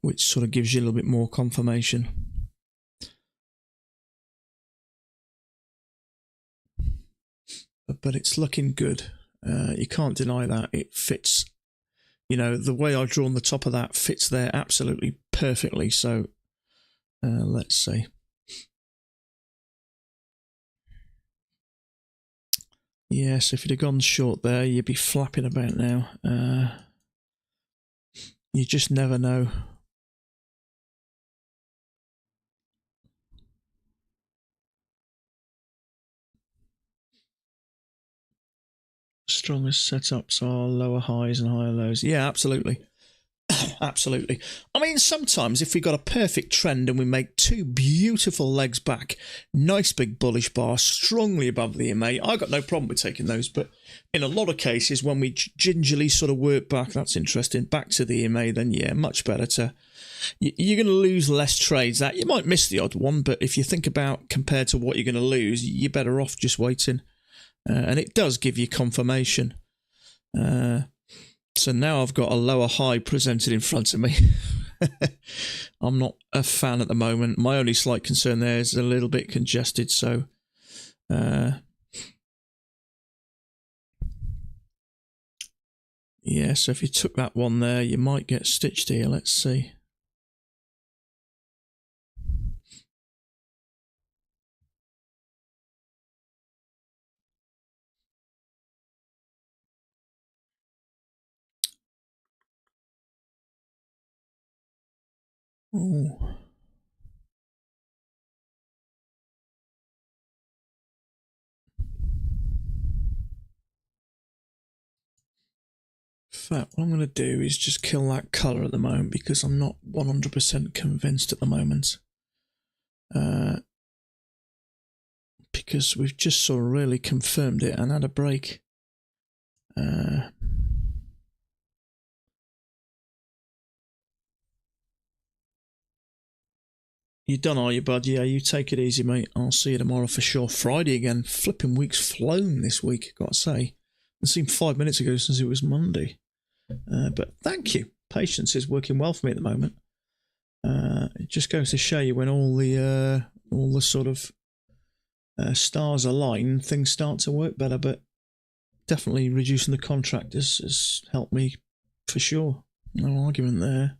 which sort of gives you a little bit more confirmation. But it's looking good. You can't deny that. It fits, you know, the way I've drawn the top of that fits there absolutely perfectly. So let's see. Yes, if you'd have gone short there, you'd be flapping about now. You just never know. Strongest setups are lower highs and higher lows. Yeah, absolutely. Absolutely. I mean, sometimes if we got a perfect trend and we make two beautiful legs back, nice big bullish bar, strongly above the EMA, I got no problem with taking those. But in a lot of cases, when we gingerly sort of work back, that's interesting, back to the EMA, then yeah, much better to... You're going to lose less trades. That you might miss the odd one, but if you think about compared to what you're going to lose, you're better off just waiting. And it does give you confirmation. So now I've got a lower high presented in front of me. I'm not a fan at the moment. My only slight concern there is a little bit congested. So yeah, so if you took that one there, you might get stitched here. Let's see. Oh. In fact, what I'm going to do is just kill that colour at the moment because I'm not 100% convinced at the moment. Because we've just sort of really confirmed it and had a break. You done, are you, bud? Yeah, you take it easy, mate. I'll see you tomorrow for sure. Friday again. Flipping week's flown this week, got to say. It seemed 5 minutes ago since it was Monday. But thank you. Patience is working well for me at the moment. It just goes to show you when all the sort of stars align, things start to work better. But definitely reducing the contract has helped me for sure. No argument there.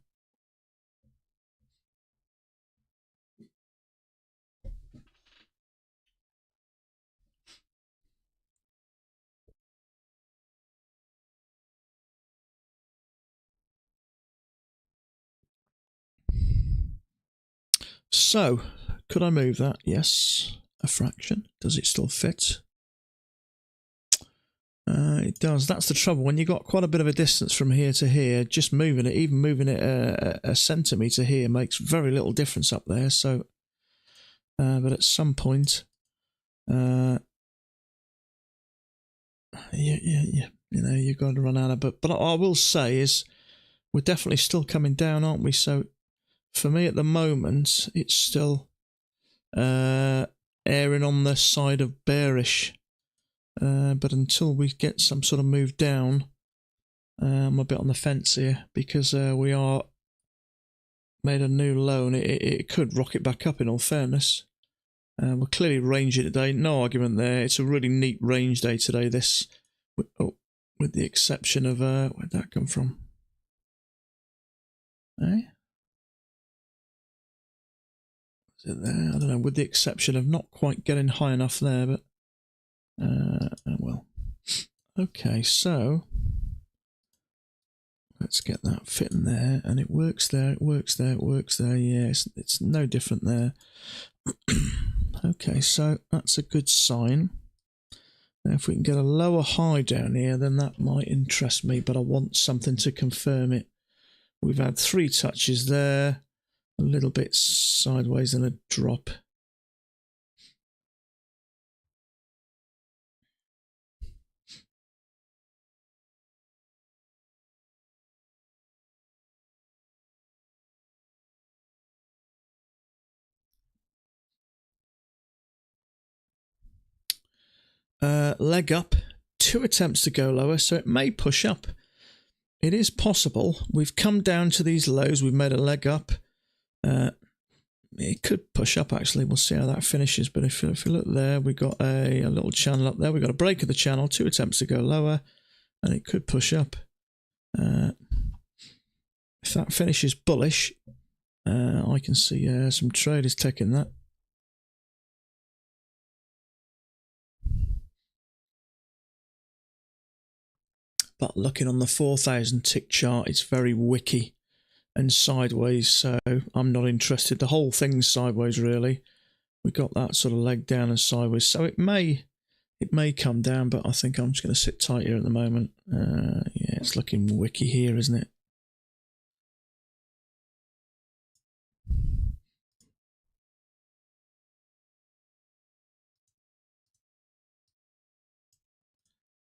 So, could I move that? Yes. A fraction. Does it still fit? It does. That's the trouble. When you've got quite a bit of a distance from here to here, just moving it, even moving it a centimetre here makes very little difference up there. So, but at some point, yeah, you know, you've got to run out of. But I will say is, we're definitely still coming down, aren't we? So, for me at the moment, it's still erring on the side of bearish. But until we get some sort of move down, I'm a bit on the fence here because we are made a new low and it could rocket back up in all fairness. We're clearly ranging today, no argument there. It's a really neat range day today, this, with the exception of, where'd that come from? Eh? Is it there? I don't know, with the exception of not quite getting high enough there, but well. Okay, so let's get that fitting there, and it works there, it works there, it works there. Yeah, it's no different there. Okay, so that's a good sign. Now, if we can get a lower high down here, then that might interest me, but I want something to confirm it. We've had 3 touches there, a little bit sideways and a drop. Leg up, 2 attempts to go lower, so it may push up. It is possible. We've come down to these lows, we've made a leg up. It could push up actually, we'll see how that finishes, but if you look there, we've got a little channel up there, we've got a break of the channel, 2 attempts to go lower, and it could push up. If that finishes bullish, I can see some traders taking that. But looking on the 4,000 tick chart, it's very wicky and sideways, so I'm not interested. The whole thing's sideways, really. We got that sort of leg down and sideways, so it may It may come down, but I think I'm just going to sit tight here at the moment. Yeah, it's looking wicky here, isn't it?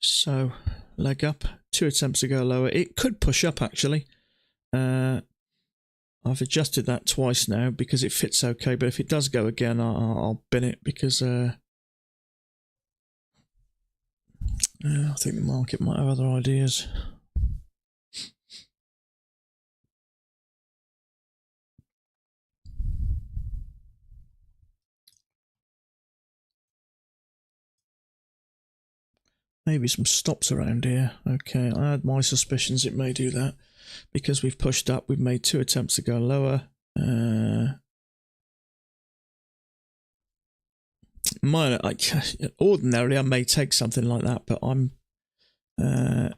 So, leg up, 2 attempts to go lower. It could push up, actually. I've adjusted that twice now because it fits okay, but if it does go again, I'll bin it because I think the market might have other ideas. Maybe some stops around here. Okay, I had my suspicions it may do that because we've pushed up. We've made 2 attempts to go lower. Ordinarily, I may take something like that, but I'm I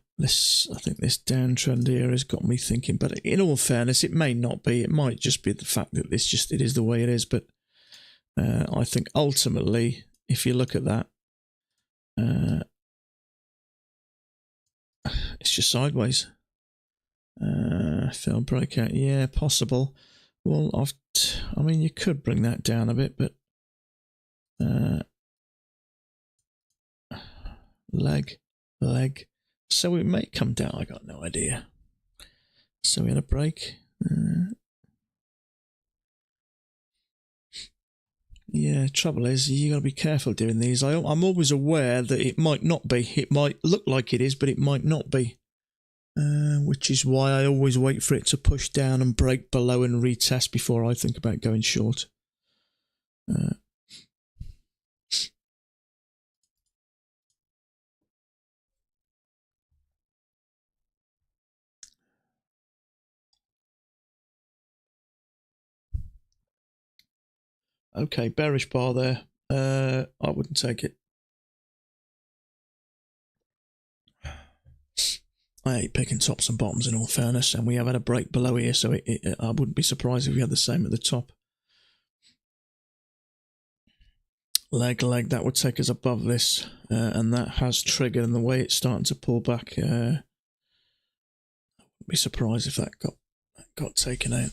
think this downtrend here has got me thinking. But in all fairness, it may not be. It might just be the fact that it is the way it is. But I think ultimately, if you look at that, it's just sideways. Failed breakout, yeah, possible. Well, I mean, you could bring that down a bit, but leg. So it may come down. I got no idea. So we had a break. Yeah, trouble is you got to be careful doing these. I'm always aware that it might not be. It might look like it is, but it might not be. Which is why I always wait for it to push down and break below and retest before I think about going short. Okay, bearish bar there. I wouldn't take it. I hate picking tops and bottoms in all fairness, and we have had a break below here, so I wouldn't be surprised if we had the same at the top. Leg, that would take us above this, and that has triggered, and the way it's starting to pull back, I wouldn't be surprised if that got taken out.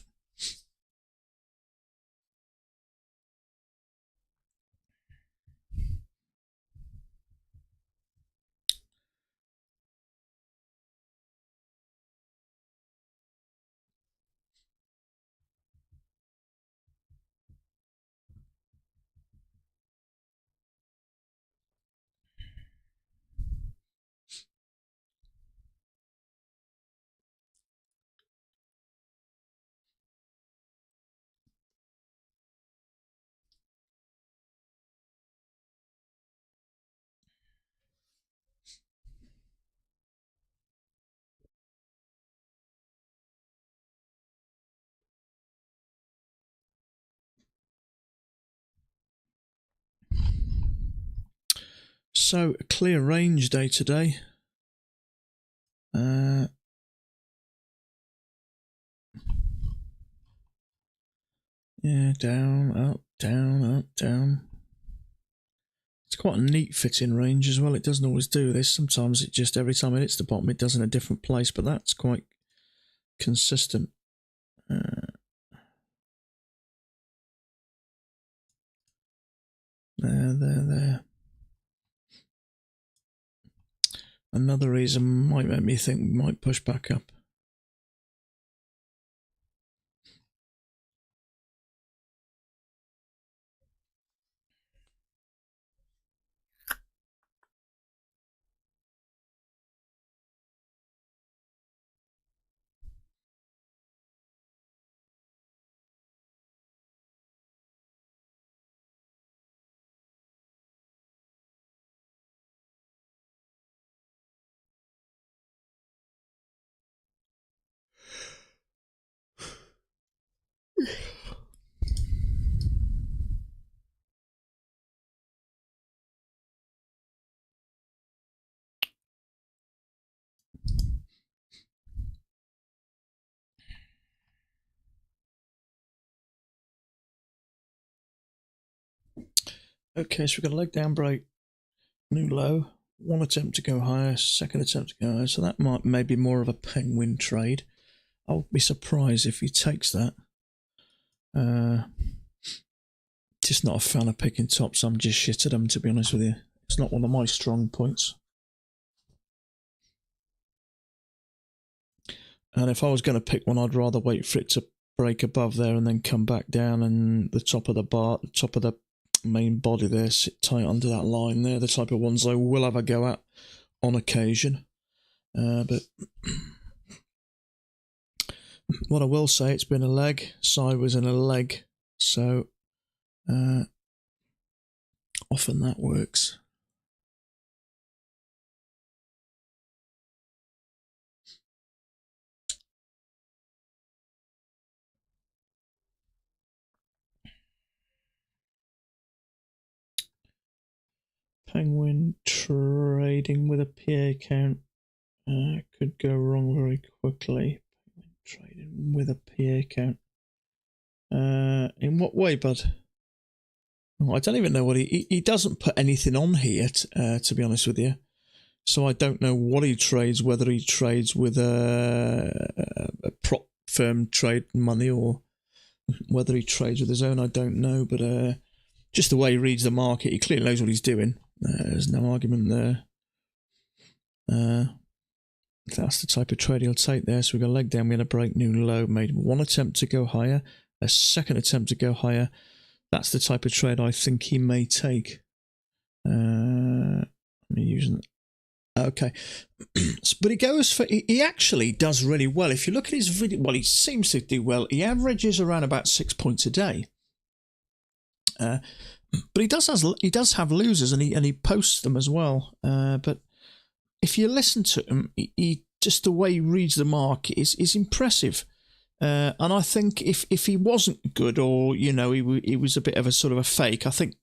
So, a clear range day today. Yeah, down, up, down, up, down. It's quite a neat fitting range as well. It doesn't always do this. Sometimes it just, every time it hits the bottom, it does in a different place, but that's quite consistent. There. Another reason might make me think we might push back up. Okay, so we've got a leg down break. new low. One attempt to go higher, second attempt to go higher. So that may be more of a penguin trade. I would be surprised if he takes that. Just not a fan of picking tops. I'm just shit at them, to be honest with you. It's not one of my strong points. And if I was going to pick one, I'd rather wait for it to break above there and then come back down, and the top of the bar, the top of the main body there, sit tight under that line there. The type of ones I will have a go at on occasion. But what I will say, it's been a leg, sideways and a leg, so often that works. Penguin trading with a PA count could go wrong very quickly. Penguin trading with a PA count. In what way, bud? Oh, I don't even know what he doesn't put anything on here, to be honest with you. So I don't know what he trades, whether he trades with a prop firm trade money or whether he trades with his own, I don't know. But just the way he reads the market, he clearly knows what he's doing. There's no argument there. That's the type of trade he'll take there. So we've got a leg down, we're going to break new low. Made one attempt to go higher, a second attempt to go higher. That's the type of trade I think he may take. Let me use it. Okay. But he goes for, he actually does really well. If you look at his video, well, he seems to do well. He averages around about 6 points a day. But he does have losers, and he posts them as well. But if you listen to him, he just the way he reads the market is impressive. And I think if he wasn't good, or he was a bit of a sort of a fake, I think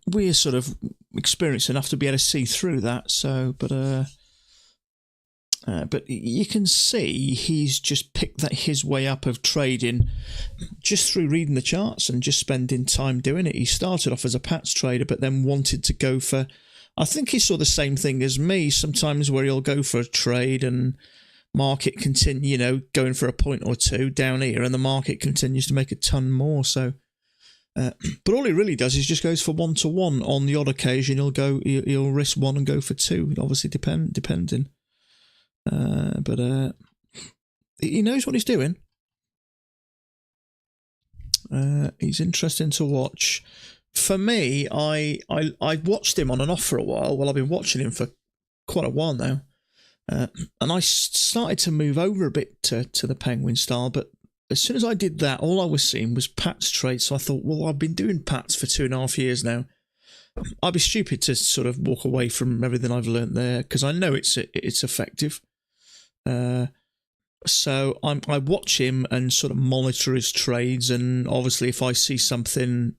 we're sort of experienced enough to be able to see through that. So, but you can see he's just picked that his way up of trading just through reading the charts and just spending time doing it. He started off as a Pats trader, but then wanted to go for, I think he saw the same thing as me sometimes, where he'll go for a trade and market continue, going for a point or two down here, and the market continues to make a ton more. So, but all he really does is just goes for 1-to-1. On the odd occasion, he'll risk one and go for two. Obviously, depending. But he knows what he's doing. He's interesting to watch. For me, I watched him on and off for a while. Well, I've been watching him for quite a while now. And I started to move over a bit to the Penguin style, but as soon as I did that, all I was seeing was Pats trades. So I thought, well, I've been doing Pats for 2.5 years now. I'd be stupid to sort of walk away from everything I've learned there, because I know it's effective. So I watch him and sort of monitor his trades, and obviously if I see something,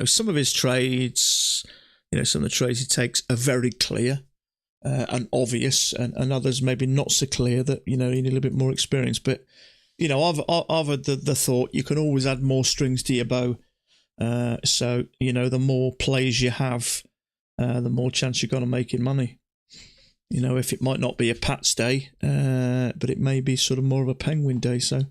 some of his trades, some of the trades he takes are very clear and obvious, and others maybe not so clear, that you need a little bit more experience. But I've had the thought you can always add more strings to your bow. So the more plays you have, the more chance you're going to making money. If it might not be a Pats day, but it may be sort of more of a Penguin day. So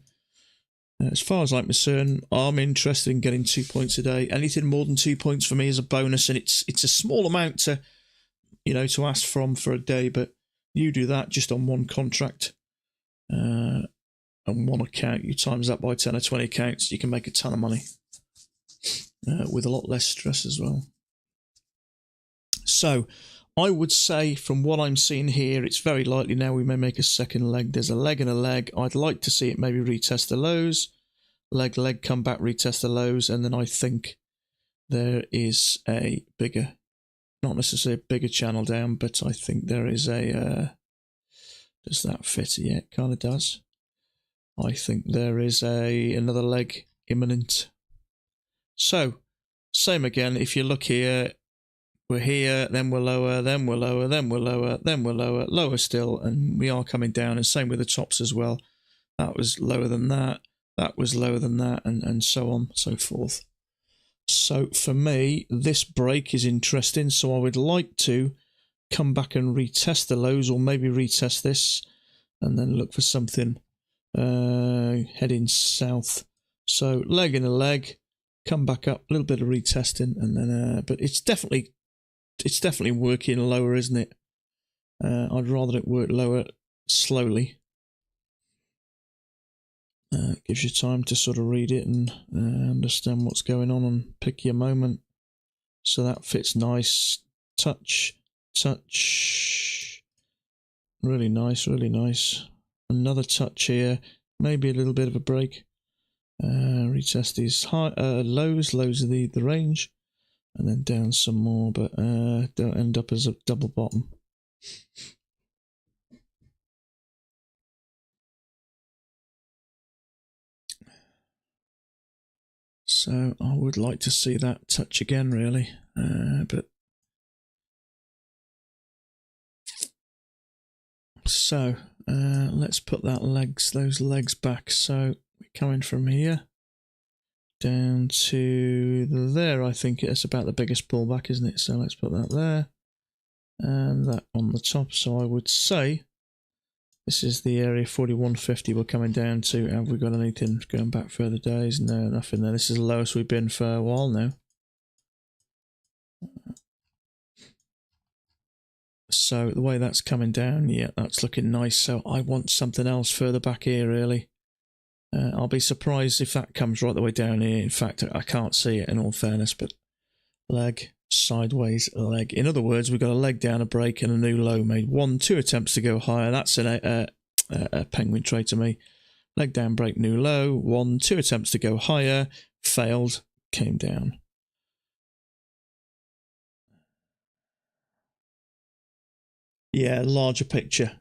as far as I'm concerned, I'm interested in getting 2 points a day. Anything more than 2 points for me is a bonus, and it's a small amount to ask from for a day. But you do that just on one contract and one account. You times that by 10 or 20 accounts, you can make a ton of money with a lot less stress as well. So I would say, from what I'm seeing here, it's very likely now we may make a second leg. There's a leg and a leg. I'd like to see it maybe retest the lows. Leg, come back, retest the lows. And then I think there is a bigger, not necessarily a bigger channel down, but I think there is a, does that fit? Yeah, it kind of does. I think there is another leg imminent. So, same again, if you look here, we're here, then we're lower, then we're lower, then we're lower, then we're lower, lower still, and we are coming down, and same with the tops as well. That was lower than that was lower than that, and so on, so forth. So for me, this break is interesting. So I would like to come back and retest the lows, or maybe retest this and then look for something heading south. So leg in a leg, come back up, a little bit of retesting, and then but it's definitely working lower, isn't it? I'd rather it work lower slowly. Gives you time to sort of read it and understand what's going on and pick your moment. So that fits nice. Touch. Really nice, really nice. Another touch here. Maybe a little bit of a break. Retest these high lows. Lows are the range. And then down some more, but don't end up as a double bottom. So I would like to see that touch again, really. But so let's put those legs back. So we're coming from here down to there. I think it's about the biggest pullback, isn't it? So let's put that there and that on the top. So I would say this is the area 4150 we're coming down to. Have we got anything going back further days? No, nothing there. This is the lowest we've been for a while now. So the way that's coming down, yeah, that's looking nice. So I want something else further back here, really. I'll be surprised if that comes right the way down here. In fact, I can't see it in all fairness, but leg, sideways, leg. In other words, we've got a leg down, a break, and a new low made. 2 attempts to go higher. That's a penguin trade to me. Leg down, break, new low. 2 attempts to go higher. Failed, came down. Yeah, larger picture.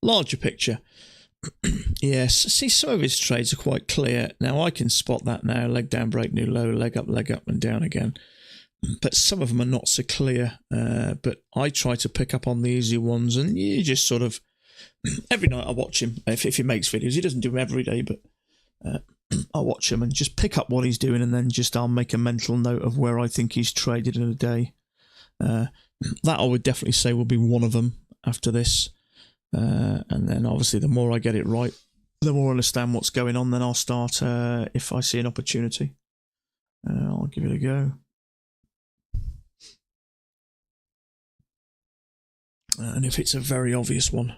Larger picture. Yes, see, some of his trades are quite clear. Now, I can spot that now. Leg down, break, new low, leg up, and down again. But some of them are not so clear. But I try to pick up on the easy ones, and you just sort of... Every night I watch him. If he makes videos, he doesn't do them every day, but I watch him and just pick up what he's doing, and then I'll make a mental note of where I think he's traded in a day. That I would definitely say will be one of them after this. And then obviously the more I get it right, the more I understand what's going on, then I'll start if I see an opportunity. I'll give it a go. And if it's a very obvious one.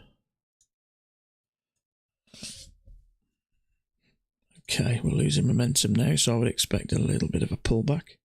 Okay, we're losing momentum now, so I would expect a little bit of a pullback.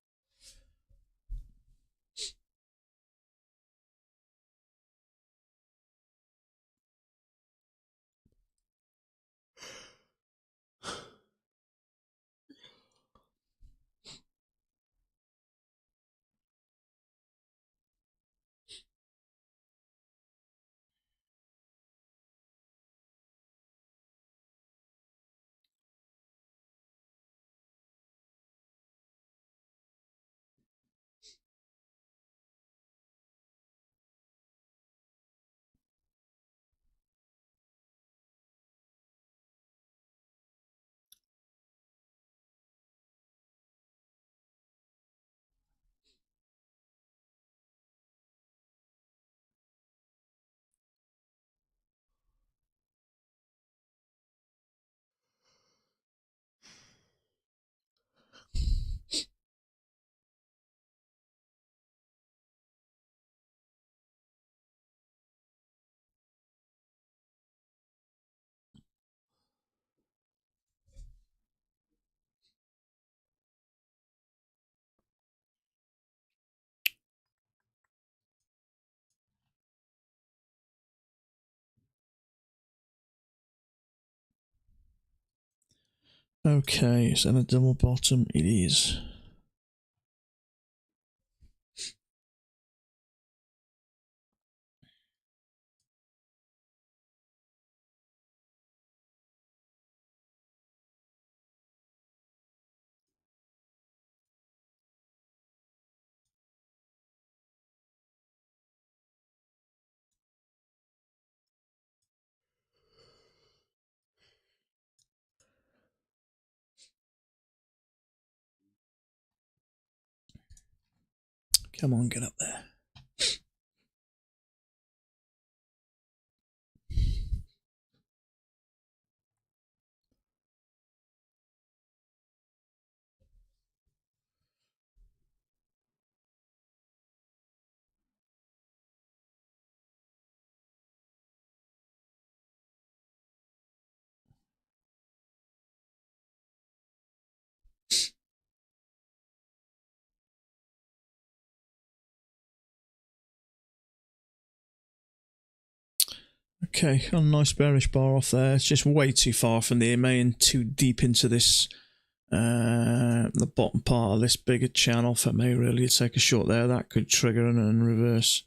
Okay, so a double bottom it is. Come on, get up there. Okay, a nice bearish bar off there. It's just way too far from the EMA and too deep into this, the bottom part of this bigger channel for me really to take a short there. That could trigger and reverse.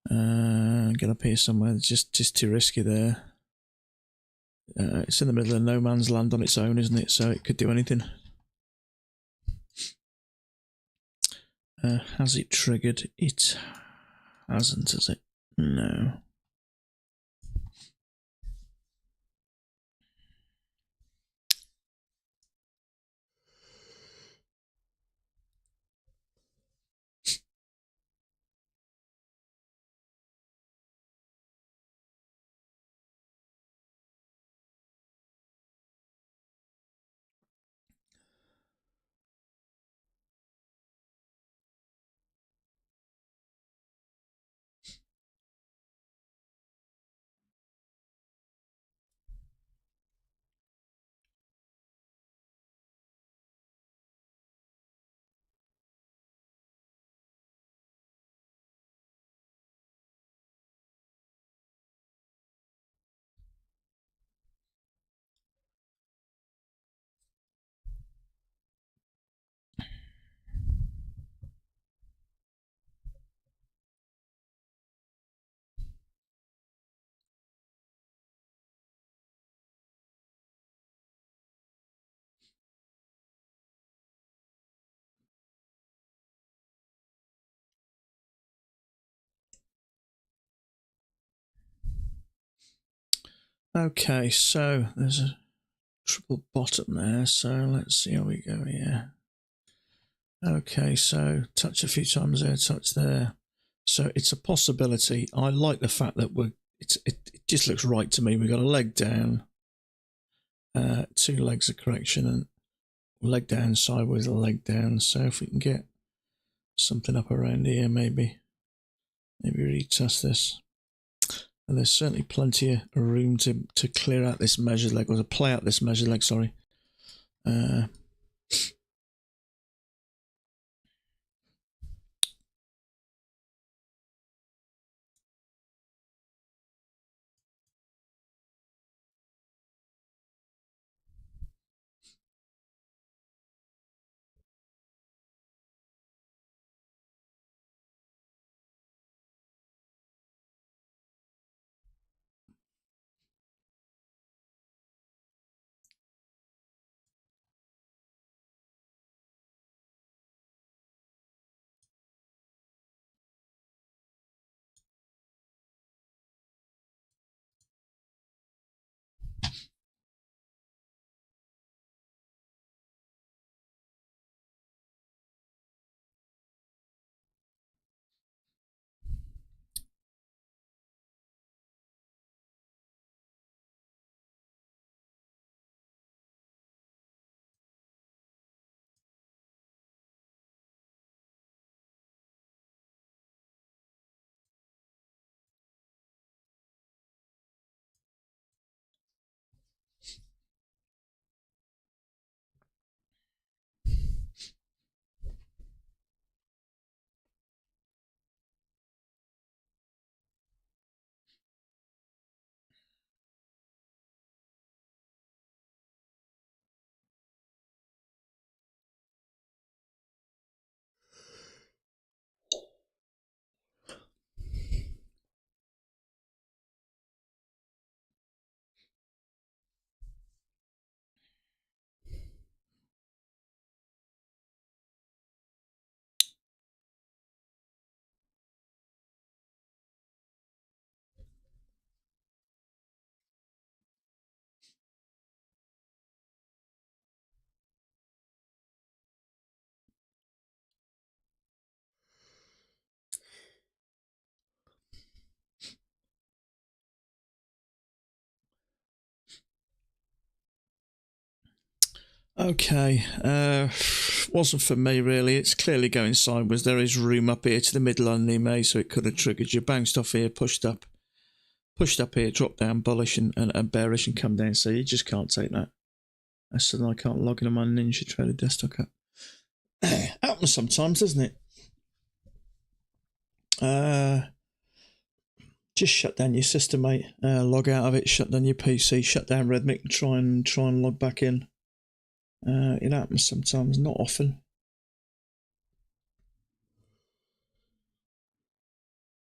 Get up here somewhere. It's just too risky there. It's in the middle of no man's land on its own, isn't it? So it could do anything. Has it triggered? It hasn't, has it? No. Okay, so there's a triple bottom there, so let's see how we go here. Okay, so touch a few times there, touch there. So it's a possibility. I like the fact that it just looks right to me. We've got a leg down, 2 legs of correction, and leg down, sideways, a leg down. So if we can get something up around here, maybe retest this. And there's certainly plenty of room to clear out this measured leg, or to play out this measured leg, sorry. Okay, wasn't for me really. It's clearly going sideways. There is room up here to the middle underneath me, so it could have triggered you. Bounced off here, pushed up here, dropped down, bullish and bearish, and come down. So you just can't take that. So then I can't log in on my Ninja Trader desktop. Happens sometimes, doesn't it? Just shut down your system, mate. Log out of it. Shut down your PC. Shut down Redmic and try and log back in. It happens sometimes, not often.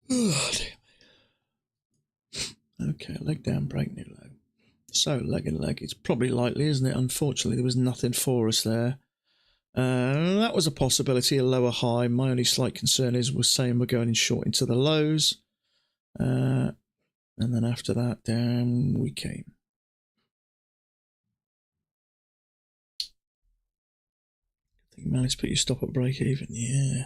Oh, dear. Okay, leg down, break new low. So, leg and leg. It's probably likely, isn't it? Unfortunately, there was nothing for us there. That was a possibility, a lower high. My only slight concern is we're saying we're going in short into the lows. And then after that, down we came. I think you managed to put your stop at break even. Yeah.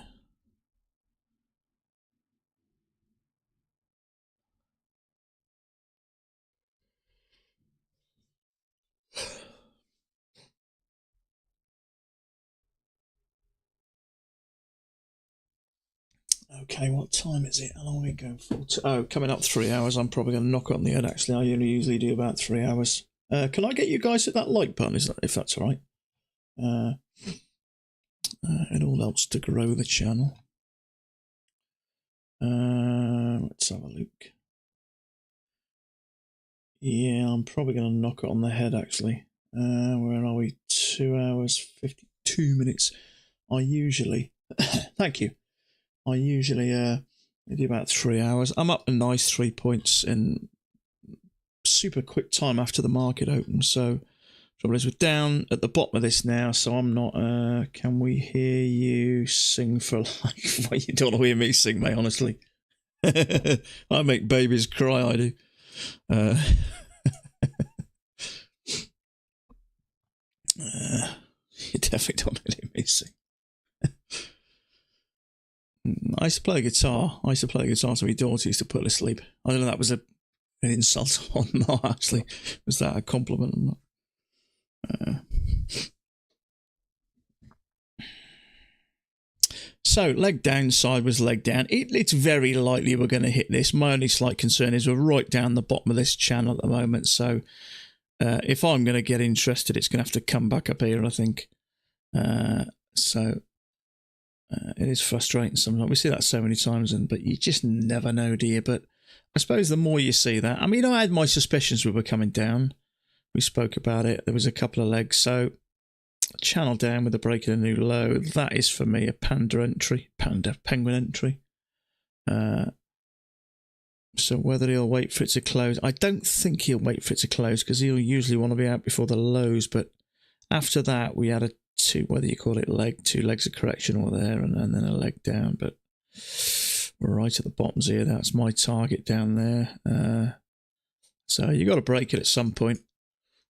Okay, what time is it? How long are we going for? Oh, coming up 3 hours. I'm probably going to knock it on the head, actually. I only usually do about 3 hours. Can I get you guys at that like button, if that's all right? It all helps to grow the channel. Let's have a look. Yeah, I'm probably going to knock it on the head, actually. Where are we? 2 hours, 52 minutes. I usually... Thank you. I usually do about 3 hours. I'm up a nice 3 points in super quick time after the market opens. So, trouble is we're down at the bottom of this now, so I'm not... can we hear you sing for life? Well, you don't want to hear me sing, mate, honestly. I make babies cry, I do. You definitely don't want to hear me sing. I used to play guitar. So my daughter used to put her to sleep. I don't know if that was an insult or not, actually. Was that a compliment or not? So, leg down, sideways, leg down. It's very likely we're going to hit this. My only slight concern is we're right down the bottom of this channel at the moment. So, if I'm going to get interested, it's going to have to come back up here, I think. It is frustrating sometimes. We see that so many times, but you just never know, do you? But I suppose the more you see that... I mean, I had my suspicions we were coming down. We spoke about it. There was a couple of legs. So, channel down with a break in a new low. That is, for me, a penguin entry. So whether he'll wait for it to close... I don't think he'll wait for it to close because he'll usually want to be out before the lows. But after that, we had a whether you call it leg, 2 legs of correction or there, and then a leg down. But we're right at the bottoms here. That's my target down there. So you got to break it at some point.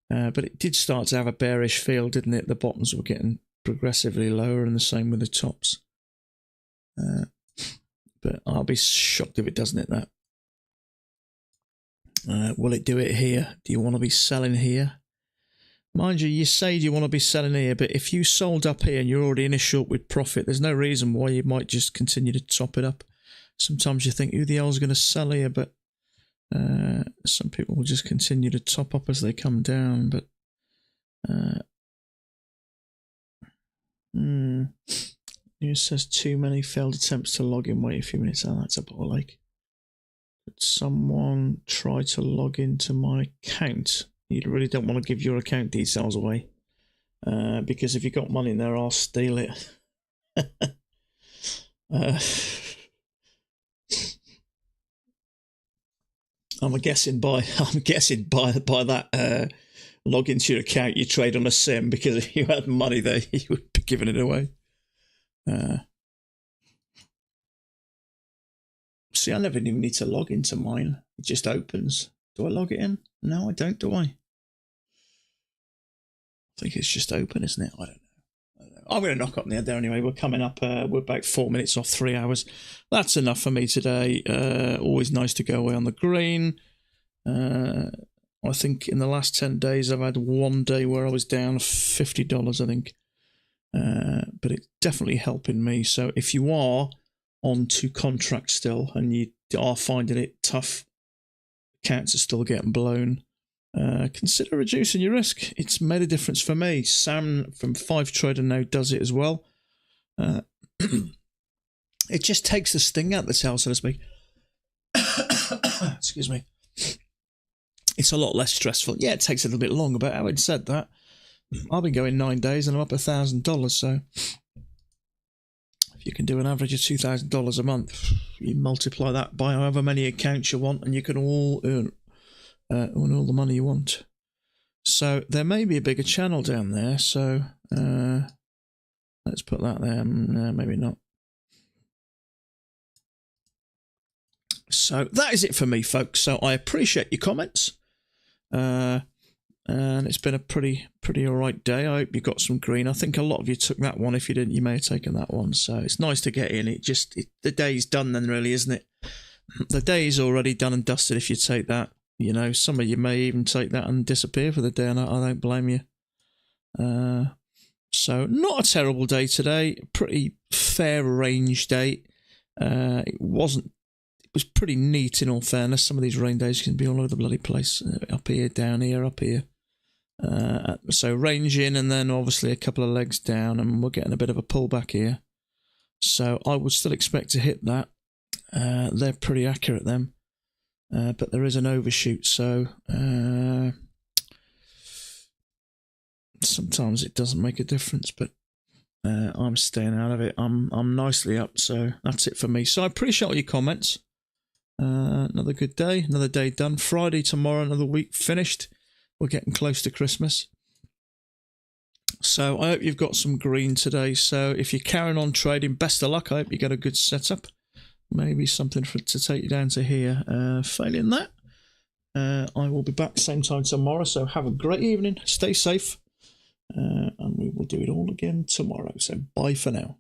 But it did start to have a bearish feel, didn't it? The bottoms were getting progressively lower, and the same with the tops. But I'll be shocked if it doesn't hit that. Will it do it here? Do you want to be selling here? Mind you, you say you want to be selling here, but if you sold up here and you're already in a short with profit, there's no reason why you might just continue to top it up. Sometimes you think, who the hell's going to sell here? But some people will just continue to top up as they come down. But it says too many failed attempts to log in. Wait a few minutes. Oh, that's a ball ache. Could someone try to log into my account? You really don't want to give your account details away because if you've got money in there, I'll steal it. I'm guessing by that log into your account, you trade on a sim because if you had money there, you would be giving it away. See, I never even need to log into mine. It just opens. Do I log it in? No, I don't, do I? I think it's just open, isn't it? I don't know. I'm going to knock up the head there anyway. We're coming up. We're about 4 minutes off 3 hours. That's enough for me today. Always nice to go away on the green. I think in the last 10 days, I've had one day where I was down $50, I think. But it's definitely helping me. So if you are on to contract still and you are finding it tough, accounts are still getting blown, consider reducing your risk. It's made a difference for me. Sam from 5Trader now does it as well. It just takes the sting out of the tail, so to speak. Excuse me. It's a lot less stressful. Yeah, it takes a little bit longer, but having said that, I've been going 9 days and I'm up $1,000. So if you can do an average of $2,000 a month, you multiply that by however many accounts you want, and you can all earn all the money you want. So there may be a bigger channel down there. So let's put that there. Maybe not. So that is it for me, folks. So I appreciate your comments. And it's been a pretty all right day. I hope you got some green. I think a lot of you took that one. If you didn't, you may have taken that one. So it's nice to get in. The day's done then, really, isn't it? The day's already done and dusted if you take that. You know, some of you may even take that and disappear for the day, and I don't blame you. So not a terrible day today. Pretty fair range day. It was pretty neat, in all fairness. Some of these rain days can be all over the bloody place. Up here, down here, up here. So range in, and then obviously a couple of legs down, and we're getting a bit of a pullback here. So I would still expect to hit that. They're pretty accurate, them. But there is an overshoot, so sometimes it doesn't make a difference, but I'm staying out of it. I'm nicely up, so that's it for me. So I appreciate all your comments. Another good day, another day done. Friday, tomorrow, another week finished. We're getting close to Christmas. So I hope you've got some green today. So if you're carrying on trading, best of luck. I hope you get a good setup. Maybe something to take you down to here. Failing that, I will be back same time tomorrow. So have a great evening. Stay safe. And we will do it all again tomorrow. So bye for now.